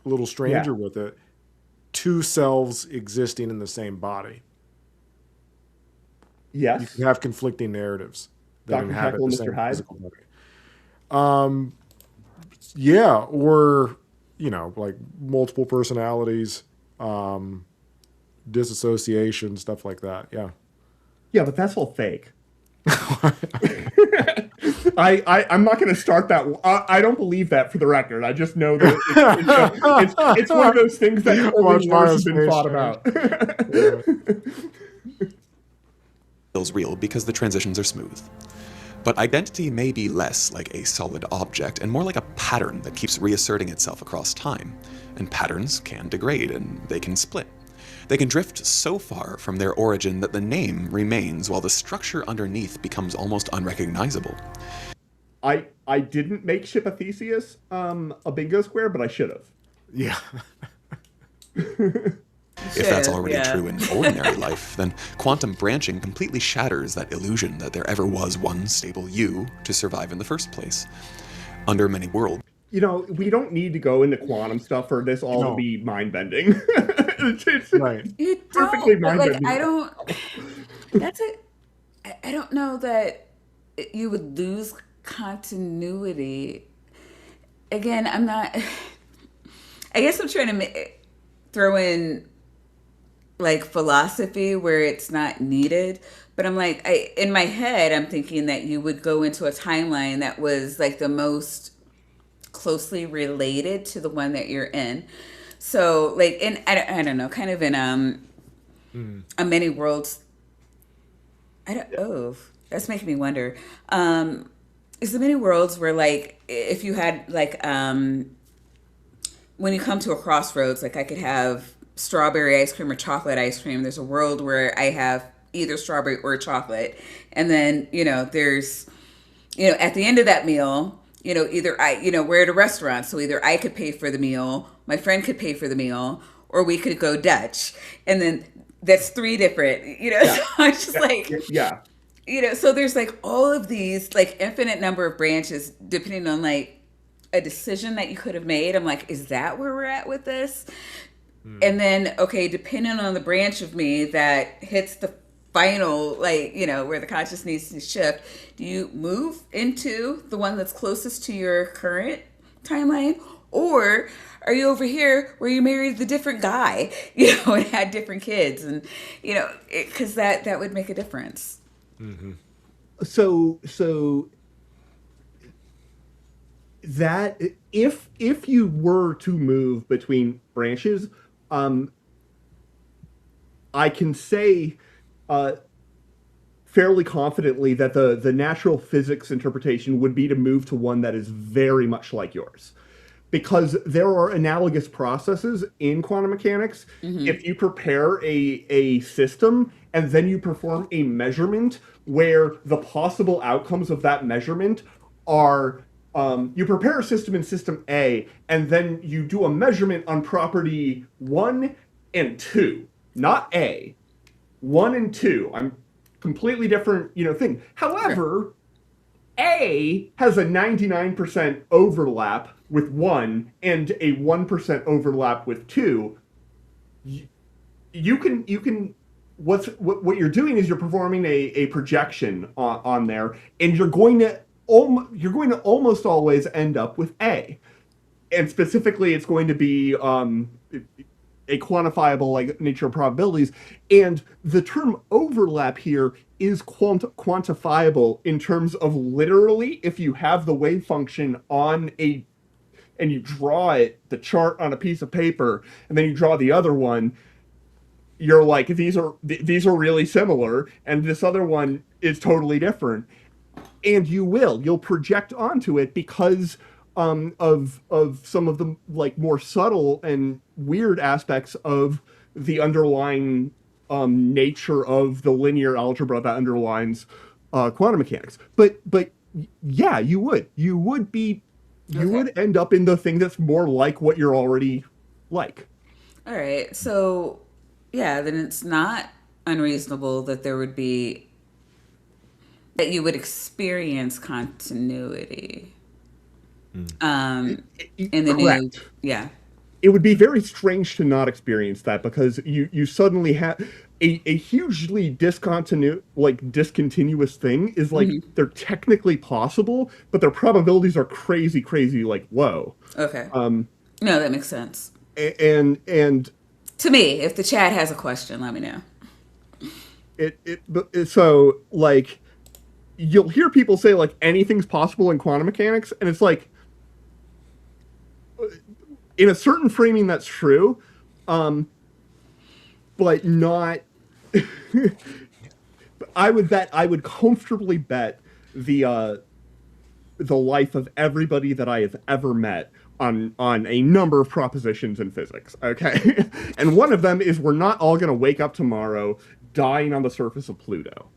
a little stranger with it, two selves existing in the same body. Yes. You can have conflicting narratives that inhabit the same physical body. Yeah, or, like multiple personalities, disassociation, stuff like that. Yeah. Yeah, but that's all fake. I'm not going to start that. I don't believe that, for the record. I just know that it's one of those things that only wars have been thought about. Feels real because the transitions are smooth. But identity may be less like a solid object and more like a pattern that keeps reasserting itself across time. And patterns can degrade and they can split. They can drift so far from their origin that the name remains while the structure underneath becomes almost unrecognizable. I didn't make Ship of Theseus a bingo square, but I should have. Yeah. If that's already true in ordinary life, then quantum branching completely shatters that illusion that there ever was one stable you to survive in the first place. Under many worlds. We don't need to go into quantum stuff for this all to be mind-bending. It's right. Perfectly mind-bending. I don't know that you would lose continuity. Again, I'm not... I guess I'm trying to throw in like philosophy where it's not needed, but I'm like, in my head, I'm thinking that you would go into a timeline that was like the most closely related to the one that you're in. So like I don't know, kind of in a many worlds. That's making me wonder. Is the many worlds where like if you had like when you come to a crossroads, like I could have strawberry ice cream or chocolate ice cream. There's a world where I have either strawberry or chocolate. And then, there's, at the end of that meal, either we're at a restaurant. So either I could pay for the meal, my friend could pay for the meal, or we could go Dutch. And then that's three different, so it's just so there's like all of these like infinite number of branches depending on like a decision that you could have made. I'm like, is that where we're at with this? And then, okay, depending on the branch of me that hits the final, like, where the conscious needs to shift, do you move into the one that's closest to your current timeline? Or are you over here where you married the different guy, and had different kids? And, because that would make a difference. Mm-hmm. So that if you were to move between branches, I can say fairly confidently that the natural physics interpretation would be to move to one that is very much like yours. Because there are analogous processes in quantum mechanics. Mm-hmm. If you prepare a system and then you perform a measurement where the possible outcomes of that measurement are... you prepare a system in system A, and then you do a measurement on property 1 and 2, not A. 1 and 2. I'm completely different, thing. However, A has a 99% overlap with 1 and a 1% overlap with 2. You can what you're doing is you're performing a projection on there, and you're going to almost always end up with A. and specifically, it's going to be a quantifiable like nature of probabilities. And the term overlap here is quantifiable in terms of literally, if you have the wave function on a, and you draw it, the chart on a piece of paper, and then you draw the other one, you're like, these are really similar, and this other one is totally different. And you'll project onto it because of some of the like more subtle and weird aspects of the underlying nature of the linear algebra that underlines quantum mechanics. But yeah, you would end up in the thing that's more like what you're already like. All right. So, yeah, then it's not unreasonable that there would be that you would experience continuity. In the new, yeah. It would be very strange to not experience that, because you suddenly have a hugely discontinuous thing is like, they're technically possible, but their probabilities are crazy like low. Okay. No, that makes sense. And to me, if the chat has a question, let me know. So like, you'll hear people say like anything's possible in quantum mechanics, and it's like, in a certain framing that's true, but not. I would comfortably bet the life of everybody that I have ever met on a number of propositions in physics. Okay, and one of them is we're not all going to wake up tomorrow dying on the surface of Pluto.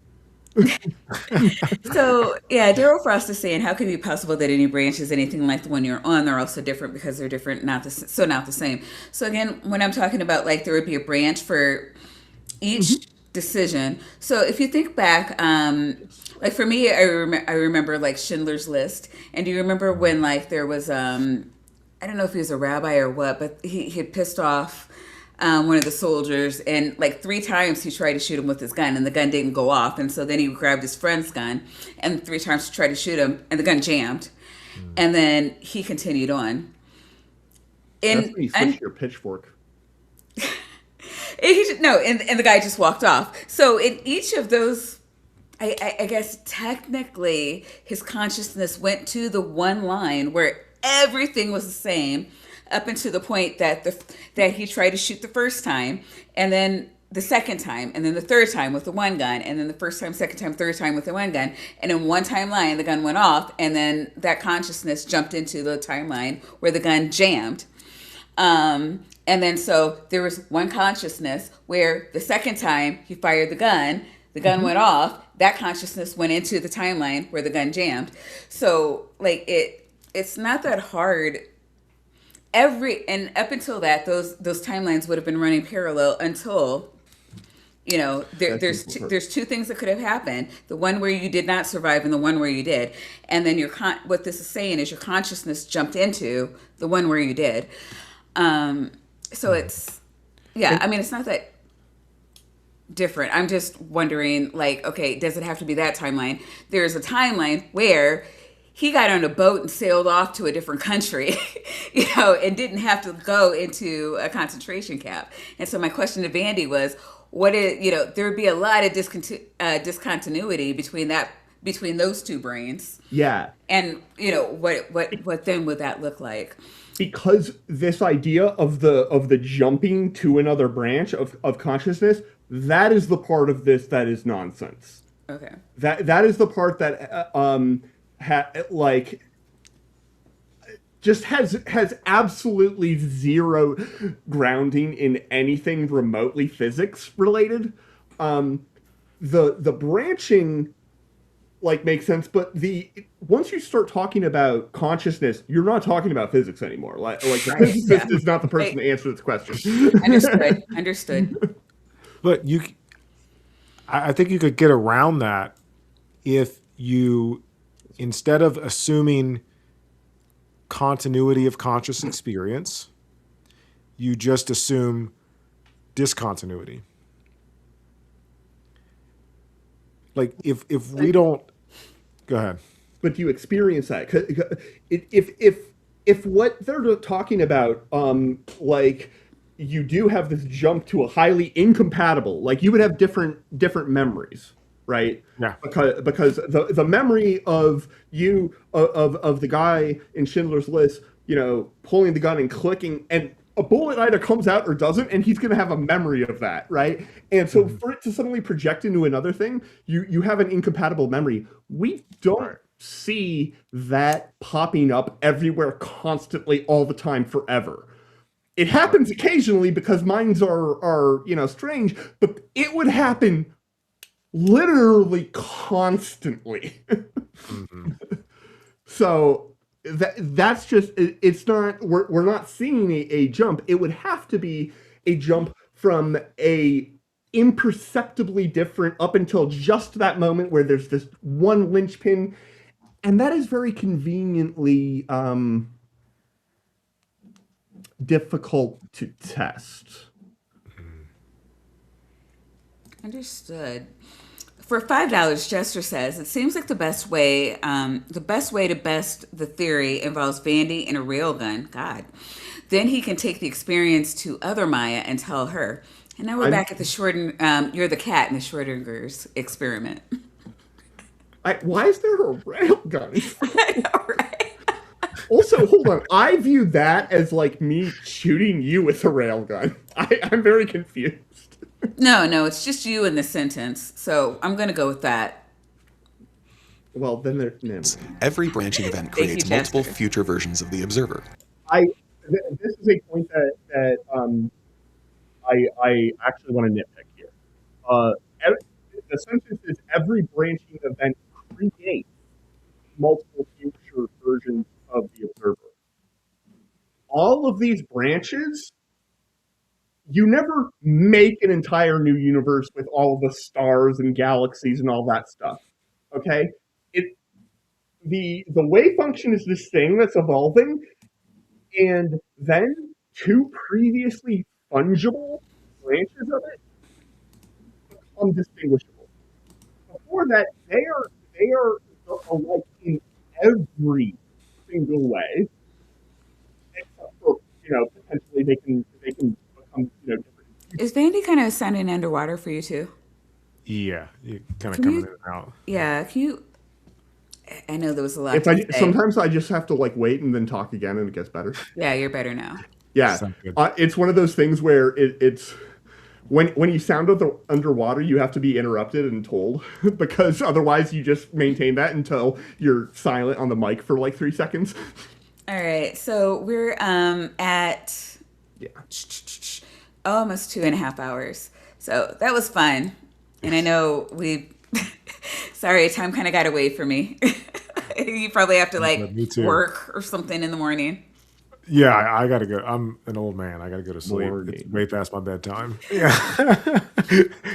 So, yeah, Daryl Frost is saying, how can it be possible that any branch is anything like the one you're on? They're also different because they're different, not the same. So again, when I'm talking about like there would be a branch for each decision. So if you think back, like for me, I remember like Schindler's List. And do you remember when like there was, I don't know if he was a rabbi or what, but he had pissed off one of the soldiers, and like 3 times he tried to shoot him with his gun, and the gun didn't go off, and so then he grabbed his friend's gun, and 3 times he tried to shoot him, and the gun jammed, and then he continued on. That's when you switched your pitchfork. And the guy just walked off. So in each of those, I guess technically his consciousness went to the one line where everything was the same, up until the point that he tried to shoot the first time, and then the second time, and then the third time with the one gun, and then the first time, second time, third time with the one gun, and in one timeline the gun went off, and then that consciousness jumped into the timeline where the gun jammed. And then so there was one consciousness where the second time he fired the gun went off, that consciousness went into the timeline where the gun jammed. So like it's not that hard. And up until that, those timelines would have been running parallel until, there's 2 things that could have happened: the one where you did not survive and the one where you did. And then what this is saying is your consciousness jumped into the one where you did. So it's, yeah, I mean, it's not that different. I'm just wondering, like, okay, does it have to be that timeline? There's a timeline where he got on a boat and sailed off to a different country, and didn't have to go into a concentration camp. And so my question to Vandy was, there would be a lot of discontinuity between those 2 brains. Yeah. And, what then would that look like? Because this idea of the jumping to another branch of consciousness, that is the part of this that is nonsense. Okay. That is the part that just has absolutely zero grounding in anything remotely physics related. The branching makes sense, but once you start talking about consciousness, you're not talking about physics anymore. The physicist is not the person to answer this question. Understood. But I think you could get around that if you, instead of assuming continuity of conscious experience, you just assume discontinuity. Like if we don't, go ahead. But you experience that if if what they're talking about, like you do have this jump to a highly incompatible, like you would have different memories, right? Yeah. Because the memory of you of the guy in Schindler's List, pulling the gun and clicking, and a bullet either comes out or doesn't, and he's going to have a memory of that, right? And so for it to suddenly project into another thing, you have an incompatible memory. We don't see that popping up everywhere constantly all the time forever. It happens occasionally because minds are strange, but it would happen literally constantly. So that's just, it's not, we're not seeing a jump. It would have to be a jump from a imperceptibly different up until just that moment where there's this one linchpin, and that is very conveniently difficult to test. Understood. For $5, Jester says, it seems like the best way to best the theory involves Vandy and a railgun. God. Then he can take the experience to other Maya and tell her. And now we're back at the Schrödinger, you're the cat in the Schrödinger's experiment. Why is there a railgun? I know, right? Also, hold on. I view that as like me shooting you with a railgun. I'm very confused. No, it's just you in the sentence. So I'm going to go with that. Well, then there's Every branching event creates multiple future versions of the observer. This is a point that I actually want to nitpick here. The sentence is every branching event creates multiple future versions of the observer. All of these branches, you never make an entire new universe with all the stars and galaxies and all that stuff. Okay? The wave function is this thing that's evolving, and then two previously fungible branches of it become distinguishable. Before that, they are alike in every single way, except for potentially they can become different. Is Vandy kind of sounding underwater for you too? Yeah, you kind of coming in and out. Yeah, can you? I know there was a lot. Sometimes I just have to wait and then talk again, and it gets better. Yeah, you're better now. Yeah, it's one of those things where it's when you sound underwater, you have to be interrupted and told because otherwise you just maintain that until you're silent on the mic for 3 seconds. All right, so we're at almost 2.5 hours. So that was fun, and I know we. Sorry, time kind of got away from me. You probably have to work or something in the morning. Yeah, I gotta go. I'm an old man. I gotta go to sleep. It's way past my bedtime. Yeah.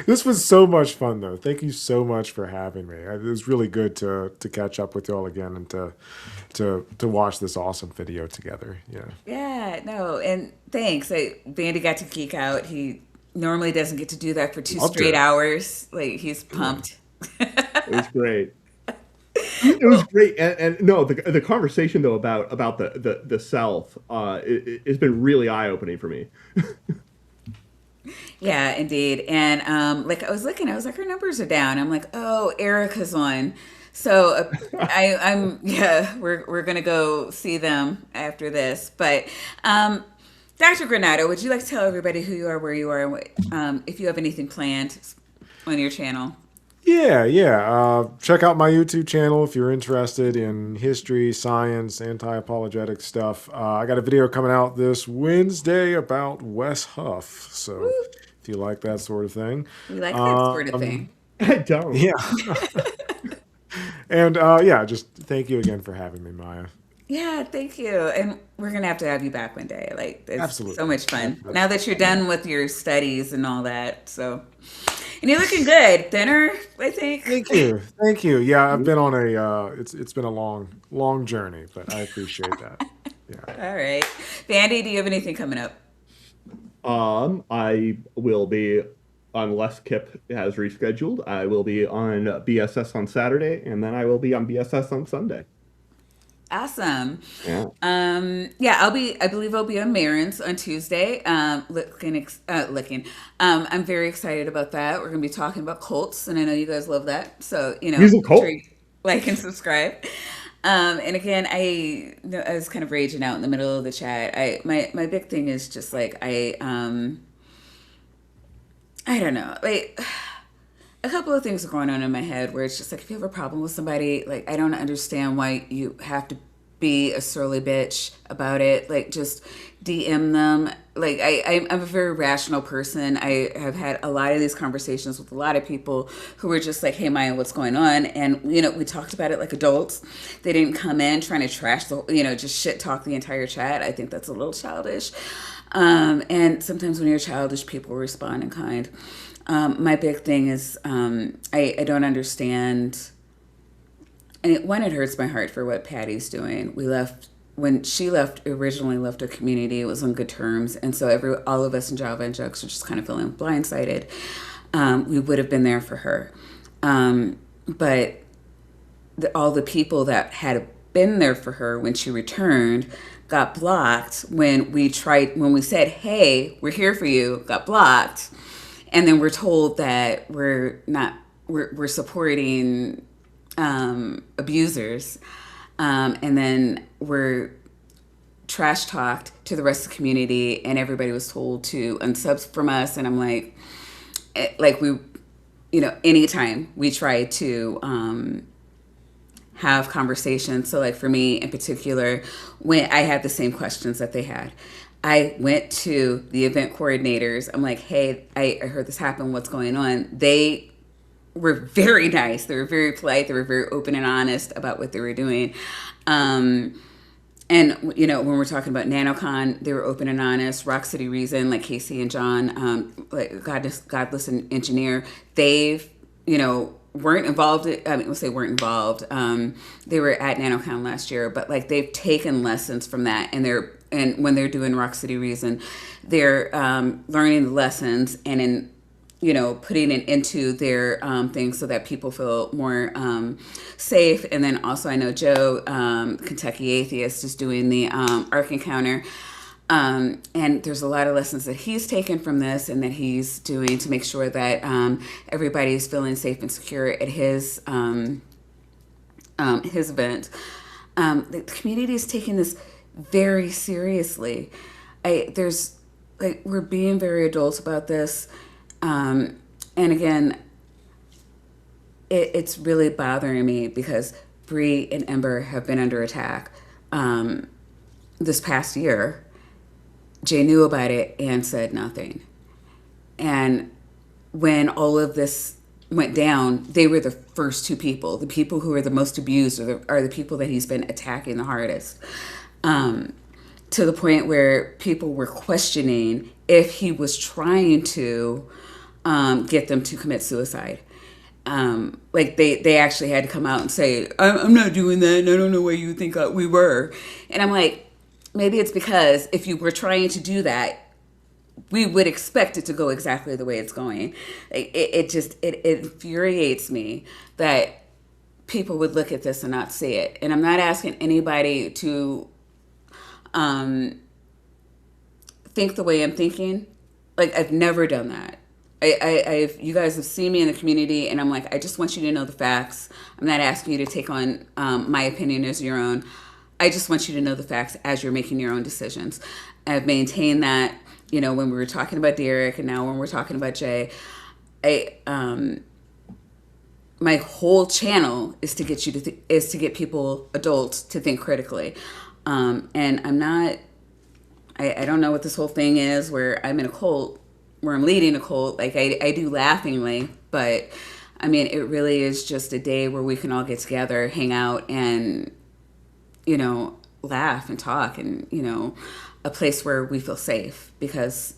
This was so much fun, though. Thank you so much for having me. It was really good to catch up with y'all again and to watch this awesome video together. Yeah. Yeah. No, and thanks. Vandy got to geek out. He normally doesn't get to do that for 2 straight hours. He's pumped. It was great. It was great, and no, the conversation though about the self, it's been really eye opening for me. Yeah, indeed, and I was looking, I was like, her numbers are down. I'm like, oh, Erica's on, so we're gonna go see them after this. But Dr. Granado, would you like to tell everybody who you are, where you are, and what, if you have anything planned on your channel? Yeah. Check out my YouTube channel if you're interested in history, science, anti-apologetic stuff. I got a video coming out this Wednesday about Wes Huff. So if you like that sort of thing. We like that sort of thing. I don't. Yeah. And just thank you again for having me, Maya. Yeah, thank you. And we're going to have you back one day. It's Absolutely. So much fun. Absolutely. Now that you're done with your studies and all that. So, and you're looking good. Thinner, I think. Thank you. Yeah, I've been on it's been a long journey, but I appreciate that. Yeah. All right. Vandy, do you have anything coming up? I will be, unless Kip has rescheduled, I will be on BSS on Saturday, and then I will be on BSS on Sunday. Awesome. Yeah. Yeah, I believe I'll be on Marin's on Tuesday. I'm very excited about that. We're going to be talking about cults, and I know you guys love that. So, He's a make sure cult. you like and subscribe. And again, I was kind of raging out in the middle of the chat. My big thing is just like, I don't know. Like, a couple of things are going on in my head where it's just like, if you have a problem with somebody, like, I don't understand why you have to be a surly bitch about it. Like, just DM them. Like, I'm a very rational person. I have had a lot of these conversations with a lot of people who were just like, hey, Maya, what's going on? And, we talked about it like adults. They didn't come in trying to trash just shit talk the entire chat. I think that's a little childish. And sometimes when you're childish, people respond in kind. My big thing is I don't understand. And it hurts my heart for what Patty's doing. When she originally left a community, it was on good terms. And so all of us in Java and Jux are just kind of feeling blindsided. We would have been there for her. But all the people that had been there for her when she returned got blocked when we said, hey, we're here for you, got blocked. And then we're told that we're supporting abusers. And then we're trash talked to the rest of the community, and everybody was told to unsub from us. And I'm like anytime we try to have conversations. So like for me in particular, when I had the same questions that they had, I went to the event coordinators. I'm like, hey, I heard this happen. What's going on? They were very nice. They were very polite. They were very open and honest about what they were doing. And, when we're talking about NanoCon, they were open and honest. Rock City Reason, like Casey and John, like Godless Engineer, they've, weren't involved. We'll say weren't involved. They were at NanoCon last year, but like they've taken lessons from that, and when they're doing Rock City Reason, they're learning the lessons and putting it into their things so that people feel more safe. And then also I know Joe, Kentucky Atheist, is doing the Ark Encounter. And there's a lot of lessons that he's taken from this and that he's doing to make sure that everybody's feeling safe and secure at his event. The community is taking this very seriously. We're being very adults about this. And again, it's really bothering me because Bree and Ember have been under attack this past year. Jay knew about it and said nothing. And when all of this went down, they were the first two people. The people who are the most abused are the people that he's been attacking the hardest. To the point where people were questioning if he was trying to get them to commit suicide. They actually had to come out and say, I'm not doing that, and I don't know where you think we were. And I'm like, maybe it's because if you were trying to do that, we would expect it to go exactly the way it's going. It infuriates me that people would look at this and not see it. And I'm not asking anybody to think the way I'm thinking. Like, I've never done that. You guys have seen me in the community, and I'm like, I just want you to know the facts. I'm not asking you to take on my opinion as your own. I just want you to know the facts as you're making your own decisions. I've maintained that, when we were talking about Derek and now when we're talking about Jay. My whole channel is to get to get people, adults, to think critically. And I'm not, I don't know what this whole thing is where I'm in a cult, where I'm leading a cult. Like I do laughingly, but I mean, it really is just a day where we can all get together, hang out, and laugh and talk, and a place where we feel safe, because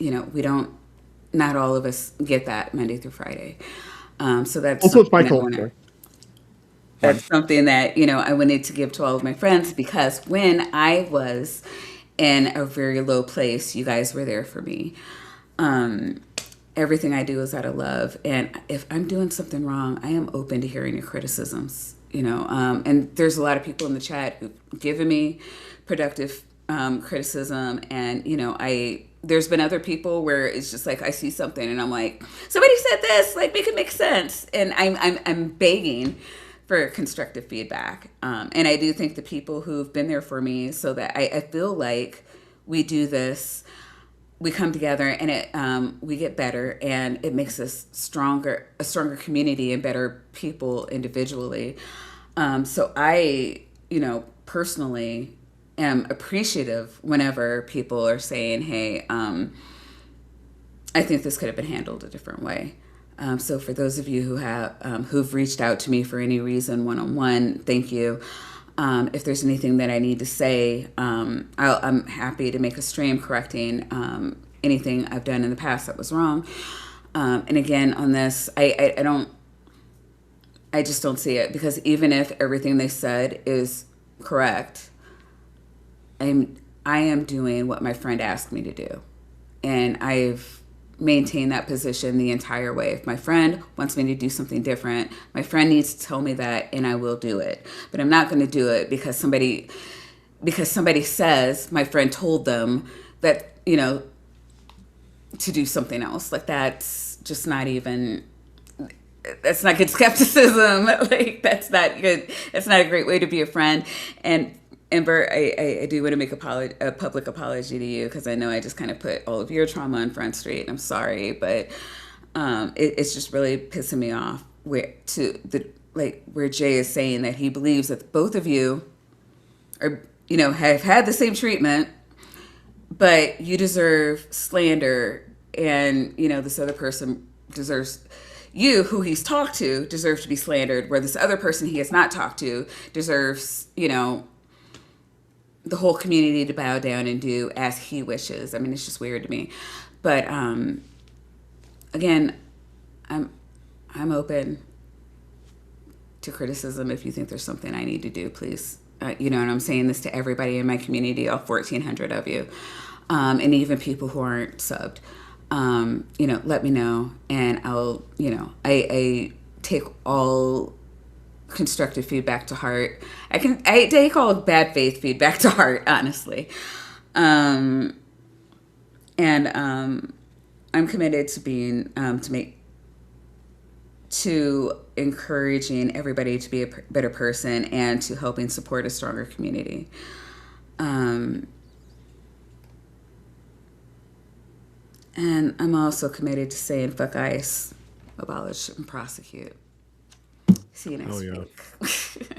not all of us get that Monday through Friday. So that's also, it's my culture. That's something that I wanted to give to all of my friends, because when I was in a very low place, you guys were there for me. Everything I do is out of love, and if I'm doing something wrong, I am open to hearing your criticisms. and there's a lot of people in the chat who've given me productive criticism, and there's been other people where it's just like I see something and I'm like, somebody said this, like make it make sense, and I'm begging for constructive feedback, and I do think the people who've been there for me, so that I feel like we do this, we come together, and we get better, and it makes us a stronger community and better people individually. So I, personally am appreciative whenever people are saying, hey, I think this could have been handled a different way. So for those of you who've reached out to me for any reason one-on-one, thank you. If there's anything that I need to say, I'm happy to make a stream correcting anything I've done in the past that was wrong. And again, on this, I just don't see it, because even if everything they said is correct, I am doing what my friend asked me to do, and I've maintain that position the entire way. If my friend wants me to do something different, my friend needs to tell me that, and I will do it. But I'm not going to do it because somebody says my friend told them that, to do something else. Like, that's just not even, that's not good skepticism. Like, that's not good. That's not a great way to be a friend. And Amber, I do want to make a public apology to you, because I know I just kind of put all of your trauma on Front Street. I'm sorry, but it's just really pissing me off where Jay is saying that he believes that both of you are, have had the same treatment, but you deserve slander, and this other person deserves. You, who he's talked to, deserves to be slandered, where this other person he has not talked to deserves, the whole community to bow down and do as he wishes. I mean, it's just weird to me. But again, I'm open to criticism. If you think there's something I need to do, please. And I'm saying this to everybody in my community, all 1,400 of you, and even people who aren't subbed. Let me know, and I'll, I take all constructive feedback to heart. I take all bad faith feedback to heart, honestly. And I'm committed to being, to encouraging everybody to be a better person, and to helping support a stronger community. And I'm also committed to saying fuck ICE, abolish and prosecute. See you next week.